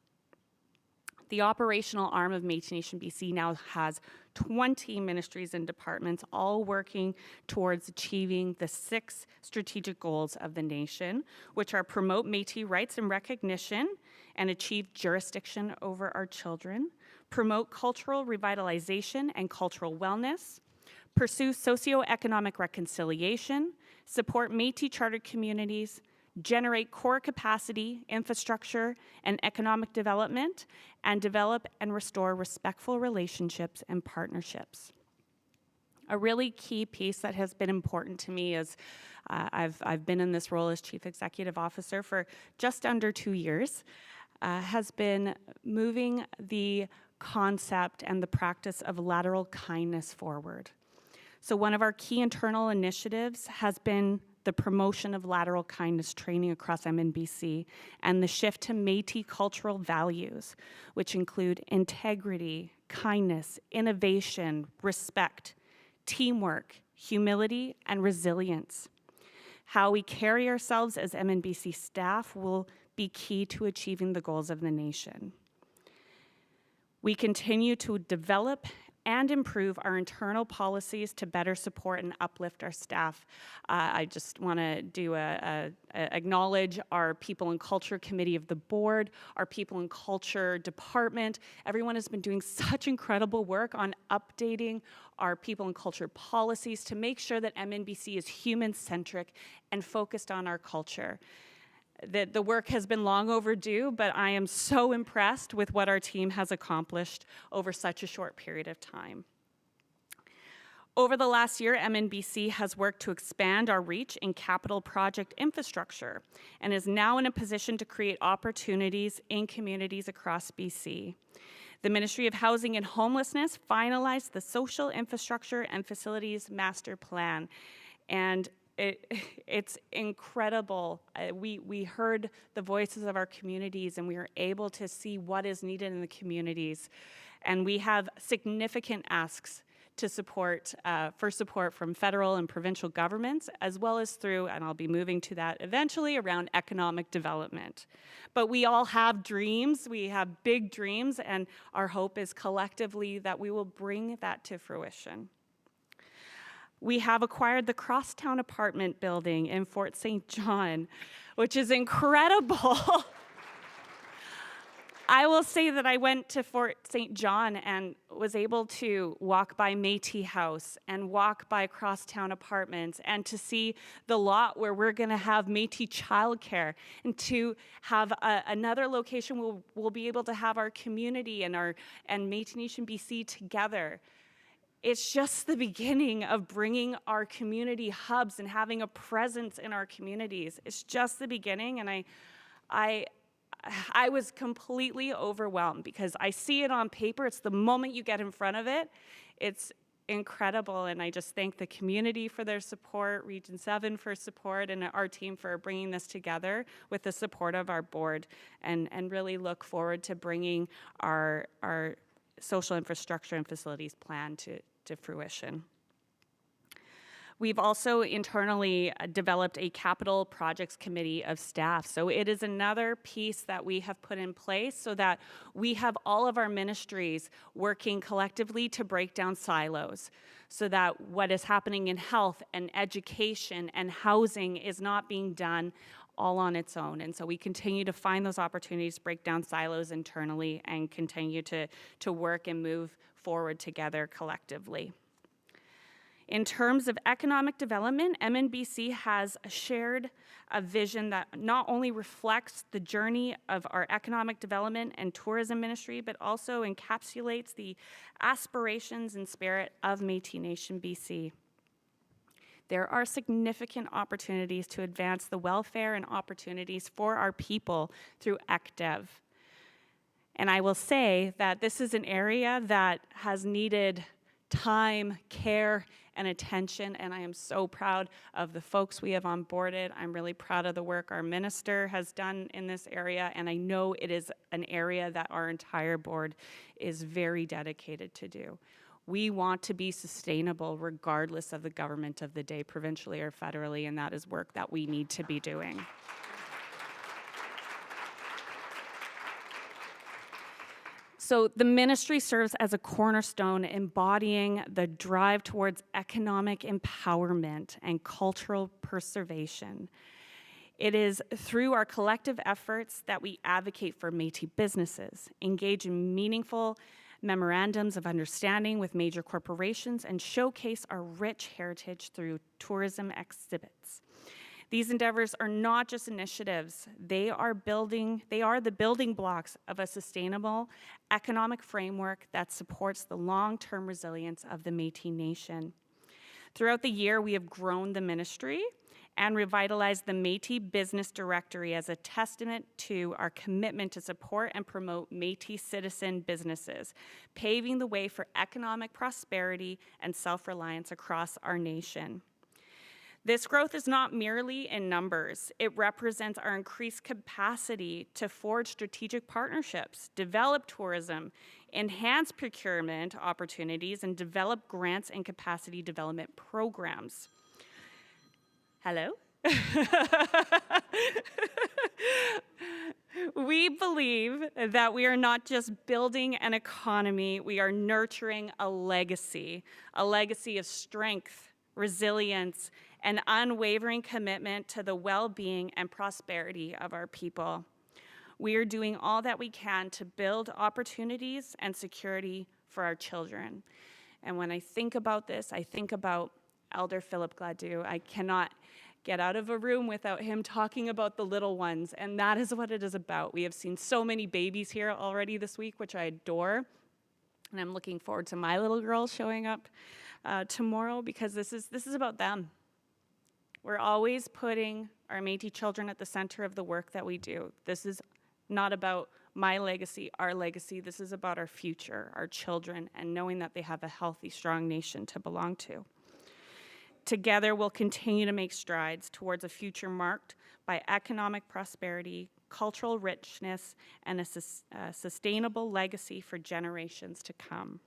G: The operational arm of Métis Nation BC now has 20 ministries and departments, all working towards achieving the 6 strategic goals of the nation, which are promote Métis rights and recognition and achieve jurisdiction over our children, promote cultural revitalization and cultural wellness, pursue socioeconomic reconciliation, support Métis chartered communities, generate core capacity, infrastructure, and economic development, and develop and restore respectful relationships and partnerships. A really key piece that has been important to me is I've been in this role as Chief Executive Officer for just under 2 years, has been moving the concept and the practice of lateral kindness forward. So one of our key internal initiatives has been the promotion of lateral kindness training across MNBC and the shift to Métis cultural values, which include integrity, kindness, innovation, respect, teamwork, humility, and resilience. How we carry ourselves as MNBC staff will be key to achieving the goals of the nation. We continue to develop and improve our internal policies to better support and uplift our staff. I just want to acknowledge our People and Culture Committee of the Board, our People and Culture Department. Everyone has been doing such incredible work on updating our People and Culture policies to make sure that MNBC is human-centric and focused on our culture. The work has been long overdue, but I am so impressed with what our team has accomplished over such a short period of time. Over the last year, MNBC has worked to expand our reach in capital project infrastructure and is now in a position to create opportunities in communities across BC. The Ministry of Housing and Homelessness finalized the Social Infrastructure and Facilities Master Plan, and it's incredible. We heard the voices of our communities, and we were able to see what is needed in the communities. And we have significant asks to support from federal and provincial governments, as well as through, and I'll be moving to that eventually, around economic development. But we all have dreams, we have big dreams, and our hope is collectively that we will bring that to fruition. We have acquired the Crosstown apartment building in Fort St. John, which is incredible. I will say that I went to Fort St. John and was able to walk by Métis House and walk by Crosstown Apartments and to see the lot where we're going to have Métis childcare and to have another location where we'll be able to have our community and Métis Nation BC together. It's just the beginning of bringing our community hubs and having a presence in our communities. It's just the beginning, and I was completely overwhelmed because I see it on paper. It's the moment you get in front of it. It's incredible, and I just thank the community for their support, Region 7 for support, and our team for bringing this together with the support of our board, and really look forward to bringing our social infrastructure and facilities plan to fruition. We've also internally developed a capital projects committee of staff. So it is another piece that we have put in place so that we have all of our ministries working collectively to break down silos, so that what is happening in health and education and housing is not being done all on its own. And so we continue to find those opportunities to break down silos internally and continue to work and move forward together collectively. In terms of economic development, MNBC has shared a vision that not only reflects the journey of our economic development and tourism ministry, but also encapsulates the aspirations and spirit of Métis Nation BC. There are significant opportunities to advance the welfare and opportunities for our people through ECDEV. And I will say that this is an area that has needed time, care, and attention, and I am so proud of the folks we have onboarded. I'm really proud of the work our minister has done in this area, and I know it is an area that our entire board is very dedicated to do. We want to be sustainable regardless of the government of the day, provincially or federally, and that is work that we need to be doing. So the ministry serves as a cornerstone embodying the drive towards economic empowerment and cultural preservation. It is through our collective efforts that we advocate for Métis businesses, engage in meaningful memorandums of understanding with major corporations, and showcase our rich heritage through tourism exhibits. These endeavors are not just initiatives, they are the building blocks of a sustainable economic framework that supports the long-term resilience of the Métis Nation. Throughout the year, we have grown the ministry and revitalized the Métis Business Directory as a testament to our commitment to support and promote Métis citizen businesses, paving the way for economic prosperity and self-reliance across our nation. This growth is not merely in numbers. It represents our increased capacity to forge strategic partnerships, develop tourism, enhance procurement opportunities, and develop grants and capacity development programs. Hello? We believe that we are not just building an economy, we are nurturing a legacy of strength, resilience, and unwavering commitment to the well-being and prosperity of our people. We are doing all that we can to build opportunities and security for our children. And when I think about this, I think about Elder Philip Gladue. I cannot get out of a room without him talking about the little ones, and that is what it is about. We have seen so many babies here already this week, which I adore, and I'm looking forward to my little girl showing up tomorrow, because this is about them. We're always putting our Métis children at the center of the work that we do. This is not about my legacy, our legacy. This is about our future, our children, and knowing that they have a healthy, strong nation to belong to. Together, we'll continue to make strides towards a future marked by economic prosperity, cultural richness, and a sustainable legacy for generations to come.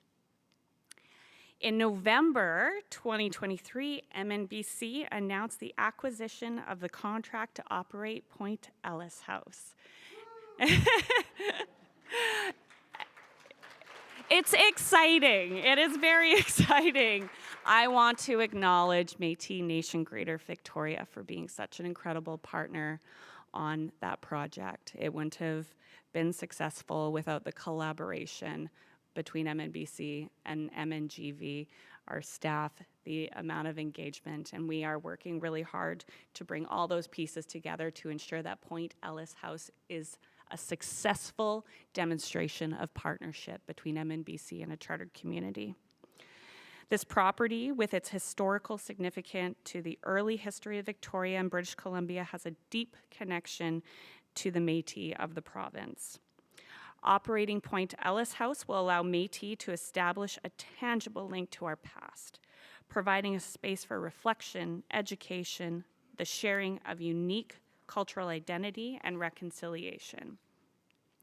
G: In November 2023, MNBC announced the acquisition of the contract to operate Point Ellis House. It's exciting. It is very exciting. I want to acknowledge Métis Nation Greater Victoria for being such an incredible partner on that project. It wouldn't have been successful without the collaboration between MNBC and MNGV, our staff, the amount of engagement, and we are working really hard to bring all those pieces together to ensure that Point Ellis House is a successful demonstration of partnership between MNBC and a chartered community. This property, with its historical significance to the early history of Victoria and British Columbia, has a deep connection to the Métis of the province. Operating Point Ellis House will allow Métis to establish a tangible link to our past, providing a space for reflection, education, the sharing of unique cultural identity, and reconciliation.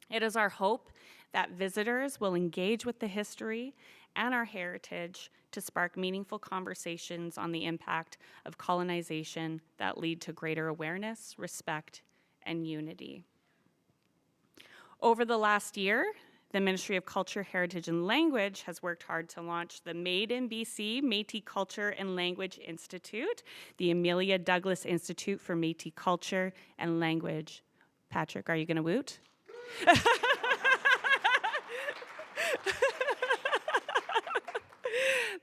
G: It is our hope that visitors will engage with the history and our heritage to spark meaningful conversations on the impact of colonization that lead to greater awareness, respect, and unity. Over the last year, the Ministry of Culture, Heritage and Language has worked hard to launch the Made in BC Métis Culture and Language Institute, the Amelia Douglas Institute for Métis Culture and Language. Patrick, are you going to woot?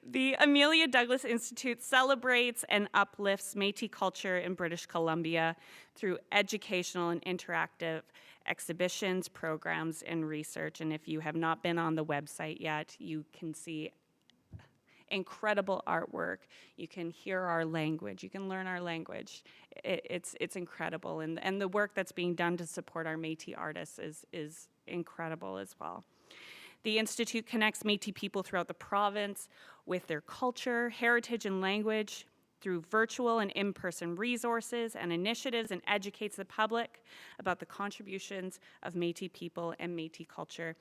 G: The Amelia Douglas Institute celebrates and uplifts Métis culture in British Columbia through educational and interactive exhibitions, programs, and research. And if you have not been on the website yet, you can see incredible artwork. You can hear our language. You can learn our language. It's incredible. And the work that's being done to support our Métis artists is incredible as well. The Institute connects Métis people throughout the province with their culture, heritage, and language through virtual and in-person resources and initiatives, and educates the public about the contributions of Métis people and Métis culture.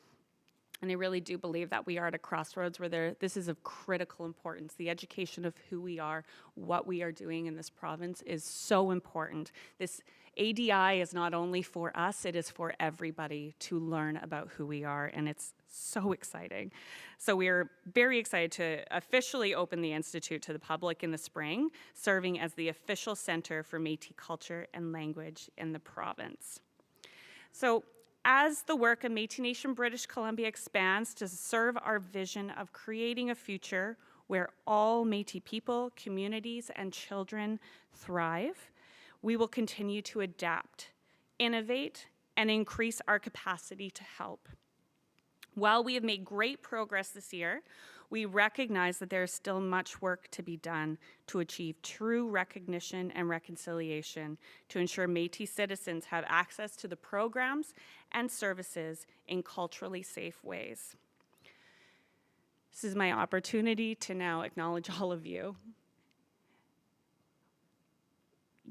G: And I really do believe that we are at a crossroads where this is of critical importance. The education of who we are, what we are doing in this province is so important. This ADI is not only for us, it is for everybody to learn about who we are, and it's so exciting. So we are very excited to officially open the Institute to the public in the spring, serving as the official center for Métis culture and language in the province. So as the work of Métis Nation British Columbia expands to serve our vision of creating a future where all Métis people, communities, and children thrive, we will continue to adapt, innovate, and increase our capacity to help. While we have made great progress this year, we recognize that there is still much work to be done to achieve true recognition and reconciliation to ensure Métis citizens have access to the programs and services in culturally safe ways. This is my opportunity to now acknowledge all of you.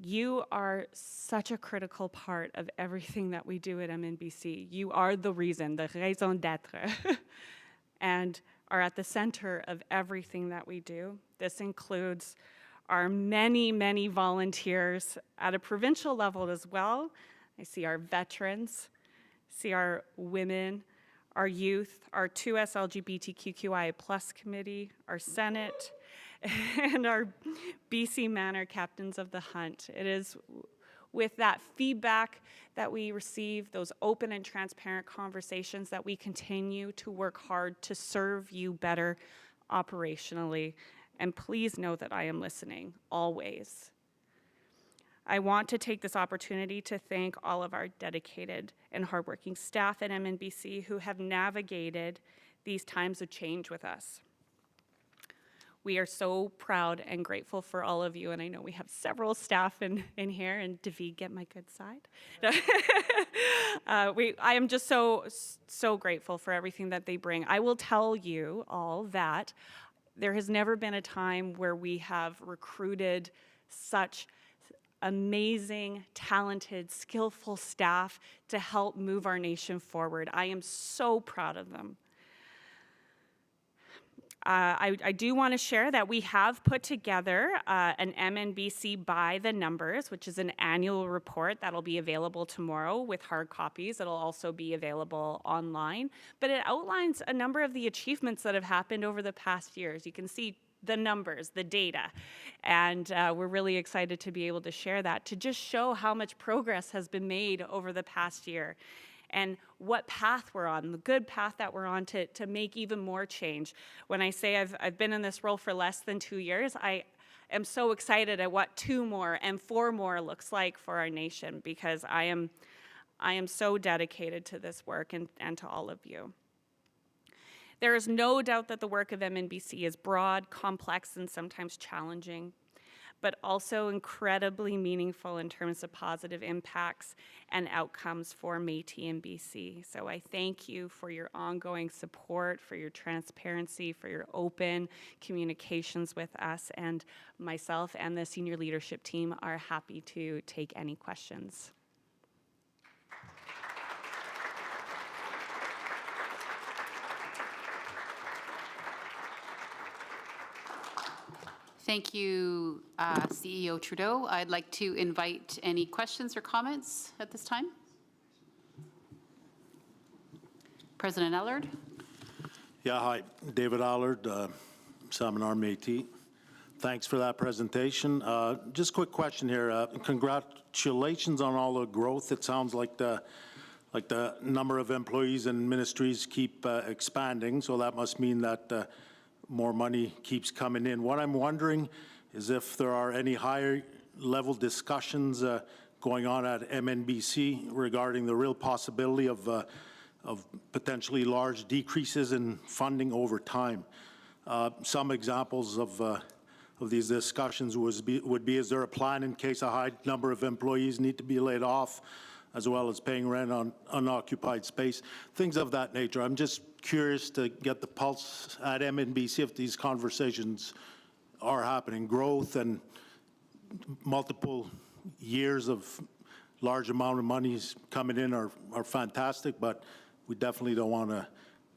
G: You are such a critical part of everything that we do at MNBC. You are the reason, the raison d'être, and are at the center of everything that we do. This includes our many, many volunteers at a provincial level as well. I see our veterans, see our women, our youth, our 2S LGBTQIA+ committee, our Senate, and our BC Manor Captains of the Hunt. It is with that feedback that we receive, those open and transparent conversations, that we continue to work hard to serve you better operationally. And please know that I am listening, always. I want to take this opportunity to thank all of our dedicated and hardworking staff at MNBC who have navigated these times of change with us. We are so proud and grateful for all of you, and I know we have several staff in here, and David, get my good side. I am just so grateful for everything that they bring. I will tell you all that there has never been a time where we have recruited such amazing, talented, skillful staff to help move our nation forward. I am so proud of them. I do want to share that we have put together an MNBC by the numbers, which is an annual report that'll be available tomorrow with hard copies. It'll also be available online, but it outlines a number of the achievements that have happened over the past years. You can see the numbers, the data, and we're really excited to be able to share that, to just show how much progress has been made over the past year, and what path we're on, the good path that we're on to make even more change. When I say I've been in this role for less than 2 years, I am so excited at what 2 more and 4 more looks like for our nation, because I am so dedicated to this work and to all of you. There is no doubt that the work of MNBC is broad, complex, and sometimes challenging, but also incredibly meaningful in terms of positive impacts and outcomes for Métis and BC. So I thank you for your ongoing support, for your transparency, for your open communications with us, and myself and the senior leadership team are happy to take any questions.
K: Thank you, CEO Trudeau. I'd like to invite any questions or comments at this time. President Allard.
J: Yeah, hi. David Allard, Seminar Métis. Thanks for that presentation. Just a quick question here. Congratulations on all the growth. It sounds like the number of employees and ministries keep expanding, so that must mean that more money keeps coming in. What I'm wondering is if there are any higher level discussions going on at MNBC regarding the real possibility of potentially large decreases in funding over time. Some examples of these discussions would be, is there a plan in case a high number of employees need to be laid off, as well as paying rent on unoccupied space, things of that nature. I'm just curious to get the pulse at MNBC if these conversations are happening. Growth and multiple years of large amount of monies coming in are fantastic, but we definitely don't want to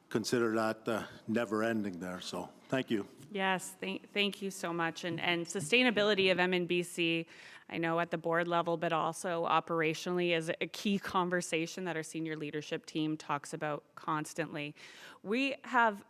J: consider that never ending there. So thank you.
G: Yes, thank you so much. And sustainability of MNBC, I know at the board level, but also operationally, is a key conversation that our senior leadership team talks about constantly. We have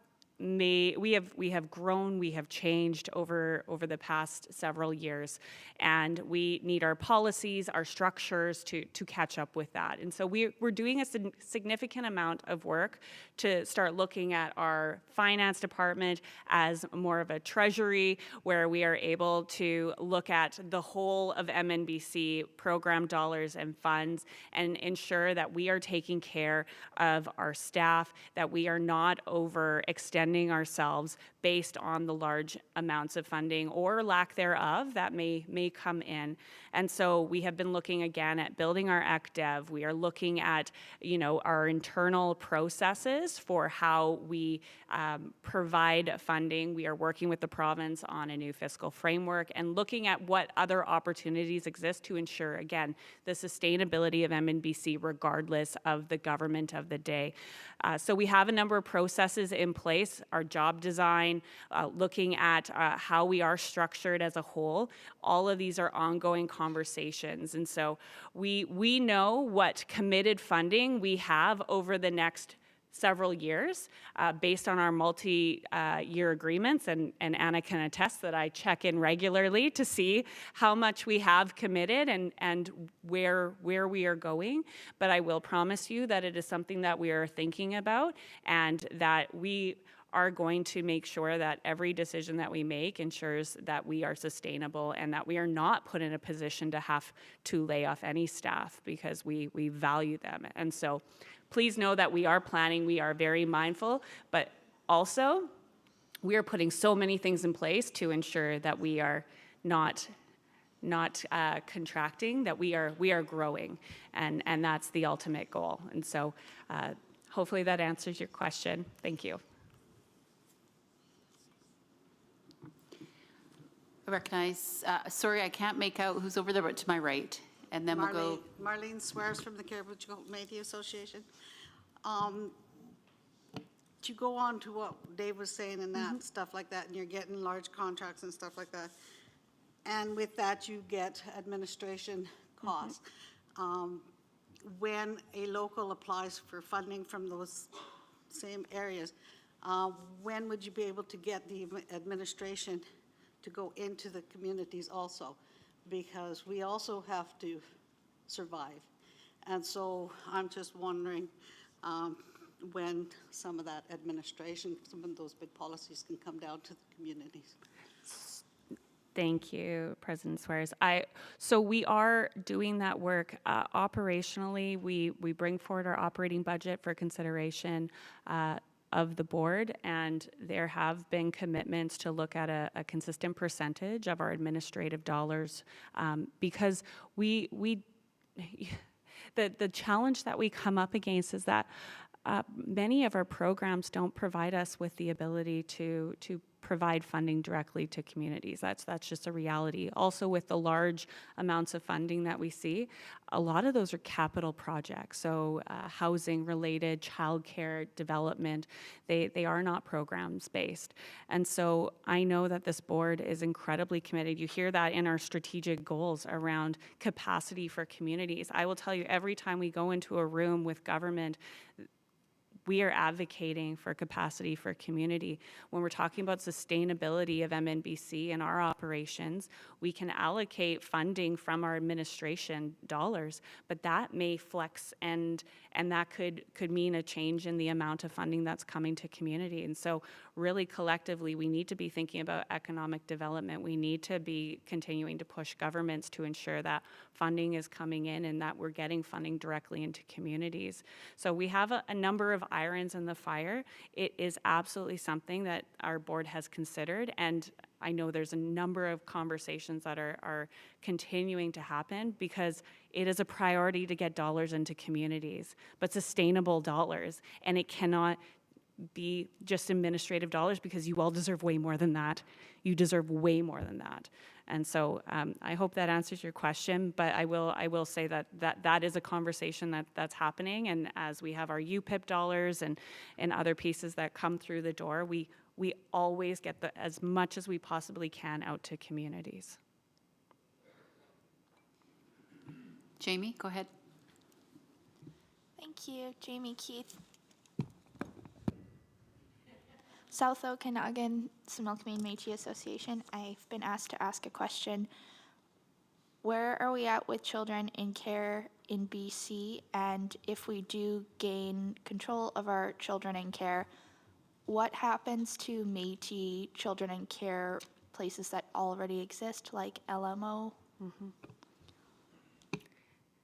G: grown, we have changed over the past several years, and we need our policies, our structures to catch up with that. And so we're doing a significant amount of work to start looking at our finance department as more of a treasury, where we are able to look at the whole of MNBC program dollars and funds and ensure that we are taking care of our staff, that we are not overextending ourselves based on the large amounts of funding or lack thereof that may come in. And so we have been looking again at building our ECDEV. We are looking at, our internal processes for how we provide funding. We are working with the province on a new fiscal framework and looking at what other opportunities exist to ensure, again, the sustainability of MNBC regardless of the government of the day. So we have a number of processes in place, our job design, looking at how we are structured as a whole. All of these are ongoing conversations. And so we know what committed funding we have over the next several years based on our multi-year agreements, and Anna can attest that I check in regularly to see how much we have committed and where we are going. But I will promise you that it is something that we are thinking about, and that we are going to make sure that every decision that we make ensures that we are sustainable and that we are not put in a position to have to lay off any staff, because we value them. And so please know that we are planning, we are very mindful, but also we are putting so many things in place to ensure that we are not contracting, that we are growing, and that's the ultimate goal. And so hopefully that answers your question. Thank you.
K: I recognize, sorry, I can't make out who's over there, but to my right. And then we'll go.
R: Marlene Swears from the Caribou Métis Association. To go on to what Dave was saying and that stuff like that, and you're getting large contracts and stuff like that. And with that, you get administration costs. When a local applies for funding from those same areas, when would you be able to get the administration to go into the communities also? Because we also have to survive. And so I'm just wondering when some of that administration, some of those big policies can come down to the communities.
G: Thank you, President Swears. So we are doing that work operationally. We bring forward our operating budget for consideration of the board, and there have been commitments to look at a consistent percentage of our administrative dollars, because the challenge that we come up against is that many of our programs don't provide us with the ability to provide funding directly to communities. That's just a reality. Also, with the large amounts of funding that we see, a lot of those are capital projects. So housing related, childcare development, they are not programs based. And so I know that this board is incredibly committed. You hear that in our strategic goals around capacity for communities. I will tell you, every time we go into a room with government, we are advocating for capacity for community. When we're talking about sustainability of MNBC and our operations, we can allocate funding from our administration dollars, but that may flex and that could mean a change in the amount of funding that's coming to community. And so really collectively, we need to be thinking about economic development. We need to be continuing to push governments to ensure that funding is coming in and that we're getting funding directly into communities. So we have a number of irons in the fire. It is absolutely something that our board has considered, and I know there's a number of conversations that are continuing to happen because it is a priority to get dollars into communities, but sustainable dollars, and it cannot be just administrative dollars because you all deserve way more than that. You deserve way more than that. And so I hope that answers your question, but I will say that is a conversation that's happening, and as we have our UPIP dollars and other pieces that come through the door, we always get as much as we possibly can out to communities.
K: Jamie, go ahead.
F: Thank you, Jamie Keith. South Okanagan Similkameen Métis Association. I've been asked to ask a question. Where are we at with children in care in BC? And if we do gain control of our children in care, what happens to Métis children in care places that already exist, like LMO?
G: Mm-hmm.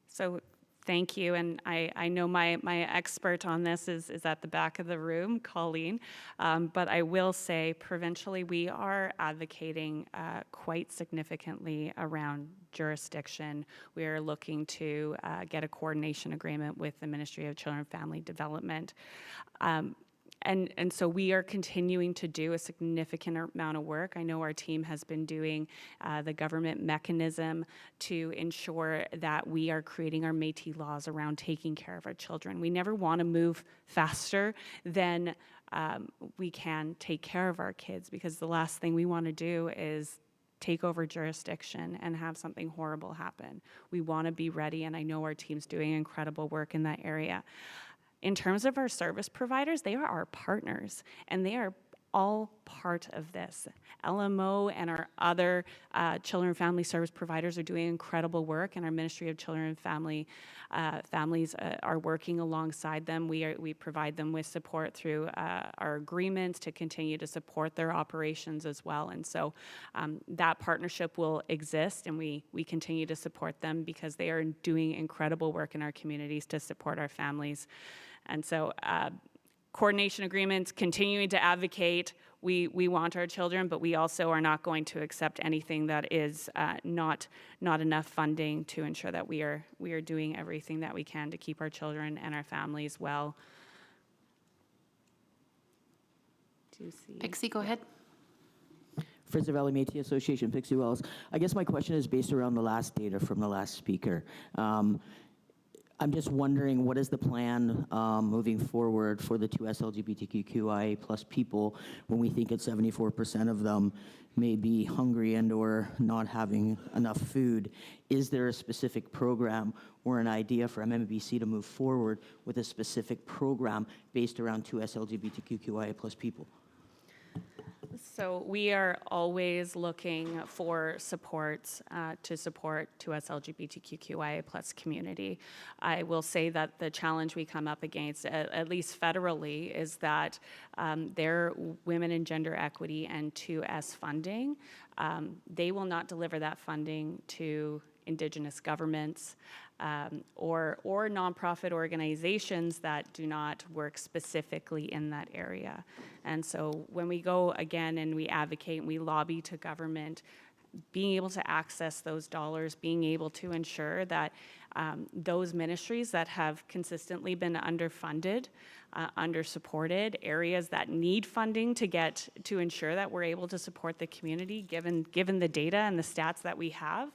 G: So thank you, and I know my expert on this is at the back of the room, Colleen, but I will say provincially we are advocating quite significantly around jurisdiction. We are looking to get a coordination agreement with the Ministry of Children and Family Development. And so we are continuing to do a significant amount of work. I know our team has been doing the government mechanism to ensure that we are creating our Métis laws around taking care of our children. We never want to move faster than we can take care of our kids, because the last thing we want to do is take over jurisdiction and have something horrible happen. We want to be ready, and I know our team's doing incredible work in that area. In terms of our service providers, they are our partners, and they are all part of this. LMO and our other children and family service providers are doing incredible work, and our Ministry of Children and Families are working alongside them. We provide them with support through our agreements to continue to support their operations as well. And so that partnership will exist, and we continue to support them because they are doing incredible work in our communities to support our families. And so coordination agreements, continuing to advocate. We want our children, but we also are not going to accept anything that is not enough funding to ensure that we are doing everything that we can to keep our children and our families well.
K: Pixie, go ahead.
Q: Fraser Valley Métis Association, Pixie Wells. I guess my question is based around the last data from the last speaker. I'm just wondering, what is the plan moving forward for the 2S LGBTQIA+ people when we think that 74% of them may be hungry and or not having enough food? Is there a specific program or an idea for MMBC to move forward with a specific program based around 2S LGBTQIA+ people?
G: So we are always looking for supports to support 2S LGBTQIA+ community. I will say that the challenge we come up against, at least federally, is that their women and gender equity and 2S funding, they will not deliver that funding to Indigenous governments or nonprofit organizations that do not work specifically in that area. And so when we go again and we advocate and we lobby to government, being able to access those dollars, being able to ensure that those ministries that have consistently been underfunded, undersupported, areas that need funding to ensure that we're able to support the community given the data and the stats that we have.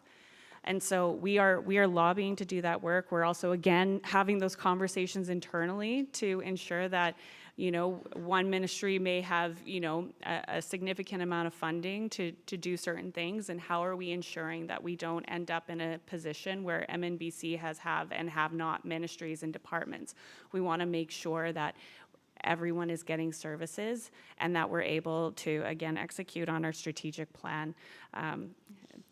G: And so we are lobbying to do that work. We're also, again, having those conversations internally to ensure that, one ministry may have, a significant amount of funding to do certain things, and how are we ensuring that we don't end up in a position where MNBC have and have not ministries and departments. We want to make sure that everyone is getting services and that we're able to, again, execute on our strategic plan.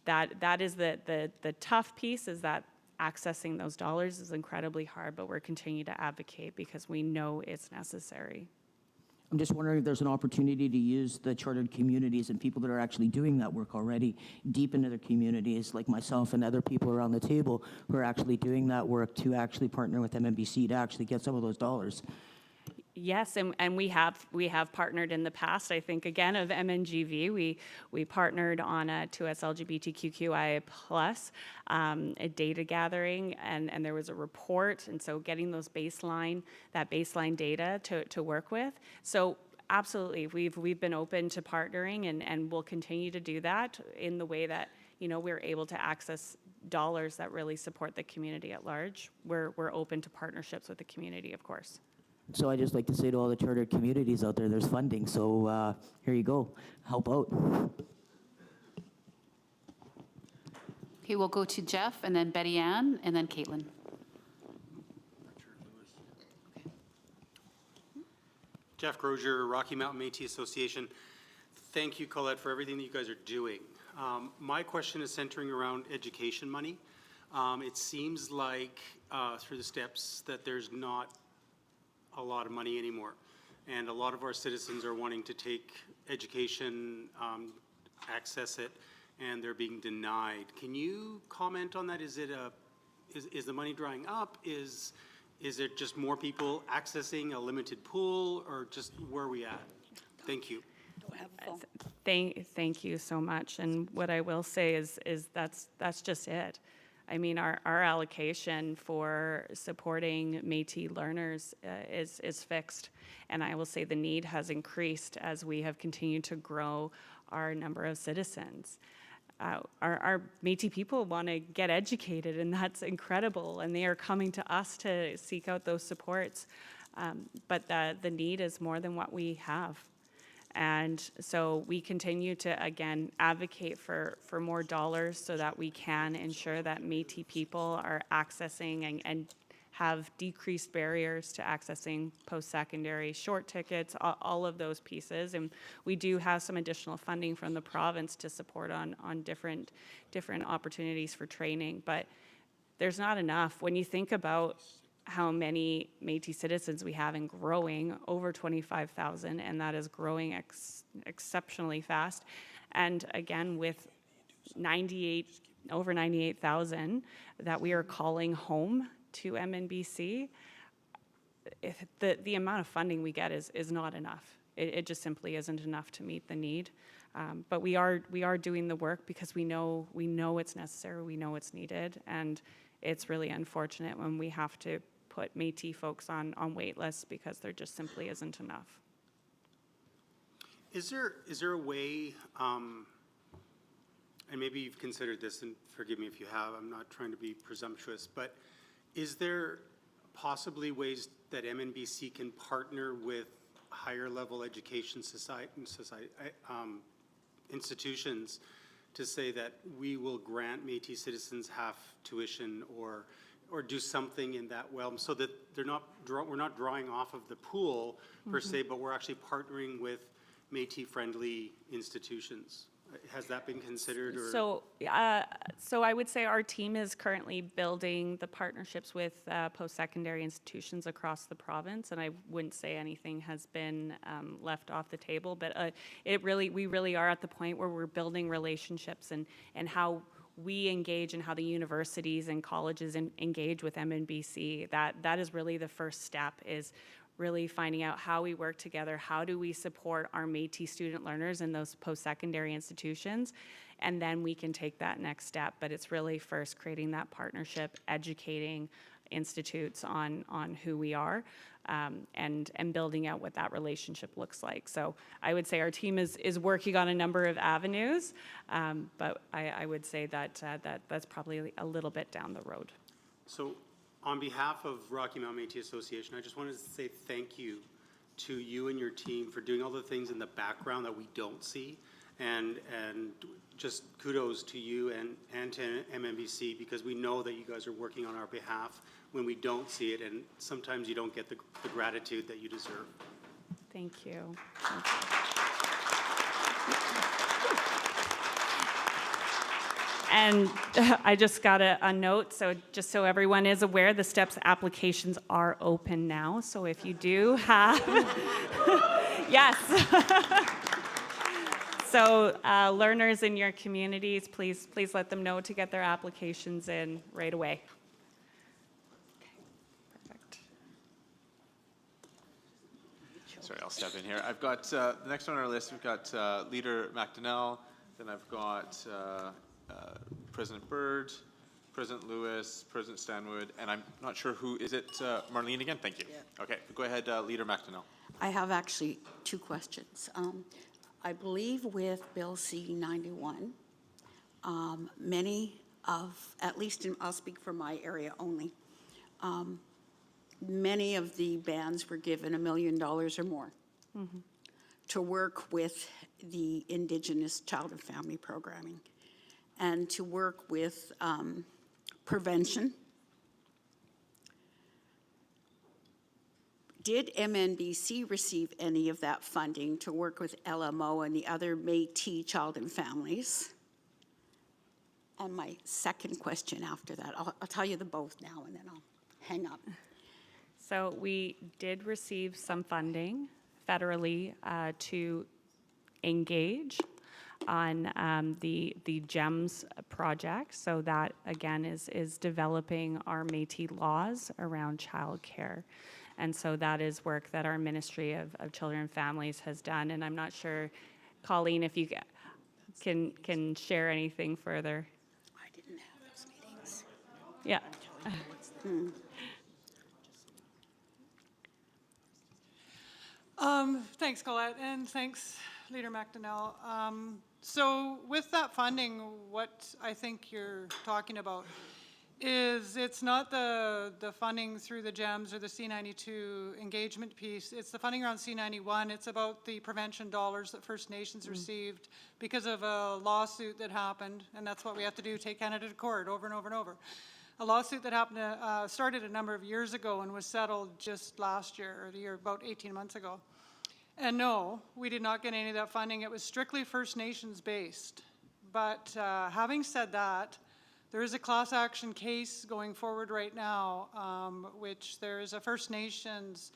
G: That is the tough piece, is that accessing those dollars is incredibly hard, but we're continuing to advocate because we know it's necessary.
Q: I'm just wondering if there's an opportunity to use the chartered communities and people that are actually doing that work already deep into their communities, like myself and other people around the table who are actually doing that work, to actually partner with MNBC to actually get some of those dollars.
G: Yes, and we have partnered in the past. I think, again, of MNGV, we partnered on a 2S LGBTQI plus a data gathering, and there was a report, and so getting that baseline data to work with. So absolutely, we've been open to partnering, and we'll continue to do that in the way that, you know, we're able to access dollars that really support the community at large. We're open to partnerships with the community, of course.
Q: So I just like to say to all the chartered communities out there, there's funding, so here you go, help out.
K: Okay, we'll go to Jeff, and then Betty Ann, and then Caitlin.
D: Jeff Grozier, Rocky Mountain Métis Association. Thank you, Colette, for everything that you guys are doing. My question is centering around education money. It seems like through the steps that there's not a lot of money anymore. And a lot of our citizens are wanting to take education, access it, and they're being denied. Can you comment on that? Is the money drying up? Is it just more people accessing a limited pool, or just where are we at? Thank you.
G: Thank you so much. And what I will say is that's just it. I mean, our allocation for supporting Métis learners is fixed, and I will say the need has increased as we have continued to grow our number of citizens. Our Métis people want to get educated, and that's incredible, and they are coming to us to seek out those supports, but the need is more than what we have. And so we continue to, again, advocate for more dollars so that we can ensure that Métis people are accessing and have decreased barriers to accessing post-secondary short tickets, all of those pieces. And we do have some additional funding from the province to support on different opportunities for training, but there's not enough. When you think about how many Métis citizens we have and growing, over 25,000, and that is growing exceptionally fast. And again, with over 98,000 that we are calling home to MNBC, the amount of funding we get is not enough. It just simply isn't enough to meet the need. But we are doing the work because we know it's necessary, we know it's needed, and it's really unfortunate when we have to put Métis folks on wait lists because there just simply isn't enough.
D: Is there a way, and maybe you've considered this, and forgive me if you have, I'm not trying to be presumptuous, but is there possibly ways that MNBC can partner with higher level education institutions to say that we will grant Métis citizens half tuition or do something in that realm, so that we're not drawing off of the pool per se, but we're actually partnering with Métis-friendly institutions? Has that been considered? Or?
G: So I would say our team is currently building the partnerships with post-secondary institutions across the province, and I wouldn't say anything has been left off the table, but we really are at the point where we're building relationships and how we engage and how the universities and colleges engage with MNBC. That is really the first step, is really finding out how we work together, how do we support our Métis student learners in those post-secondary institutions, and then we can take that next step. But it's really first creating that partnership, educating institutes on who we are, and building out what that relationship looks like. So I would say our team is working on a number of avenues, but I would say that's probably a little bit down the road.
D: So on behalf of Rocky Mountain Métis Association, I just wanted to say thank you to you and your team for doing all the things in the background that we don't see, and just kudos to you and to MNBC, because we know that you guys are working on our behalf when we don't see it, and sometimes you don't get the gratitude that you deserve.
G: Thank you. And I just got a note, so just so everyone is aware, the STEPS applications are open now. So if you do have, yes. So learners in your communities, please let them know to get their applications in right away.
E: Sorry, I'll step in here. I've got the next one on our list. We've got Leader McDonnell. Then I've got President Byrd, President Lewis, President Stanwood, and I'm not sure who is it. Marlene again. Thank you. Yeah. Okay, go ahead, Leader McDonnell.
N: I have actually two questions. I believe with Bill C-91, many of, at least I'll speak for my area only, many of the bands were given $1 million or more to work with the Indigenous child and family programming and to work with prevention. Did MNBC receive any of that funding to work with LMO and the other Métis child and families? And my second question after that, I'll tell you the both now and then I'll hang up.
G: So we did receive some funding federally to engage on the GEMS project. So that again is developing our Métis laws around childcare. And so that is work that our Ministry of Children and Families has done. And I'm not sure, Colleen, if you can share anything further.
N: I didn't have those meetings.
G: Yeah.
P: Thanks, Colette, and thanks, Leader McDonnell. So with that funding, what I think you're talking about is it's not the funding through the GEMS or the C-92 engagement piece. It's the funding around C-91. It's about the prevention dollars that First Nations received because of a lawsuit that happened, and that's what we have to do, take Canada to court over and over and over. A lawsuit that happened, started a number of years ago and was settled just last year, or the year, about 18 months ago. And no, we did not get any of that funding. It was strictly First Nations based. But having said that, there is a class action case going forward right now, which there is a First Nations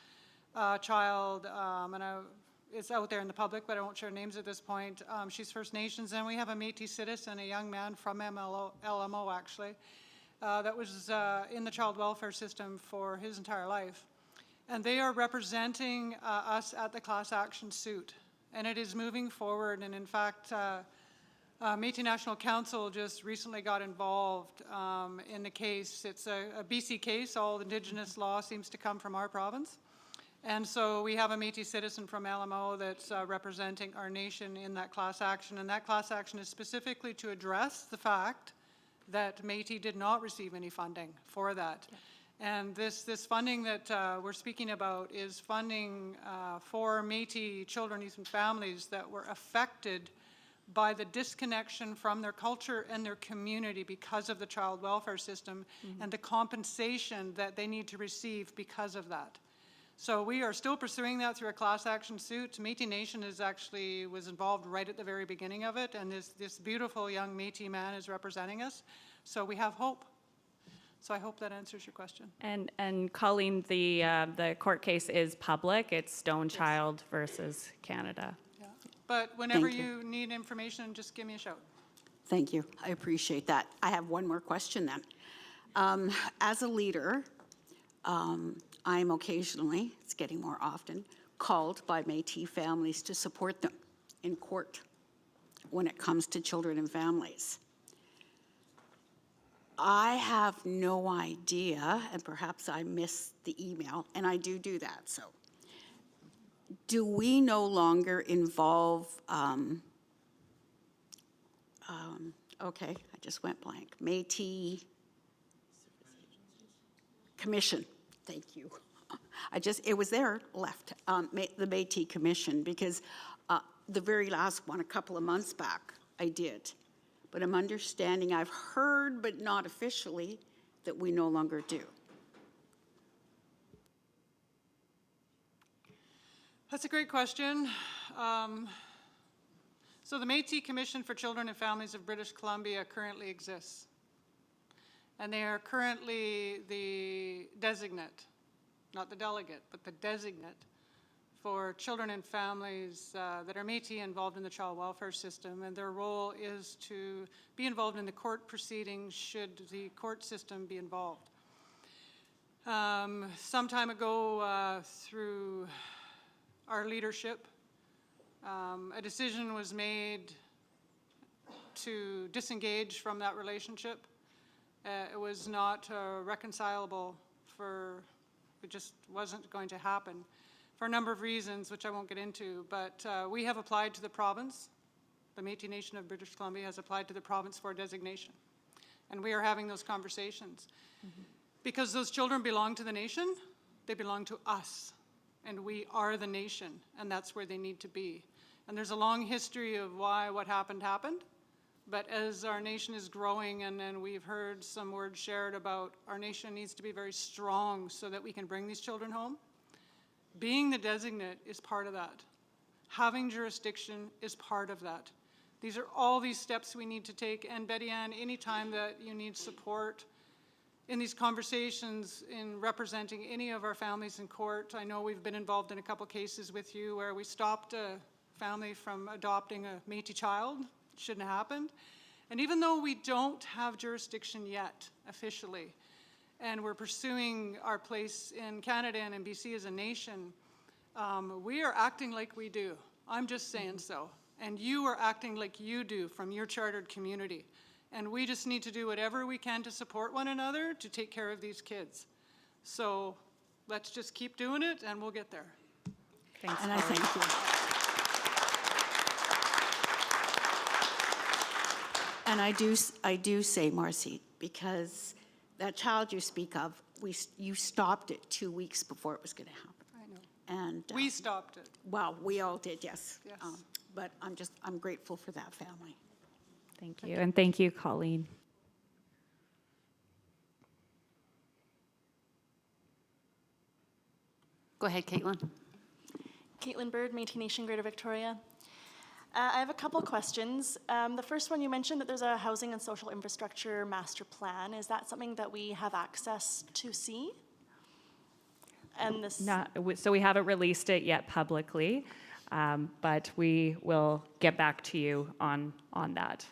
P: child, and it's out there in the public, but I won't share names at this point. She's First Nations, and we have a Métis citizen, a young man from LMO actually, that was in the child welfare system for his entire life. And they are representing us at the class action suit. And it is moving forward, and in fact, Métis National Council just recently got involved in the case. It's a BC case. All Indigenous law seems to come from our province. And so we have a Métis citizen from LMO that's representing our nation in that class action. And that class action is specifically to address the fact that Métis did not receive any funding for that. Yeah. And this funding that we're speaking about is funding for Métis children, youth, and families that were affected by the disconnection from their culture and their community because of the child welfare system and the compensation that they need to receive because of that. So we are still pursuing that through a class action suit. Métis Nation was involved right at the very beginning of it, and this beautiful young Métis man is representing us. So we have hope. So I hope that answers your question.
G: And Colleen, the court case is public. It's Stonechild versus Canada.
P: Yeah. But whenever you need information, just give me a shout.
N: Thank you. I appreciate that. I have one more question then. As a leader, I'm occasionally, it's getting more often, called by Métis families to support them in court when it comes to children and families. I have no idea, and perhaps I missed the email, and I do that, so. Do we no longer involve, okay, I just went blank, Métis Commission, thank you. It was there, left, the Métis Commission, because the very last one, a couple of months back, I did. But I'm understanding, I've heard, but not officially, that we no longer do.
P: That's a great question. So the Métis Commission for Children and Families of British Columbia currently exists. And they are currently the designate, not the delegate, but the designate for children and families that are Métis involved in the child welfare system. And their role is to be involved in the court proceedings should the court system be involved. Some time ago, through our leadership, a decision was made to disengage from that relationship. It was not reconcilable it just wasn't going to happen for a number of reasons, which I won't get into, but we have applied to the province. The Métis Nation of British Columbia has applied to the province for designation, and we are having those conversations. Because those children belong to the nation, they belong to us, and we are the nation, and that's where they need to be. And there's a long history of why what happened, but as our nation is growing, and we've heard some words shared about our nation needs to be very strong so that we can bring these children home, being the designate is part of that. Having jurisdiction is part of that. These are all these steps we need to take, and Betty Ann, anytime that you need support in these conversations in representing any of our families in court, I know we've been involved in a couple cases with you where we stopped a family from adopting a Métis child. It shouldn't have happened. And even though we don't have jurisdiction yet officially, and we're pursuing our place in Canada and in BC as a nation, we are acting like we do. I'm just saying so. And you are acting like you do from your chartered community. And we just need to do whatever we can to support one another to take care of these kids. So let's just keep doing it and we'll get there.
B: Thanks,
N: And I thank you. And I do say, Marcy, because that child you speak of, you stopped it 2 weeks before it was going to happen.
P: I know.
N: And
P: we stopped it.
N: Well, we all did, yes.
P: Yes.
N: But I'm grateful for that family.
G: Thank you, and thank you, Colleen.
K: Go ahead, Caitlin.
S: Caitlin Bird, Métis Nation, Greater Victoria. I have a couple questions. The first one, you mentioned that there's a housing and social infrastructure master plan. Is that something that we have access to see? And this
G: So we haven't released it yet publicly, but we will get back to you on that.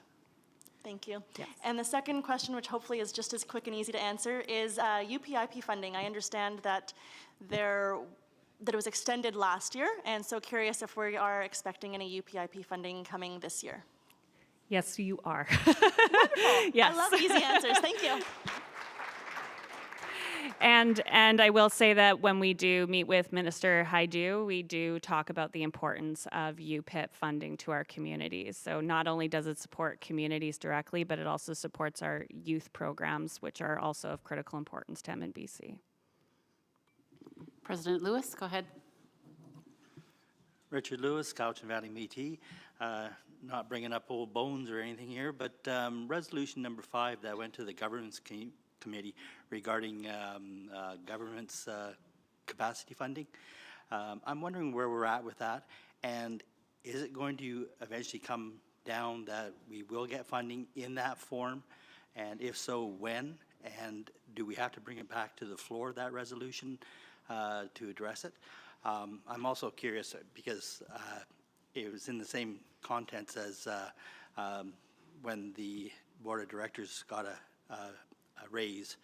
S: Thank you.
G: Yes.
S: And the second question, which hopefully is just as quick and easy to answer, is UPIP funding. I understand that it was extended last year, and so curious if we are expecting any UPIP funding coming this year.
G: Yes, you are.
S: Wonderful.
G: Yes.
S: I love easy answers. Thank you.
G: And I will say that when we do meet with Minister Haidu, we do talk about the importance of UPIP funding to our communities. So not only does it support communities directly, but it also supports our youth programs, which are also of critical importance to MNBC.
K: President Lewis, go ahead.
T: Richard Lewis, Cowichan Valley Métis. Not bringing up old bones or anything here, but resolution number 5 that went to the governance committee regarding government's capacity funding. I'm wondering where we're at with that, and is it going to eventually come down that we will get funding in that form, and if so, when? And do we have to bring it back to the floor, that resolution, to address it? I'm also curious because it was in the same contents as when the board of directors got a raise.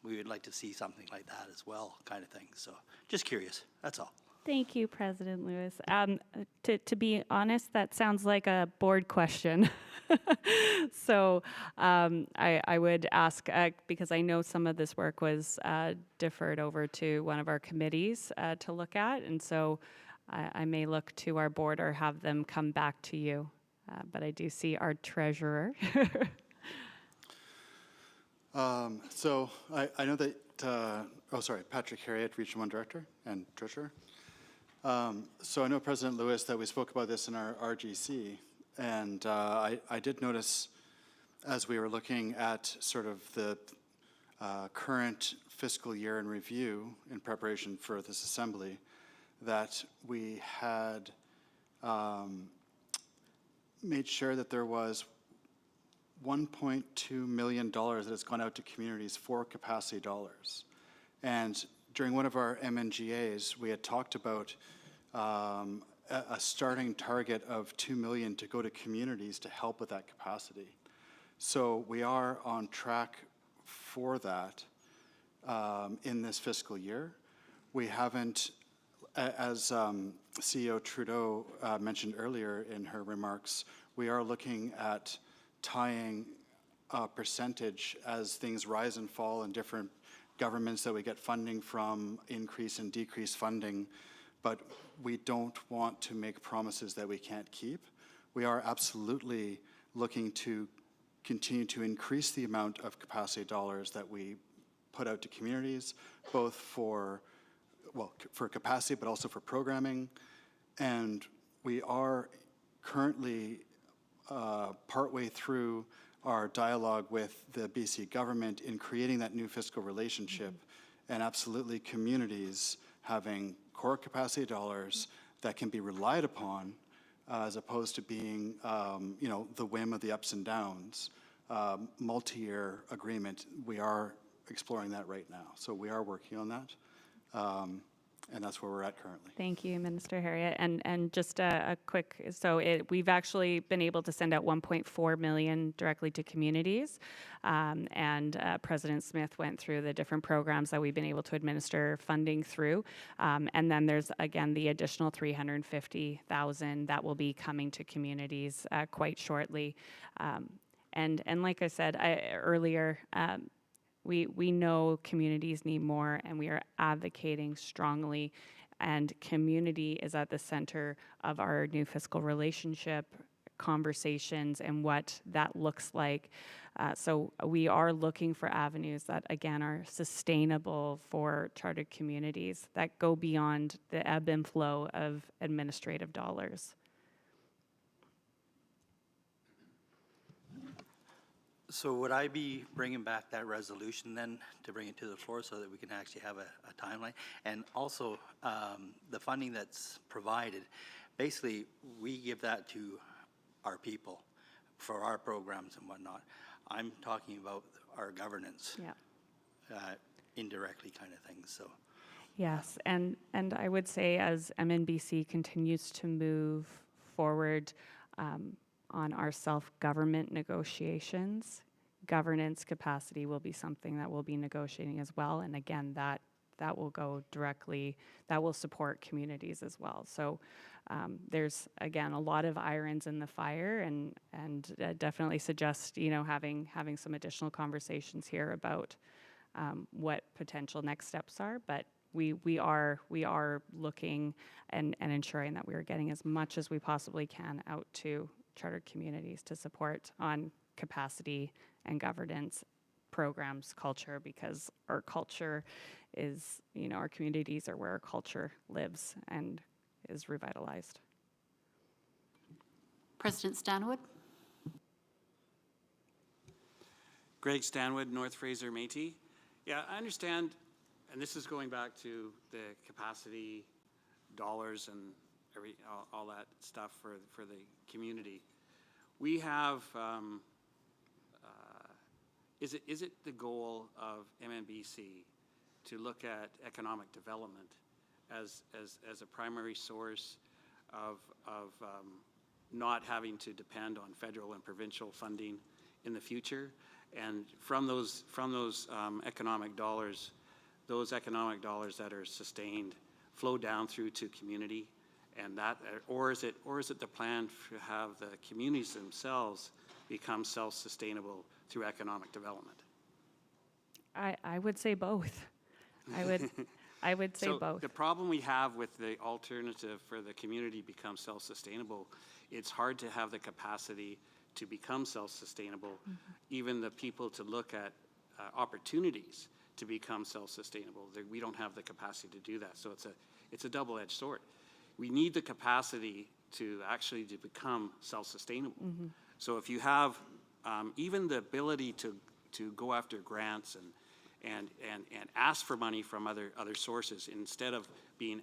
T: We would like to see something like that as well, kind of thing. So just curious, that's all.
G: Thank you, President Lewis. To be honest, that sounds like a board question. So I would ask, because I know some of this work was deferred over to one of our committees to look at, and so I may look to our board or have them come back to you. But I do see our treasurer.
V: So I know that, Patrick Harriet, Region 1 Director and Treasurer. So I know, President Lewis, that we spoke about this in our RGC, and I did notice as we were looking at sort of the current fiscal year in review in preparation for this assembly, that we had made sure that there was $1.2 million that has gone out to communities for capacity dollars. And during one of our MNGAs, we had talked about a starting target of $2 million to go to communities to help with that capacity. So we are on track for that in this fiscal year. We haven't, as CEO Trudeau mentioned earlier in her remarks, we are looking at tying a percentage as things rise and fall in different governments that we get funding from, increase and decrease funding, but we don't want to make promises that we can't keep. We are absolutely looking to continue to increase the amount of capacity dollars that we put out to communities, both for, well, for capacity, but also for programming. And we are currently partway through our dialogue with the BC government in creating that new fiscal relationship, and absolutely communities having core capacity dollars that can be relied upon as opposed to being, you know, the whim of the ups and downs. Multi-year agreement, we are exploring that right now. So we are working on that. And that's where we're at currently.
G: Thank you, Minister Harriet. And just a quick, so we've actually been able to send out $1.4 million directly to communities. And President Smith went through the different programs that we've been able to administer funding through. And then there's, again, the additional $350,000 that will be coming to communities quite shortly. And like I said earlier, we know communities need more, and we are advocating strongly, and community is at the center of our new fiscal relationship conversations and what that looks like. So we are looking for avenues that, again, are sustainable for chartered communities that go beyond the ebb and flow of administrative dollars.
T: So would I be bringing back that resolution then to bring it to the floor so that we can actually have a timeline? And also, the funding that's provided, basically, we give that to our people for our programs and whatnot. I'm talking about our governance, indirectly kind of things. So.
G: Yes, and I would say as MNBC continues to move forward on our self-government negotiations, governance capacity will be something that we'll be negotiating as well. And again, that will go directly, that will support communities as well. So there's, again, a lot of irons in the fire, and definitely suggest, you know, having some additional conversations here about what potential next steps are. But we are looking and ensuring that we are getting as much as we possibly can out to chartered communities to support on capacity and governance programs, culture, because our culture is, you know, our communities are where our culture lives and is revitalized.
K: President Stanwood.
O: Greg Stanwood, North Fraser Métis. Yeah, I understand, and this is going back to the capacity dollars and all that stuff for the community. We have, is it the goal of MNBC to look at economic development as a primary source of not having to depend on federal and provincial funding in the future? And from those economic dollars, those economic dollars that are sustained flow down through to community, and that, or is it the plan to have the communities themselves become self-sustainable through economic development?
G: I would say both. I would say both.
O: The problem we have with the alternative for the community to become self-sustainable, it's hard to have the capacity to become self-sustainable, even the people to look at opportunities to become self-sustainable. We don't have the capacity to do that. So it's a double-edged sword. We need the capacity to actually to become self-sustainable. So if you have even the ability to go after grants and ask for money from other sources instead of being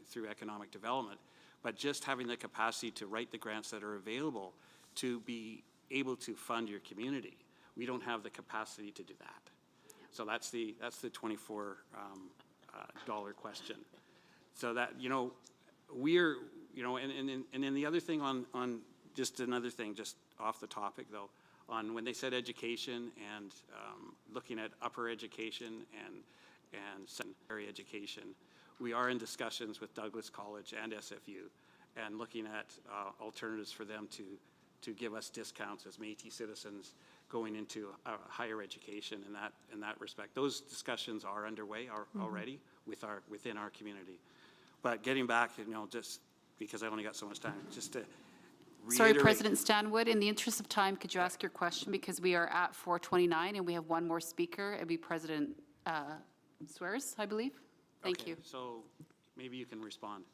O: through economic development, but just having the capacity to write the grants that are available to be able to fund your community. We don't have the capacity to do that. So that's the $24 question. So that, we're, and then the other thing on just another thing, just off the topic though, on when they said education and looking at upper education and secondary education, we are in discussions with Douglas College and SFU and looking at alternatives for them to give us discounts as Métis citizens going into higher education in that respect. Those discussions are underway already within our community. But getting back, just because I only got so much time, just to reiterate.
K: Sorry, President Stanwood, in the interest of time, could you ask your question? Because we are at 4:29 and we have one more speaker. It'd be President Swears, I believe. Thank you.
O: So maybe you can respond.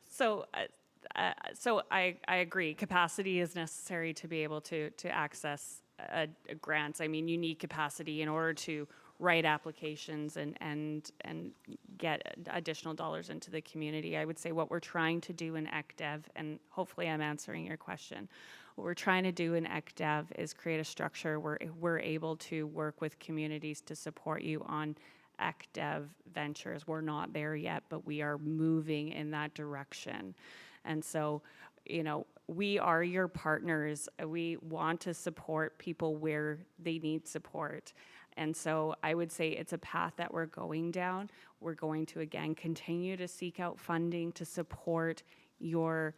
G: So I agree. Capacity is necessary to be able to access grants. I mean, you need capacity in order to write applications and get additional dollars into the community. I would say what we're trying to do in ECDEV, and hopefully I'm answering your question, what we're trying to do in ECDEV is create a structure where we're able to work with communities to support you on ECDEV ventures. We're not there yet, but we are moving in that direction. And so, we are your partners. We want to support people where they need support. And so I would say it's a path that we're going down. We're going to, again, continue to seek out funding to support your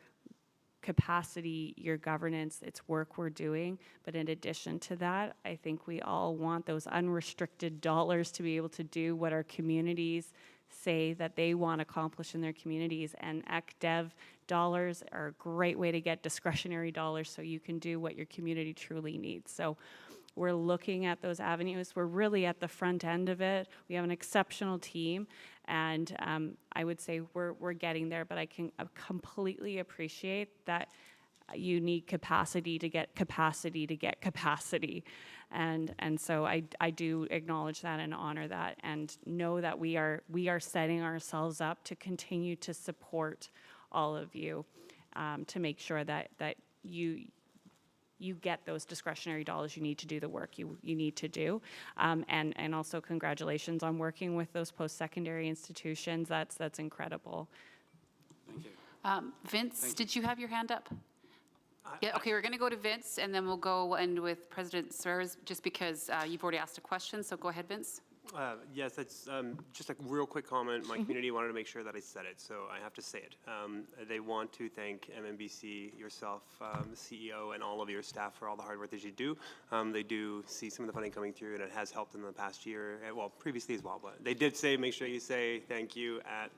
G: capacity, your governance, it's work we're doing. But in addition to that, I think we all want those unrestricted dollars to be able to do what our communities say that they want to accomplish in their communities. And ECDEV dollars are a great way to get discretionary dollars so you can do what your community truly needs. So we're looking at those avenues. We're really at the front end of it. We have an exceptional team, and I would say we're getting there, but I can completely appreciate that you need capacity to get capacity to get capacity. And so I do acknowledge that and honor that and know that we are setting ourselves up to continue to support all of you to make sure that you get those discretionary dollars you need to do the work you need to do. And also congratulations on working with those post-secondary institutions. That's incredible.
O: Thank you.
K: Vince, did you have your hand up? Yeah, okay, we're going to go to Vince, and then we'll go end with President Swears, just because you've already asked a question, so go ahead, Vince.
L: Yes, that's just a real quick comment. My community wanted to make sure that I said it, so I have to say it. They want to thank MNBC, yourself, the CEO, and all of your staff for all the hard work that you do. They do see some of the funding coming through, and it has helped in the past year, well, previously as well, but they did say make sure you say thank you at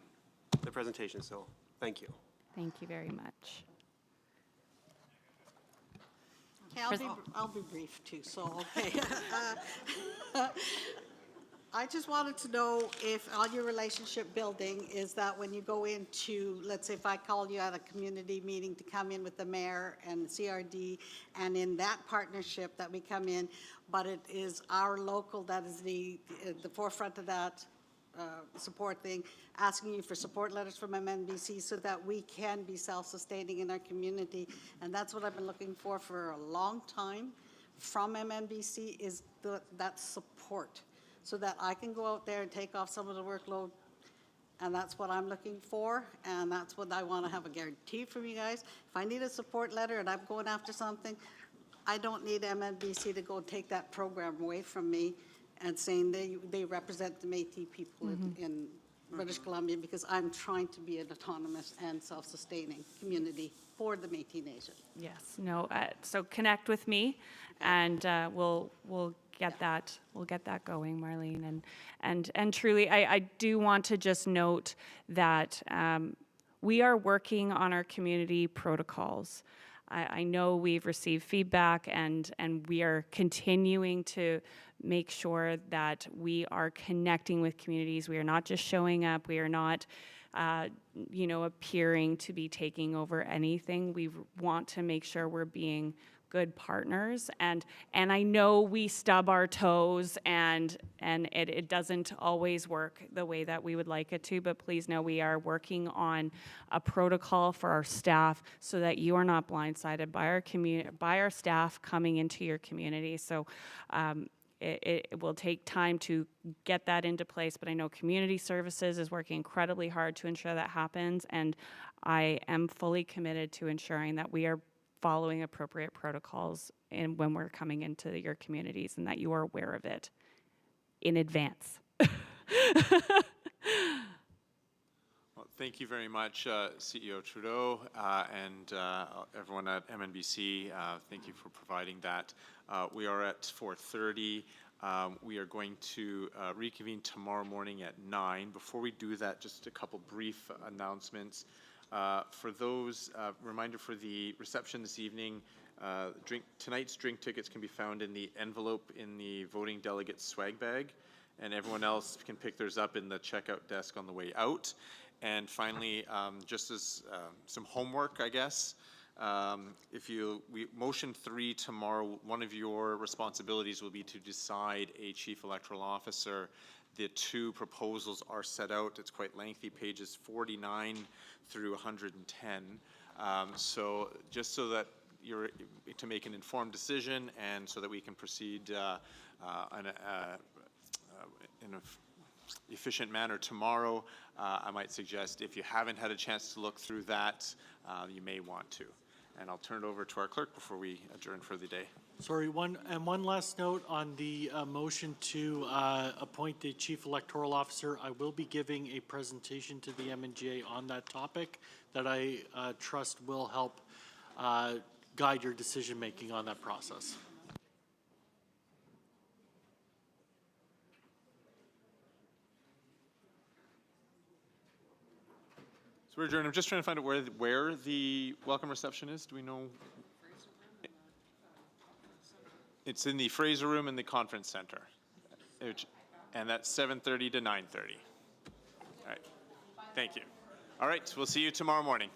L: the presentation, so thank you.
G: Thank you very much.
R: Okay, I'll be brief too, so, okay. I just wanted to know if on your relationship building is that when you go into, let's say if I call you at a community meeting to come in with the mayor and the CRD, and in that partnership that we come in, but it is our local that is the forefront of that support thing, asking you for support letters from MNBC so that we can be self-sustaining in our community. And that's what I've been looking for a long time from MNBC is that support so that I can go out there and take off some of the workload. And that's what I'm looking for, and that's what I want to have a guarantee from you guys. If I need a support letter and I'm going after something, I don't need MNBC to go take that program away from me and saying they represent the Métis people in British Columbia, because I'm trying to be an autonomous and self-sustaining community for the Métis Nation.
G: Yes, no, so connect with me, and we'll get that going, Marlene. And truly, I do want to just note that we are working on our community protocols. I know we've received feedback, and we are continuing to make sure that we are connecting with communities. We are not just showing up. We are not, appearing to be taking over anything. We want to make sure we're being good partners, and I know we stub our toes, and it doesn't always work the way that we would like it to, but please know we are working on a protocol for our staff so that you are not blindsided by our staff coming into your community. So it will take time to get that into place, but I know Community Services is working incredibly hard to ensure that happens, and I am fully committed to ensuring that we are following appropriate protocols and when we're coming into your communities, and that you are aware of it in advance.
E: Well, thank you very much, CEO Trudeau, and everyone at MNBC. Thank you for providing that. We are at 4:30. We are going to reconvene tomorrow morning at 9. Before we do that, just a couple brief announcements. For those, reminder for the reception this evening, tonight's drink tickets can be found in the envelope in the voting delegate swag bag, and everyone else can pick theirs up in the checkout desk on the way out. And finally, just as some homework, I guess, motion 3 tomorrow, one of your responsibilities will be to decide a chief electoral officer. The 2 proposals are set out. It's quite lengthy, pages 49 through 110. So just so that you're to make an informed decision, and so that we can proceed in an efficient manner tomorrow, I might suggest if you haven't had a chance to look through that, you may want to. And I'll turn it over to our clerk before we adjourn for the day.
M: Sorry, one last note on the motion to appoint the Chief Electoral Officer. I will be giving a presentation to the MNGA on that topic that I trust will help guide your decision-making on that process.
E: So we're adjourned. I'm just trying to find out where the welcome reception is. Do we know? It's in the Fraser Room in the Conference Center, and that's 7:30 to 9:30. All right. Thank you. All right. We'll see you tomorrow morning.